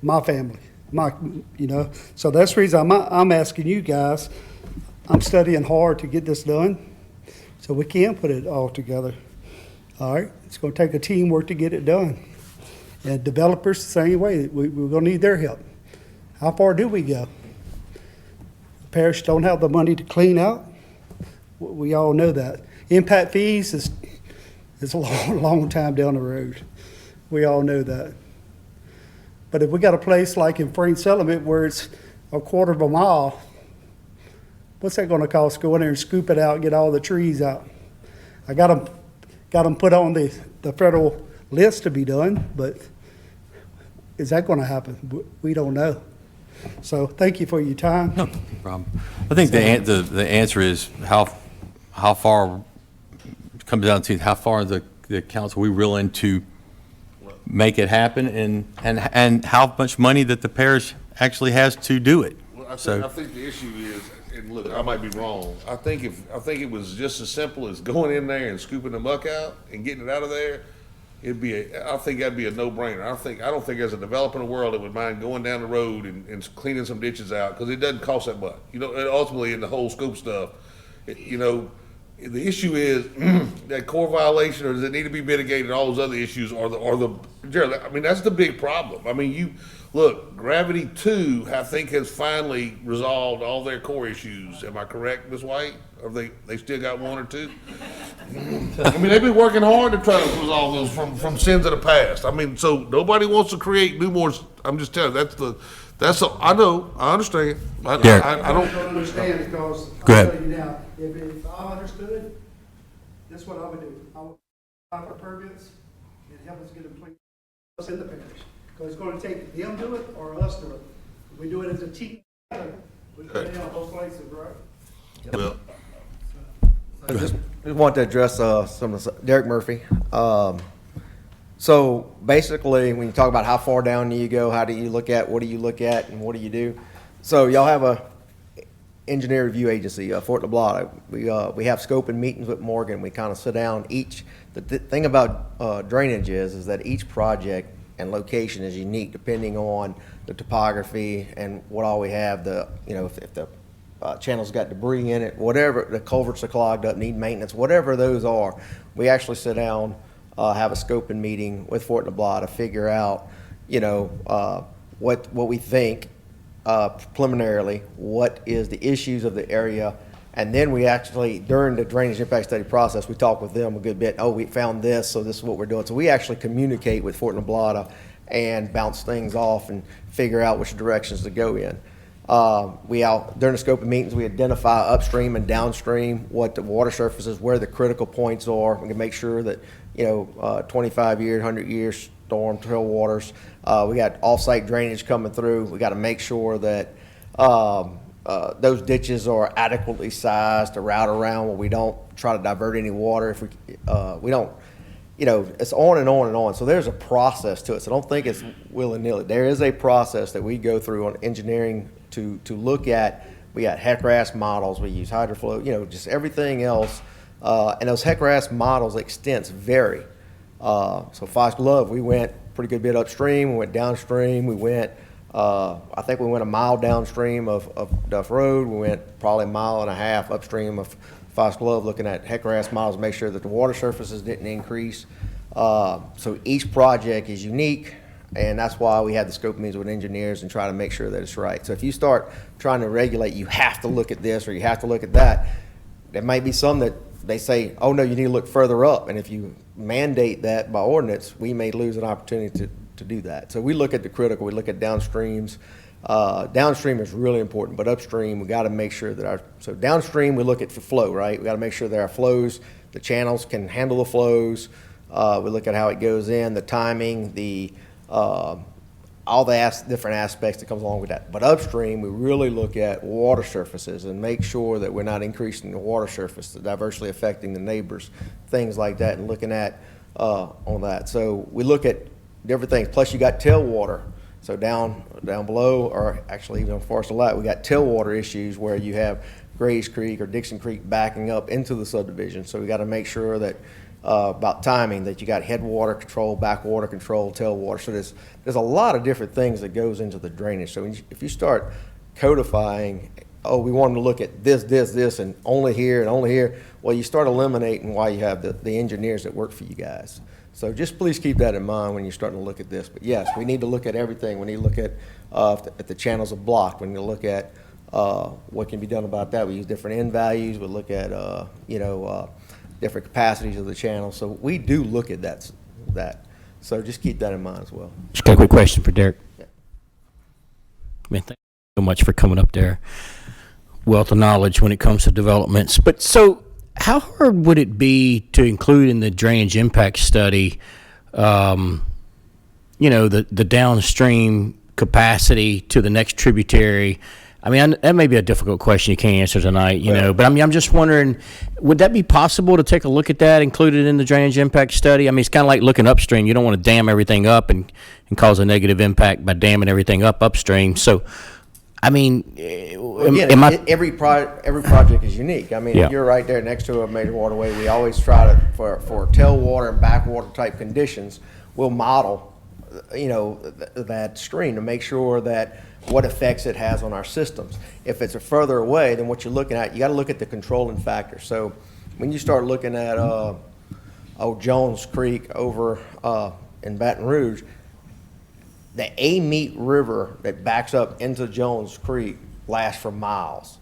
My family, you know. So that's the reason I'm asking you guys. I'm studying hard to get this done, so we can put it all together. All right, it's going to take a teamwork to get it done. And developers, the same way, we're going to need their help. How far do we go? The parish don't have the money to clean out. We all know that. Impact fees is a long time down the road. We all know that. But if we got a place like in Frank Settlement where it's a quarter of a mile, what's that going to cost? Go in there and scoop it out, get all the trees out. I got them put on the federal list to be done, but is that going to happen? We don't know. So thank you for your time. No problem. I think the answer is how far, it comes down to how far the council, we willing to make it happen, and how much money that the parish actually has to do it. Well, I So think the issue is, and look, I might be wrong. I think it was just as simple as going in there and scooping the muck out and getting it out of there. I think that'd be a no-brainer. I don't think there's a developer in the world that would mind going down the road and cleaning some ditches out, because it doesn't cost that much. You know, and ultimately in the whole scoop stuff, you know, the issue is that core violation, or does it need to be mitigated? All those other issues Gerald, I mean, that's the big problem. I mean, look, Gravity 2, I think, has finally resolved all their core issues. Am I correct, Ms. White? Or they still got one or two? I mean, they've been working hard to try to resolve those from sins of the past. I mean, so nobody wants to create new more. I'm just telling you, I know, I understand. I don't understand, because Go ahead. I'll tell you now, if I understood, that's what I would do. I would apply for permits and help us get them clean, us in the parish. Because it's going to take them do it or us do it. If we do it as a team, we can help both places, right? well, I just want to address Derek Murphy. So basically, when you talk about how far down do you go, how do you look at, what do you look at, and what do you do? So y'all have a engineer review agency, Fort LeBlanc. We have scoping meetings with Morgan. We kind of sit down the thing about drainage is that each project and location is unique depending on the topography and what all we have. If the channel's got debris in it, whatever, the culverts are clogged up, need maintenance, whatever those are, we actually sit down, have a scoping meeting with Fort LeBlanc to figure out, what we think preliminarily, what is the issues of the area, and then we actually, during the drainage impact study process, we talk with them a good bit. Oh, we found this, so this is what we're doing. So we actually communicate with Fort LeBlanc and bounce things off and figure out which directions to go in. During the scoping meetings, we identify upstream and downstream what the water surfaces, where the critical points are. We can make sure that 25-year, 100-year storm trail waters. We got off-site drainage coming through. We got to make sure that those ditches are adequately sized to route around where we don't try to divert any water. If we don't, it's on and on and on. So there's a process to it. So don't think it's willy-nilly. There is a process that we go through on engineering to look at. We got HECRAS models. We use hydroflow, just everything else. And those HECRAS models extents vary. So Fox Glove, we went pretty good bit upstream. We went downstream. We went I think we went a mile downstream of Duff Road. We went probably a mile and a half upstream of Fox Glove, looking at heck-harass models to make sure that the water surfaces didn't increase. So each project is unique, and that's why we had the scope meetings with engineers and try to make sure that it's right. So if you start trying to regulate, you have to look at this or you have to look at that, there might be some that they say, oh no, you need to look further up. And if you mandate that by ordinance, we may lose an opportunity to do that. So we look at the critical, we look at downstreams. Downstream is really important, but upstream, we got to make sure that so downstream, we look at the flow, right? We got to make sure that our flows, the channels can handle the flows. We look at how it goes in, the timing, all the different aspects that comes along with that. But upstream, we really look at water surfaces and make sure that we're not increasing the water surface, adversely affecting the neighbors, things like that, and looking at on that. So we look at different things. Plus, you got tailwater. So down below, or actually even on Forest Lot, we got tailwater issues where you have Grays Creek or Dixon Creek backing up into the subdivision. So we got to make sure that about timing, that you got headwater control, backwater control, tailwater. So there's a lot of different things that goes into the drainage. So if you start codifying, oh, we want them to look at this, and only here and only here, well, you start eliminating why you have the engineers that work for you guys. So just please keep that in mind when you're starting to look at this. But yes, we need to look at everything. We need to look at if the channels are blocked. We need to look at what can be done about that. We use different N values. We look at different capacities of the channel. So we do look at that. So just keep that in mind as well. Just got a quick question for Derek. Yeah. Man, thank you so much for coming up there. Wealth of knowledge when it comes to developments. But so how hard would it be to include in the drainage impact study, the downstream capacity to the next tributary? I mean, that may be a difficult question you can't answer tonight, but I mean, I'm just wondering, would that be possible to take a look at that, include it in the drainage impact study? I mean, it's kind of like looking upstream. You don't want to dam everything up and cause a negative impact by damming everything up upstream. So, I mean, every project is unique. I mean, if you're right there next to a major waterway, we always try to, for tailwater and backwater type conditions, we'll model, that stream to make sure that what effects it has on our systems. If it's further away, then what you're looking at, you got to look at the controlling factor. So when you start looking at Jones Creek over in Baton Rouge, the Amite River that backs up into Jones Creek lasts for miles.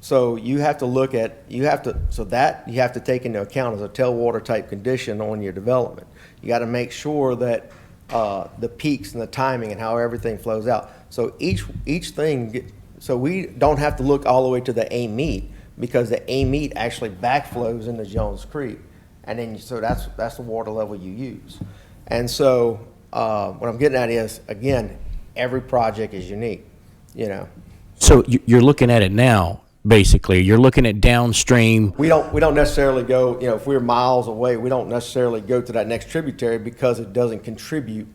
So you have to look at, you have to take into account as a tailwater type condition on your development. You got to make sure that the peaks and the timing and how everything flows out. So each thing, so we don't have to look all the way to the Amite, because the Amite actually backflows into Jones Creek, and then so that's the water level you use. And so what I'm getting at is, again, every project is unique, So you're looking at it now, basically. You're looking at downstream. We don't necessarily go, if we're miles away, we don't necessarily go to that next tributary because it doesn't contribute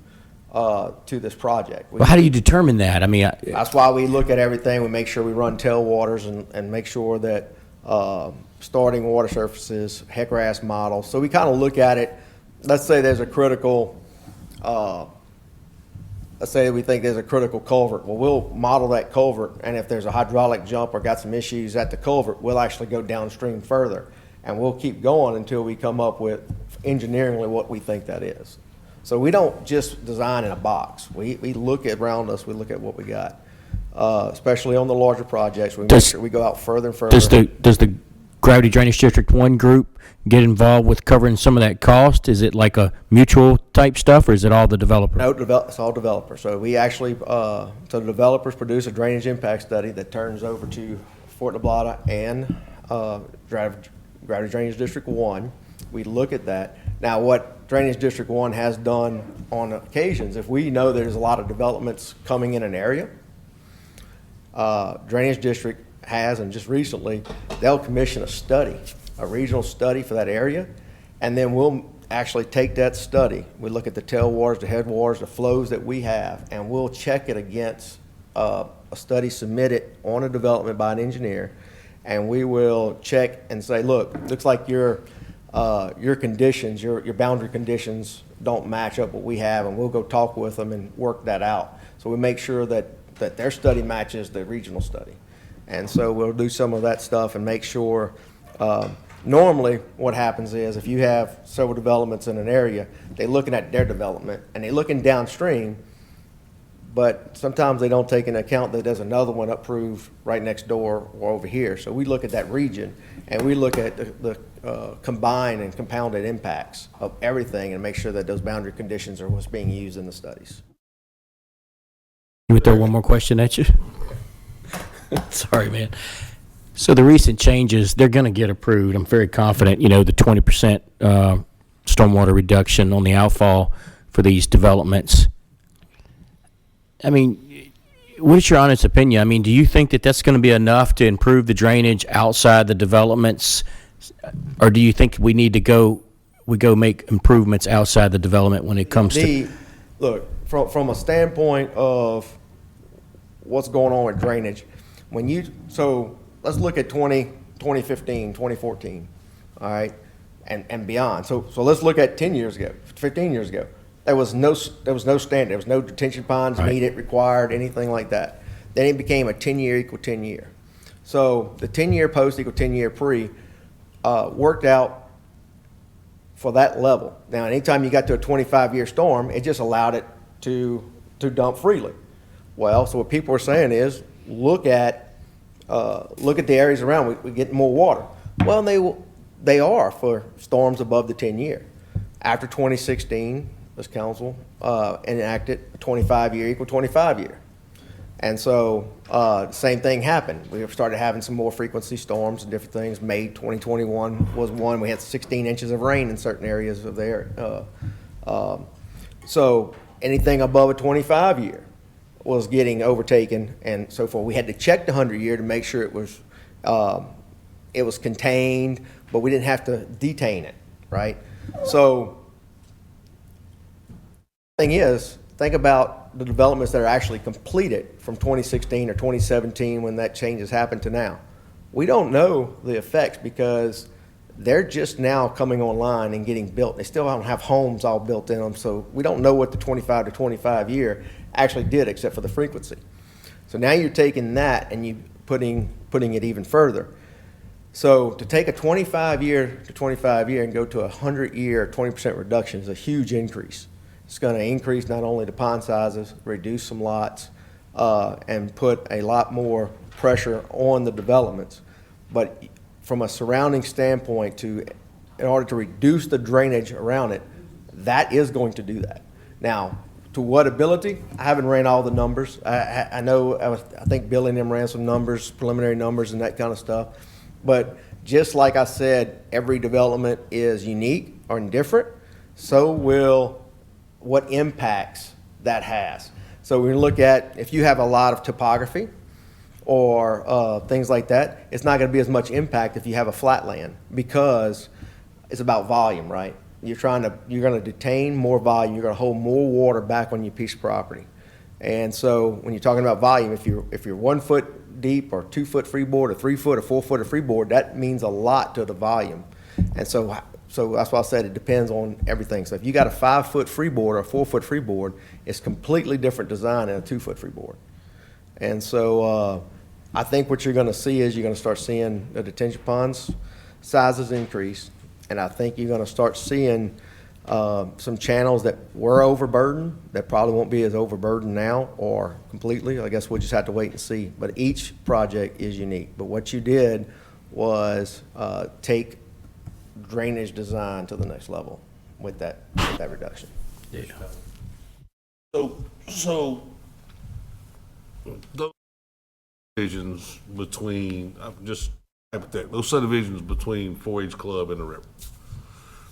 to this project. Well, how do you determine that? I mean, that's why we look at everything. We make sure we run tailwaters and make sure that starting water surfaces, heck-harass models. So we kind of look at it. Let's say there's a critical, let's say we think there's a critical culvert. Well, we'll model that culvert, and if there's a hydraulic jump or got some issues at the culvert, we'll actually go downstream further. And we'll keep going until we come up with engineeringly what we think that is. So we don't just design in a box. We look around us, we look at what we got. Especially on the larger projects, we make sure we go out further and further. Does the Gravity Drainage District 1 group get involved with covering some of that cost? Is it like a mutual type stuff, or is it all the developer? No, it's all developer. So we actually, so the developers produce a drainage impact study that turns over to Fort LaBlada and Gravity Drainage District 1. We look at that. Now, what Drainage District 1 has done on occasions, if we know there's a lot of developments coming in an area, Drainage District has, and just recently, they'll commission a study, a regional study for that area, and then we'll actually take that study. We look at the tailwaters, the headwaters, the flows that we have, and we'll check it against a study submitted on a development by an engineer, and we will check and say, look, looks like your your conditions, your boundary conditions don't match up what we have, and we'll go talk with them and work that out. So we make sure that their study matches the regional study. And so we'll do some of that stuff and make sure, normally what happens is if you have several developments in an area, they're looking at their development and they're looking downstream, but sometimes they don't take into account that there's another one approved right next door or over here. So we look at that region and we look at the combined and compounded impacts of everything and make sure that those boundary conditions are what's being used in the studies. Can we throw one more question at you? Sorry, man. So the recent changes, they're going to get approved. I'm very confident, the 20% stormwater reduction on the outfall for these developments. I mean, what is your honest opinion? I mean, do you think that that's going to be enough to improve the drainage outside the developments? Or do you think we need to go make improvements outside the development when it comes to? Look, from a standpoint of what's going on with drainage, so let's look at 2015, 2014, all right, and beyond. So let's look at 10 years ago, 15 years ago. There was no standard. There was no detention ponds needed, required, anything like that. Then it became a 10-year equal 10-year. So the 10-year post equal 10-year pre worked out for that level. Now, anytime you got to a 25-year storm, it just allowed it to dump freely. Well, so what people are saying is, look at the areas around. We get more water. Well, they are for storms above the 10-year. After 2016, this council enacted a 25-year equal 25-year. And so the same thing happened. We started having some more frequency storms and different things. May 2021 was one. We had 16 inches of rain in certain areas of there. So anything above a 25-year was getting overtaken and so forth. We had to check the 100-year to make sure it was contained, but we didn't have to detain it, right? So the thing is, think about the developments that are actually completed from 2016 or 2017 when that change has happened to now. We don't know the effects because they're just now coming online and getting built. They still don't have homes all built in them, so we don't know what the 25 to 25 year actually did except for the frequency. So now you're taking that and you putting it even further. So to take a 25-year to 25-year and go to a 100-year 20% reduction is a huge increase. It's going to increase not only the pond sizes, reduce some lots, and put a lot more pressure on the developments. But from a surrounding standpoint, in order to reduce the drainage around it, that is going to do that. Now, to what ability? I haven't ran all the numbers. I know, I think Billy and them ran some numbers, preliminary numbers and that kind of stuff. But just like I said, every development is unique or different, so will what impacts that has. So we look at, if you have a lot of topography or things like that, it's not gonna be as much impact if you have a flat land because it's about volume, right? You're gonna detain more volume, you're gonna hold more water back on your piece of property. And so when you're talking about volume, if you're 1 foot deep or 2 foot freeboard or 3 foot or 4 foot of freeboard, that means a lot to the volume. And so that's why I said it depends on everything. So if you got a 5 foot freeboard or a 4 foot freeboard, it's completely different design than a 2 foot freeboard. And so I think what you're gonna see is you're gonna start seeing the detention ponds sizes increase. And I think you're gonna start seeing some channels that were overburdened that probably won't be as overburdened now or completely. I guess we'll just have to wait and see. But each project is unique. But what you did was take drainage design to the next level with that reduction. Yeah. So those subdivisions between, those subdivisions between 4-H Club and the river,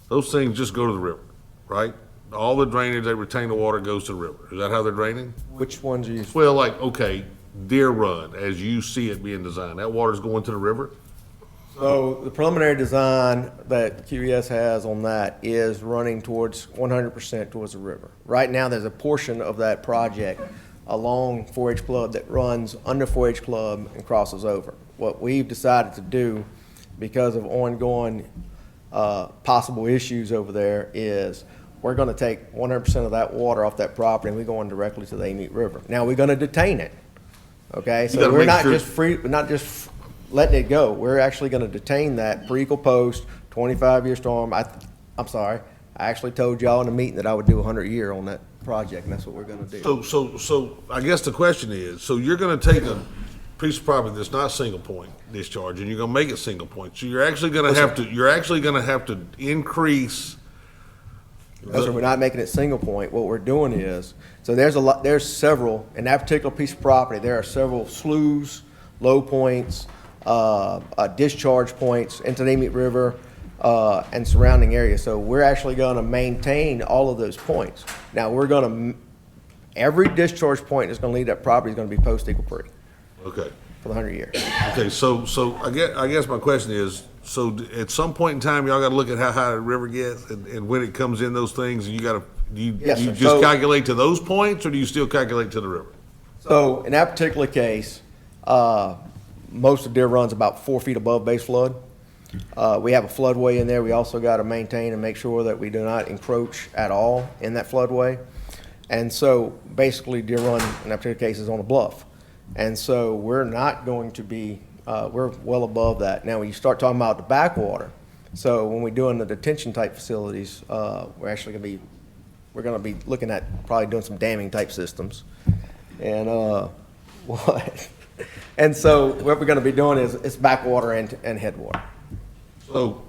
those things just go to the river, right? All the drainage, they retain the water, goes to the river. Is that how they're draining? Which ones are you? Well, like, okay, Deer Run, as you see it being designed, that water's going to the river? So the preliminary design that QES has on that is running towards 100% towards the river. Right now, there's a portion of that project along 4-H Club that runs under 4-H Club and crosses over. What we've decided to do, because of ongoing possible issues over there is we're gonna take 100% of that water off that property and we're going directly to the Amite River. Now, we're gonna detain it, okay? So gotta we're make not sure- we're not just letting it go. We're actually gonna detain that pre-equal post, 25-year storm. I'm sorry, I actually told y'all in the meeting that I would do 100-year on that project, and that's what we're gonna do. So I guess the question is, so you're gonna take a piece of property that's not single point discharge, and you're gonna make it single point, so you're actually gonna have to increase. That's why we're not making it single point. What we're doing is, so there's several, in that particular piece of property, there are several sloughs, low points, discharge points into the Amite River, and surrounding areas. So we're actually gonna maintain all of those points. Now, every discharge point that's gonna leave that property is gonna be post-equal pre Okay. for the 100 years. Okay, so I guess my question is, so at some point in time, y'all gotta look at how high the river gets and when it comes in those things, and do you Yes, sir. just So- calculate to those points, or do you still calculate to the river? So in that particular case, most of Deer Run's about 4 feet above base flood. We have a floodway in there. We also got to maintain and make sure that we do not encroach at all in that floodway. And so basically Deer Run in that particular case is on a bluff. And so we're not going to be, we're well above that. Now, when you start talking about the backwater, so when we're doing the detention type facilities, we're actually going to be looking at probably doing some damming type systems. And what? And so what we're going to be doing is it's backwater and headwater. So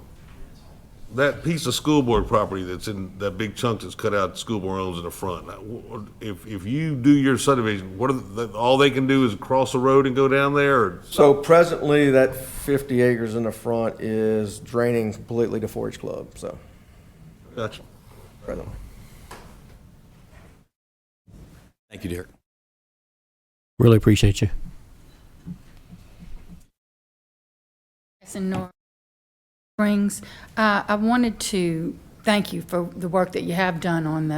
that piece of school board property that's in that big chunk that's cut out, school board owns in the front. Now, if you do your subdivision, all they can do is cross the road and go down there, or? So presently, that 50 acres in the front is draining completely to 4-H Club, so. Gotcha. Presently. Thank you, Derek. Really appreciate you. In North Springs, I wanted to thank you for the work that you have done on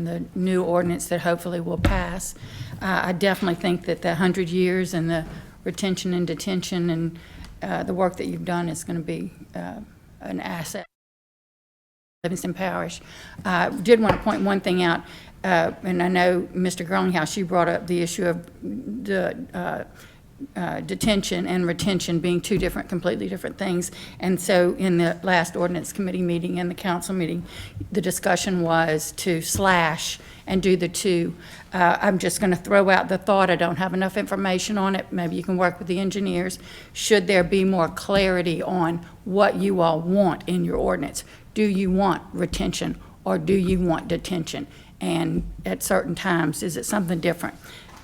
the new ordinance that hopefully will pass. I definitely think that the 100 years and the retention and detention and the work that you've done is going to be an asset. Livingston Parish. I did want to point one thing out, and I know Mr. Greenhouse, you brought up the issue of the detention and retention being two completely different things. And so in the last ordinance committee meeting and the council meeting, the discussion was to slash and do the two. I'm just going to throw out the thought, I don't have enough information on it, maybe you can work with the engineers. Should there be more clarity on what you all want in your ordinance? Do you want retention or do you want detention? And at certain times, is it something different?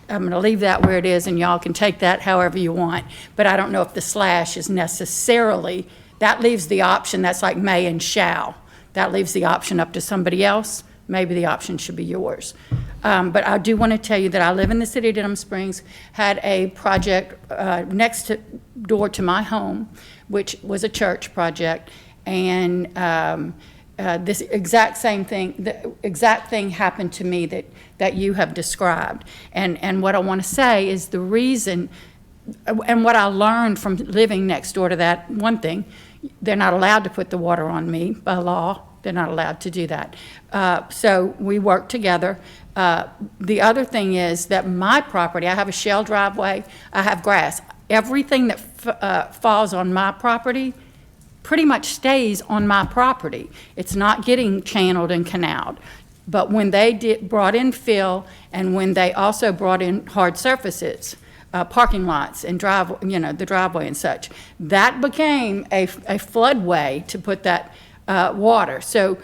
I'm going to leave that where it is, and y'all can take that however you want. But I don't know if the slash is necessarily, that leaves the option, that's like may and shall. That leaves the option up to somebody else. Maybe the option should be yours. But I do want to tell you that I live in the city of Denham Springs, had a project next door to my home, which was a church project, and this exact same thing, the exact thing happened to me that you have described. And what I want to say is the reason, and what I learned from living next door to that, one thing, they're not allowed to put the water on me by law. They're not allowed to do that. So we work together. The other thing is that my property, I have a shell driveway, I have grass. Everything that falls on my property pretty much stays on my property. It's not getting channeled and canaled. But when they brought in fill, and when they also brought in hard surfaces, parking lots and the driveway and such, that became a floodway to put that water. So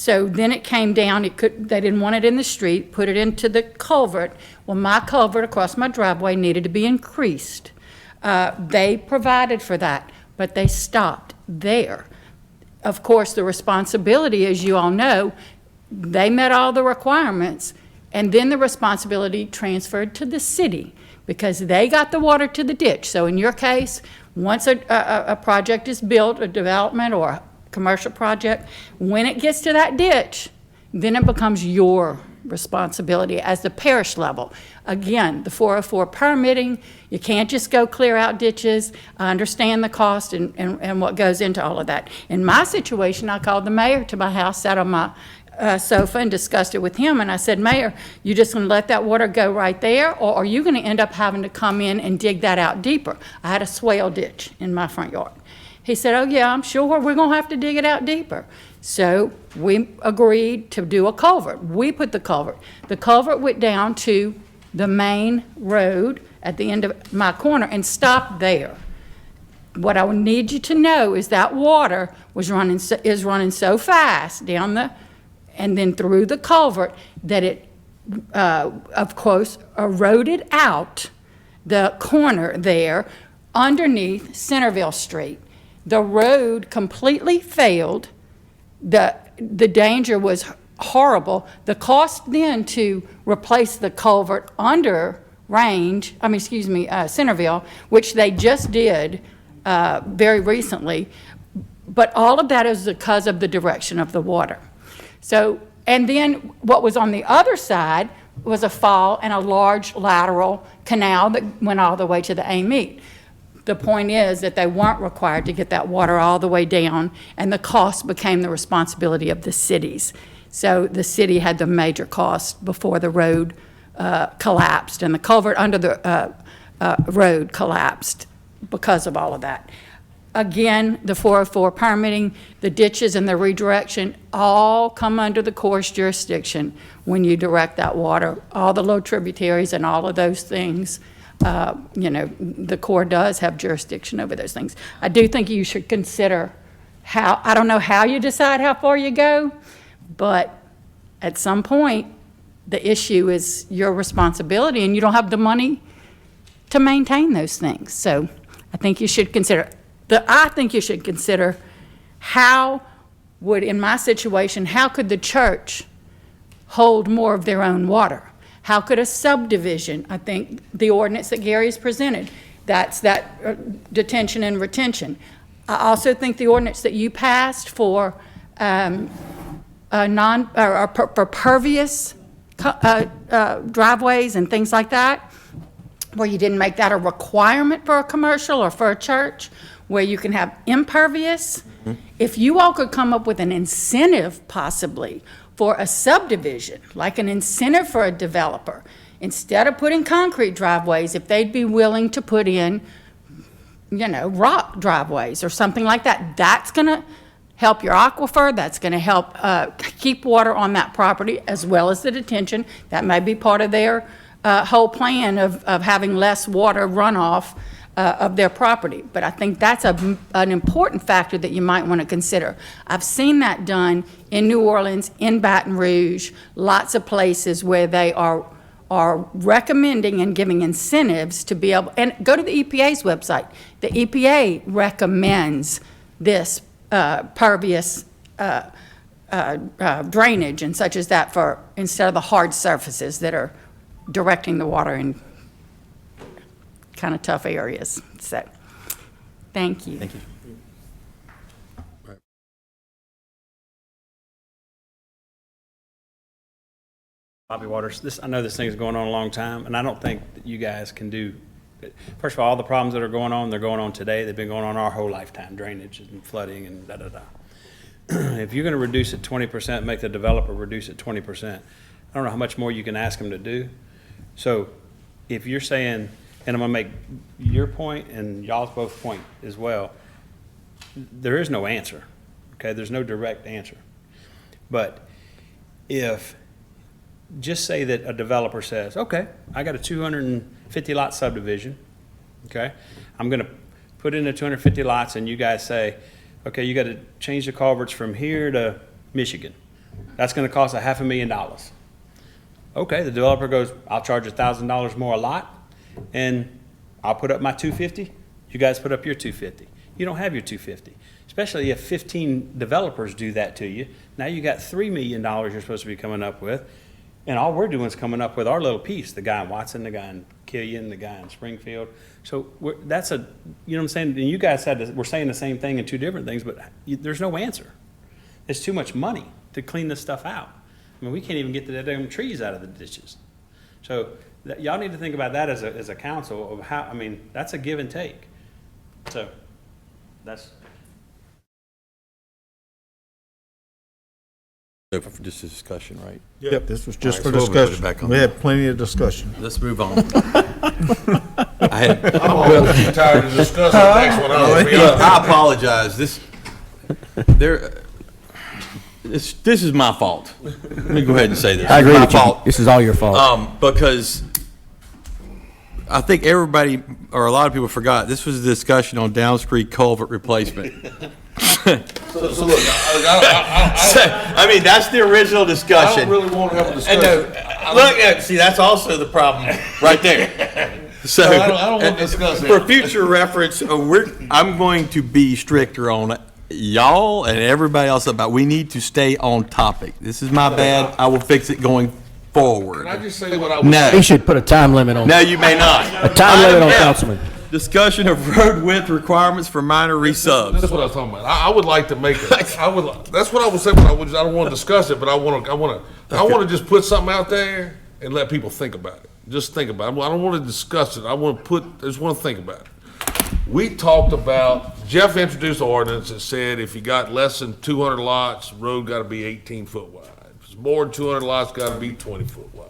then it came down. They didn't want it in the street. Put it into the culvert. Well, my culvert across my driveway needed to be increased. They provided for that, but they stopped there. Of course, the responsibility, as you all know, they met all the requirements, and then the responsibility transferred to the city because they got the water to the ditch. So in your case, once a project is built, a development or a commercial project, when it gets to that ditch, then it becomes your responsibility as the parish level. Again, the 404 permitting, you can't just go clear out ditches. I understand the cost and what goes into all of that. In my situation, I called the mayor to my house, sat on my sofa and discussed it with him, and I said, Mayor, you just gonna let that water go right there, or are you gonna end up having to come in and dig that out deeper? I had a swale ditch in my front yard. He said, oh yeah, I'm sure we're gonna have to dig it out deeper. So we agreed to do a culvert. We put the culvert. The culvert went down to the main road at the end of my corner and stopped there. What I would need you to know is that water is running so fast down the, and then through the culvert, that it, of course, eroded out the corner there underneath Centerville Street. The road completely failed. The danger was horrible. The cost then to replace the culvert under Centerville, which they just did very recently, but all of that is because of the direction of the water. So, and then what was on the other side was a fall and a large lateral canal that went all the way to the Amite. The point is that they weren't required to get that water all the way down, and the cost became the responsibility of the cities. So the city had the major cost before the road collapsed, and the culvert under the road collapsed because of all of that. Again, the 404 permitting, the ditches and the redirection all come under the Corps' jurisdiction when you direct that water. All the low tributaries and all of those things, the Corps does have jurisdiction over those things. I do think you should consider I don't know how you decide how far you go, but at some point, the issue is your responsibility, and you don't have the money to maintain those things. So I think you should consider how would, in my situation, how could the church hold more of their own water? How could a subdivision, I think the ordinance that Gary has presented, that's that detention and retention. I also think the ordinance that you passed for pervious driveways and things like that, where you didn't make that a requirement for a commercial or for a church, where you can have impervious. Mm-hmm. If you all could come up with an incentive possibly for a subdivision, like an incentive for a developer, instead of putting concrete driveways, if they'd be willing to put in, rock driveways or something like that, that's gonna help your aquifer, that's gonna help keep water on that property, as well as the detention. That may be part of their whole plan of having less water runoff of their property. But I think that's an important factor that you might want to consider. I've seen that done in New Orleans, in Baton Rouge, lots of places where they are recommending and giving incentives to be able, and go to the EPA's website. The EPA recommends this pervious drainage and such as that for, instead of the hard surfaces that are directing the water in kind of tough areas. So, thank you. Thank you. Bobby Waters, I know this thing's going on a long time, and I don't think that you guys can do, first of all the problems that are going on, they're going on today. They've been going on our whole lifetime, drainage and flooding and da-da-da. If you're going to reduce it 20%, make the developer reduce it 20%, I don't know how much more you can ask them to do. So if you're saying, and I'm going to make your point and y'all's both point as well, there is no answer, okay? There's no direct answer. But if, just say that a developer says, okay, I got a 250 lot subdivision, okay? I'm going to put in the 250 lots, and you guys say, okay, you got to change the culverts from here to Michigan. That's going to cost $500,000. Okay, the developer goes, I'll charge $1,000 more a lot, and I'll put up my 250. You guys put up your 250. You don't have your 250, especially if 15 developers do that to you. Now you got $3 million you're supposed to be coming up with, and all we're doing is coming up with our little piece. The guy in Watson, the guy in Killian, the guy in Springfield. So that's a, you know what I'm saying? And you guys we're saying the same thing in two different things, but there's no answer. It's too much money to clean this stuff out. I I mean, we can't even get the damn trees out of the ditches. So y'all need to think about that as a council of how, I mean, that's a give and take. So that's. Just a discussion, right? Yep, this was just All for right, so we'll put it discussion. back on. We had plenty of discussion. Let's move on. I had, I'm almost tired of discussing the next one. I apologize. This is my fault. Let me go ahead and say this. I agree It's my with you. fault. This is all your fault. Because I think everybody, or a lot of people forgot, this was a discussion on Down Street culvert replacement. So look, I mean, that's the original discussion. I don't really want to have a And discussion. look, see, that's also the problem right there. So, I don't want to discuss it. for future reference, I'm going to be stricter on y'all and everybody else about, we need to stay on topic. This is my bad. I will fix it going forward. Can I just say what I was No. He should put a time limit on. No, you may not. A time limit on Item F, councilman. Discussion of road width requirements for minor resubs. That's what I was talking about. I would like to make it. That's what I was saying. I don't want to discuss it, but I want to just put something out there and let people think about it. Just think about it. I don't want to discuss it. I just want to think about it. We talked about, Jeff introduced an ordinance that said if you got less than 200 lots, road got to be 18 foot wide. If it's more than 200 lots, got to be 20 foot wide.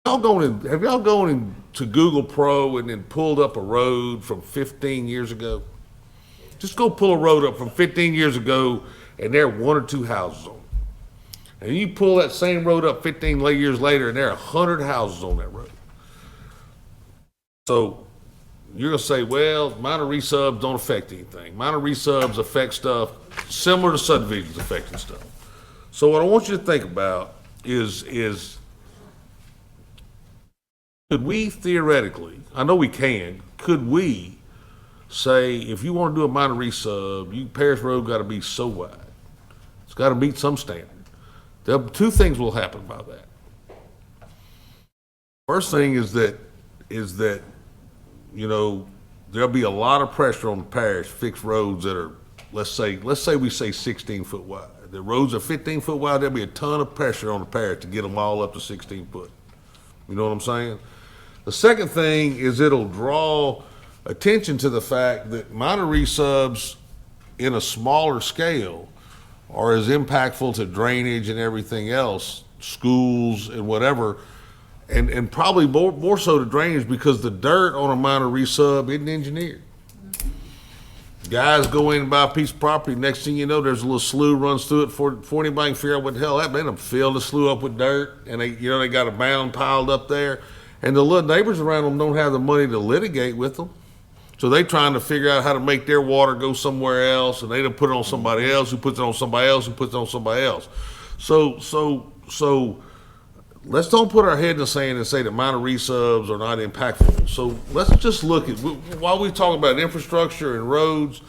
Have y'all gone into Google Pro and then pulled up a road from 15 years ago? Just go pull a road up from 15 years ago, and there are 1 or 2 houses on it. And you pull that same road up 15 years later, and there are 100 houses on that road. So you're gonna say, well, minor resubs don't affect anything. Minor resubs affect stuff similar to subdivisions affecting stuff. So what I want you to think about is could we theoretically, I know we can, could we say, if you want to do a minor resub, Parish Road got to be so wide. It's got to meet some standard. Two things will happen by that. First thing is that, there'll be a lot of pressure on the parish to fix roads that are, let's say we say 16 foot wide. The roads are 15 foot wide, there'll be a ton of pressure on the parish to get them all up to 16 foot. You know what I'm saying? The second thing is it'll draw attention to the fact that minor resubs in a smaller scale are as impactful to drainage and everything else, schools and whatever, and probably more so to drainage because the dirt on a minor resub isn't engineered. Guys go in and buy a piece of property, next thing you know, there's a little slough runs through it before anybody can figure out what the hell happened. They done filled the slough up with dirt, and they got a mound piled up there, and the little neighbors around them don't have the money to litigate with them. So they trying to figure out how to make their water go somewhere else, and they done put it on somebody else, who puts it on somebody else, who puts it on somebody else. So let's don't put our head in the sand and say that minor resubs are not impactful. So let's just look at, while we talk about infrastructure and roads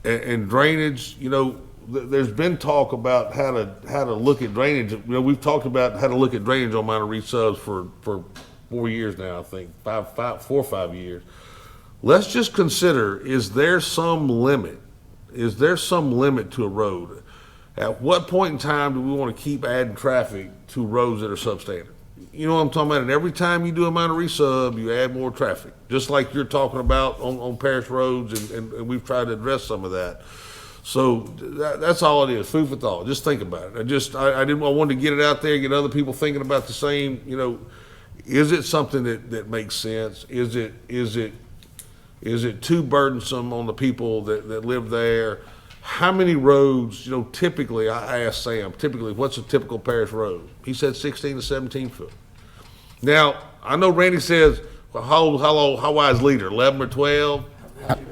and drainage, there's been talk about how to look at drainage. We've talked about how to look at drainage on minor resubs for 4 years now, I think, 4 or 5 years. Let's just consider, is there some limit? Is there some limit to a road? At what point in time do we want to keep adding traffic to roads that are substandard? You know what I'm talking about? And every time you do a minor resub, you add more traffic, just like you're talking about on parish roads, and we've tried to address some of that. So that's all it is, food for thought. Just think about it. I wanted to get it out there, get other people thinking about the same. Is it something that makes sense? Is it too burdensome on the people that live there? How many roads, typically, I asked Sam, what's a typical parish road? He said 16 to 17 foot. Now, I know Randy says, well, how wide is leader, 11 or 12?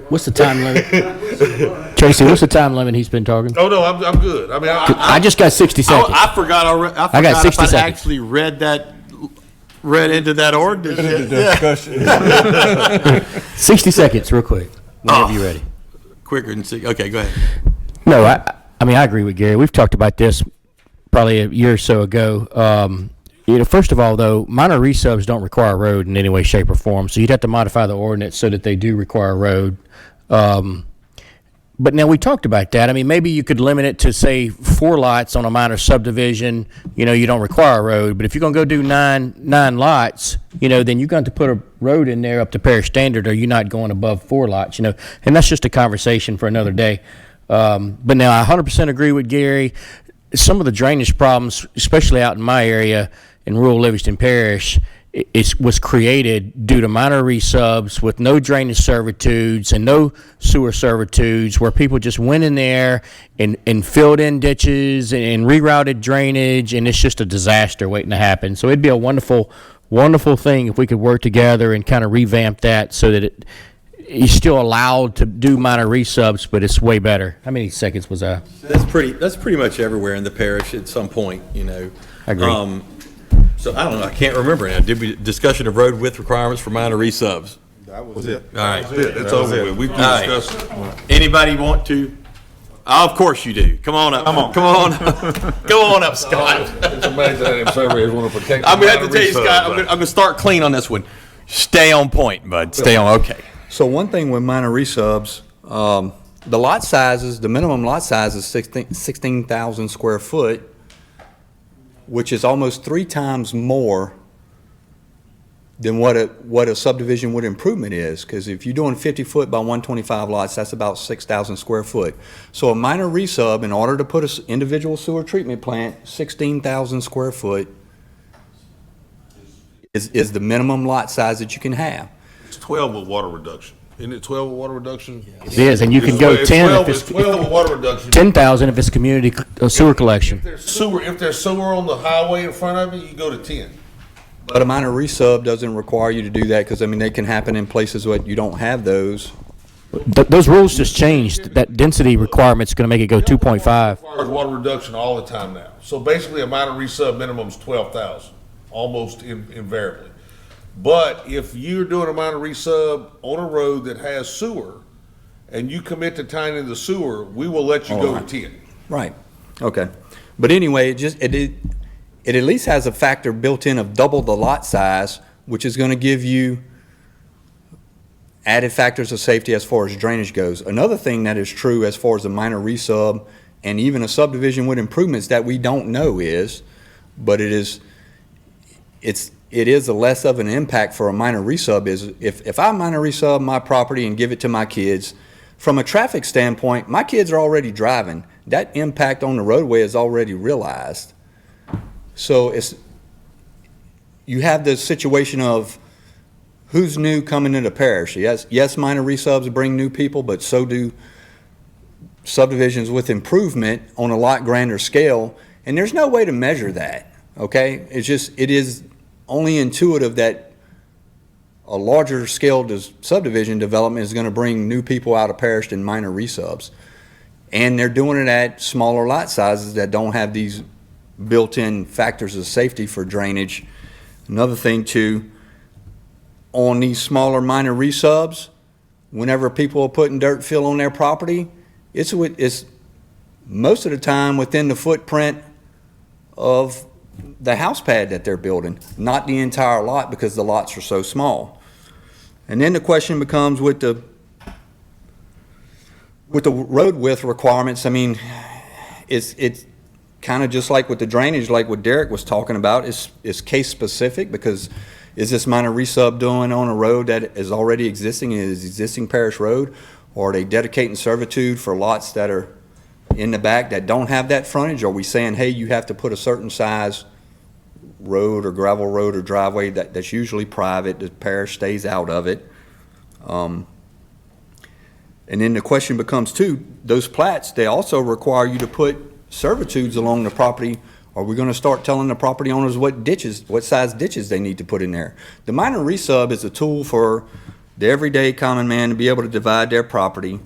What's the time limit? Tracy, what's the time limit he's been talking? Oh, no, I'm good. I mean, I just got 60 seconds. I forgot already. I got 60 if I seconds. actually read into that ordinance. Discussion. 60 seconds, real quick, whenever you're ready. Quicker than 6. Okay, go ahead. No, I mean, I agree with Gary. We've talked about this probably a year or so ago. First of all, though, minor resubs don't require a road in any way, shape, or form. So you'd have to modify the ordinance so that they do require a road. But now we talked about that. I mean, maybe you could limit it to, say, 4 lots on a minor subdivision. You know, you don't require a road. But if you're going to go do nine lots, you know, then you're going to put a road in there up to parish standard, or you're not going above 4 lots, you know. And that's just a conversation for another day. But now I 100% agree with Gary. Some of the drainage problems, especially out in my area in rural Livingston Parish, it was created due to minor resubs with no drainage servitudes and no sewer servitudes, where people just went in there and filled in ditches and rerouted drainage, and it's just a disaster waiting to happen. So it'd be a wonderful, wonderful thing if we could work together and kind of revamp that so that it's still allowed to do minor resubs, but it's way better. How many seconds was that? That's pretty much everywhere in the parish at some point, you know. I agree. So I don't know, I can't remember now. Did we, discussion of road width requirements for minor resubs? That was it. All right. It's over with. We've All right. discussed. Anybody want to? Oh, of course you do. Come on up. Come on. Come on up, Scott. It's amazing that surveyors want to protect. I'm gonna have to tell you, Scott, I'm gonna start clean on this one. Stay on point, bud. Stay on, okay. So one thing with minor resubs, the lot sizes, the minimum lot size is 16,000 square foot, which is almost 3 times more than what a subdivision with improvement is. Because if you're doing 50 foot by 125 lots, that's about 6,000 square foot. So a minor resub, in order to put an individual sewer treatment plant, 16,000 square foot is the minimum lot size that you can have. It's 12 with water reduction. Isn't it 12 with water reduction? It is, and you can go 10 if It's 12 with water reduction. 10,000 if it's community sewer collection. If there's sewer on the highway in front of you, you go to 10. But a minor resub doesn't require you to do that, because, I mean, they can happen in places where you don't have those. Those rules just changed. That density requirement's going to make it go 2.5. Requires water reduction all the time now. So basically, a minor resub minimum is 12,000, almost invariably. But if you're doing a minor resub on a road that has sewer, and you commit to tying in the sewer, we will let you go to 10. Right, okay. But anyway, it at least has a factor built in of double the lot size, which is going to give you added factors of safety as far as drainage goes. Another thing that is true as far as a minor resub and even a subdivision with improvements that we don't know is, but it is a less of an impact for a minor resub is if I minor resub my property and give it to my kids, from a traffic standpoint, my kids are already driving. That impact on the roadway is already realized. So you have the situation of who's new coming into the parish. Yes, minor resubs bring new people, but so do subdivisions with improvement on a lot grander scale. And there's no way to measure that, okay? It is only intuitive that a larger scale subdivision development is going to bring new people out of parish than minor resubs. And they're doing it at smaller lot sizes that don't have these built-in factors of safety for drainage. Another thing too, on these smaller minor resubs, whenever people are putting dirt fill on their property, it's most of the time within the footprint of the house pad that they're building, not the entire lot, because the lots are so small. And then the question becomes with the road width requirements. I mean, it's kind of just like with the drainage, like what Derek was talking about. It's case specific, because is this minor resub doing on a road that is already existing, is existing parish road, or are they dedicating servitude for lots that are in the back that don't have that frontage? Are we saying, hey, you have to put a certain size road or gravel road or driveway that's usually private, the parish stays out of it? And then the question becomes too, those plats, they also require you to put servitudes along the property. Are we going to start telling the property owners what size ditches they need to put in there? The minor resub is a tool for the everyday common man to be able to divide their property,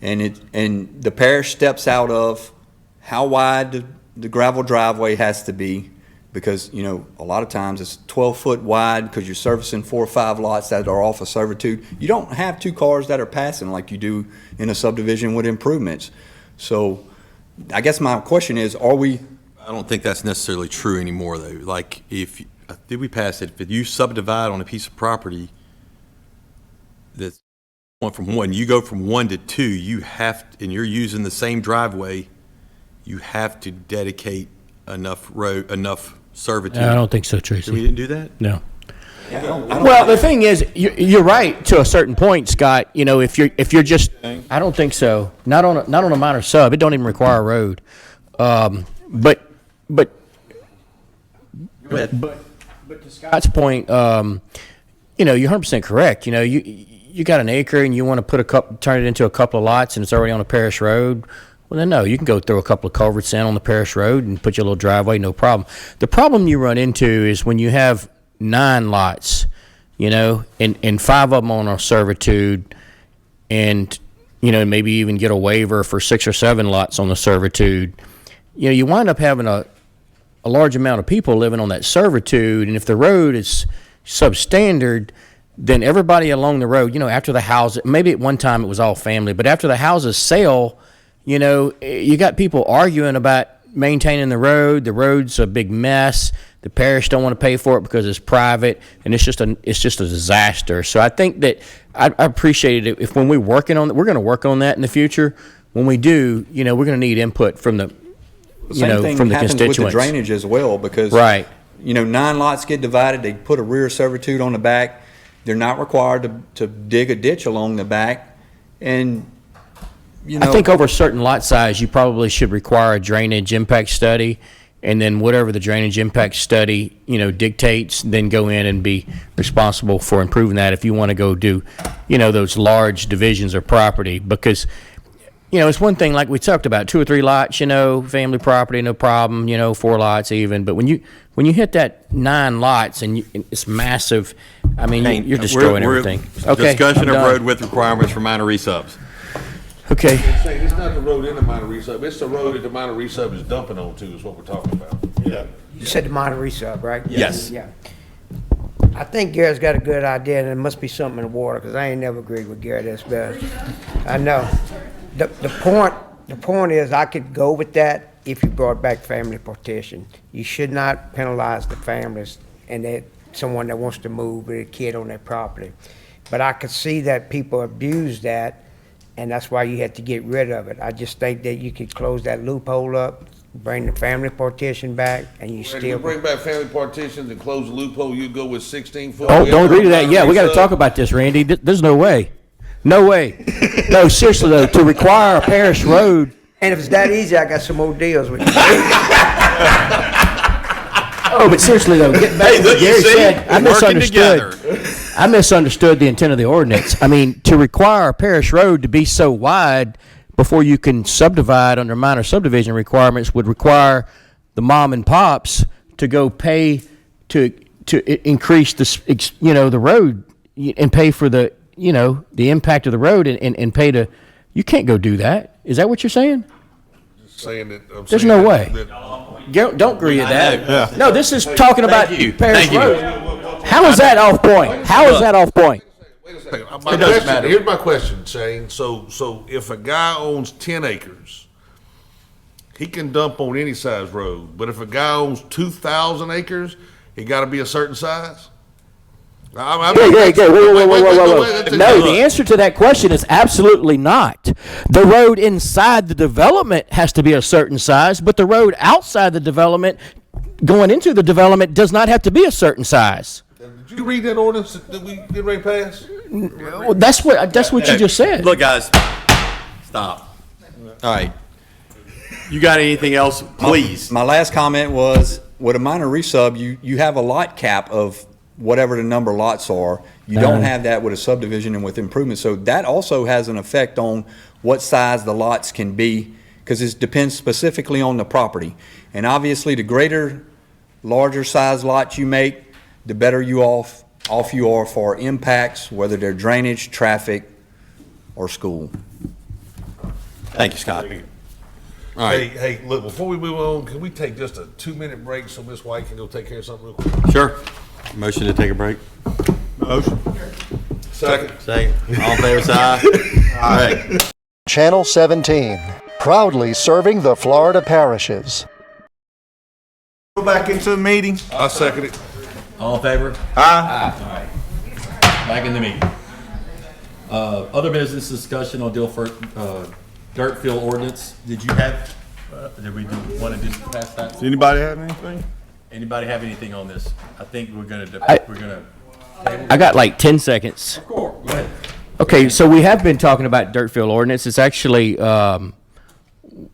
and the parish steps out of how wide the gravel driveway has to be, because a lot of times it's 12 foot wide because you're servicing 4 or 5 lots that are off of servitude. You don't have 2 cars that are passing like you do in a subdivision with improvements. So I guess my question is, I don't think that's necessarily true anymore, though. Like, did we pass it? If you subdivide on a piece of property that's One from one, you go from 1 to 2, you have, and you're using the same driveway, you have to dedicate enough servitude. I don't think so, So we Tracy. didn't do that? No. Well, the thing is, you're right to a certain point, Scott. You know, if you're just, I don't think so. Not on a minor sub. It don't even require a road. But to Scott's point, you know, you're 100% correct. You know, you got an acre and you want to turn it into a couple of lots and it's already on a parish road. Well, then no, you can go throw a couple of culverts in on the parish road and put your little driveway, no problem. The problem you run into is when you have 9 lots, you know, and 5 of them on a servitude, and, you know, maybe even get a waiver for 6 or 7 lots on the servitude. You know, you wind up having a large amount of people living on that servitude, and if the road is substandard, then everybody along the road, you know, after the house, maybe at one time it was all family, but after the houses sell, you know, you got people arguing about maintaining the road. The road's a big mess. The parish don't want to pay for it because it's private, and it's just a disaster. So I think that I appreciate it if when we're working on it, we're going to work on that in the future. When we do, you know, we're going to need input from the, you know, from the happens constituents. with the drainage as well, because, Right. you know, 9 lots get divided, they put a rear servitude on the back. They're not required to dig a ditch along the back, and, you know. I think over a certain lot size, you probably should require a drainage impact study, and then whatever the drainage impact study, you know, dictates, then go in and be responsible for improving that if you want to go do, you know, those large divisions of property. Because, you know, it's one thing, like we talked about, 2 or 3 lots, you know, family property, no problem, you know, 4 lots even. But when you hit that 9 lots and it's massive, I mean, you're destroying everything. Okay, Discussion I'm of done. road width requirements for minor resubs. Okay. Saying it's not the road in the minor resub, it's the road that the minor resub is dumping onto is what we're talking about. Yeah. You said the minor resub, right? Yes. Yeah. I think Garrett's got a good idea, and there must be something in the water, because I ain't never agreed with Garrett that's best. I know. The point is, I could go with that if you brought back family partition. You should not penalize the families and someone that wants to move with a kid on their property. But I could see that people abuse that, and that's why you had to get rid of it. I just think that you could close that loophole up, bring the family partition back, and you And still. you bring back family partitions and close the loophole, you go with 16-foot. Oh, don't agree to that. Yeah, we got to talk about this, Randy. There's no way. No way. No, seriously, though, to require a parish road. And if it's that easy, I got some more deals with you. Oh, but seriously, though, getting back to what Gary said, I misunderstood the intent of the ordinance. I mean, to require a parish road to be so wide before you can subdivide under minor subdivision requirements would require the mom and pops to go pay to increase the, you know, the road and pay for the, you know, the impact of the road and pay to, you can't go do that. Is that what you're saying? Saying that, There's no way. Don't agree with that. Yeah. No, this is talking about you. parish Thank you. road. How is that off point? How is that off point? Wait a second. It doesn't matter. Here's my question, Shane. So if a guy owns 10 acres, he can dump on any size road, but if a guy owns 2,000 acres, he got to be a certain size? Wait. No, the answer to that question is absolutely not. The road inside the development has to be a certain size, but the road outside the development, going into the development, does not have to be a certain size. Did you read that ordinance that we did ready pass? Well, that's what you just said. Look, guys, stop. All right. You got anything else, please? My last comment was, with a minor resub, you have a lot cap of whatever the number of lots are. You don't have that with a subdivision and with improvements. So that also has an effect on what size the lots can be, because it depends specifically on the property. And obviously, the larger size lots you make, the better you off you are for impacts, whether they're drainage, traffic, or school. Thank you, Scott. All right. Hey, look, before we move on, can we take just a 2-minute break so Ms. White can go take care of something real quick? Sure. Motion to take a break. Motion. Second. All in favor, say aye. All right. Channel 17, proudly serving the Florida parishes. Go back into the meeting. I second it. All in favor? Aye. All right. Back in the meeting. Other business discussion on dirt field ordinance. Did you have, did we want to just pass that? Does anybody have anything? Anybody have anything on this? I think we're gonna, I got like 10 seconds. Go ahead. Okay, so we have been talking about dirt field ordinance. It's actually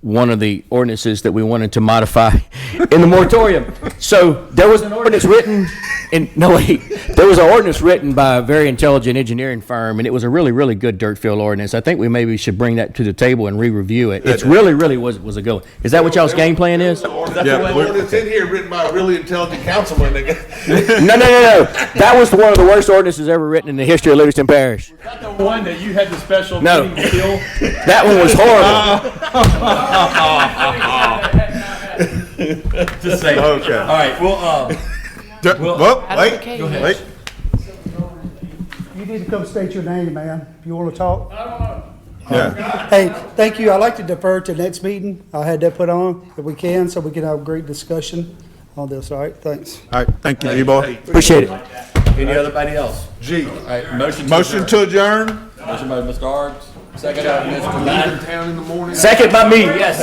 one of the ordinances that we wanted to modify in the moratorium. So there was an ordinance written, there was an ordinance written by a very intelligent engineering firm, and it was a really, really good dirt field ordinance. I think we maybe should bring that to the table and re-review it. It's really, really was a good one. Is that what y'all's game plan is? Yeah, ordinance in here written by a really intelligent councilman. No. That was one of the worst ordinances ever written in the history of Livingston Parish. Is that the one that you had the special No. meeting to kill? That one was horrible. Just saying. Okay. All right, well, Wait, Go ahead. wait. You need to come state your name, man, if you want to talk. Yeah. Hey, thank you. I'd like to defer to next meeting. I'll have that put on if we can, so we can have a great discussion on this. All right, thanks. All right, thank you, E-boy. Appreciate it. anybody else? G. All right, motion Motion adjourn. to adjourn? Motion by Mr. Ards, second by Mr. Knight. Town in the morning. Second by me, yes.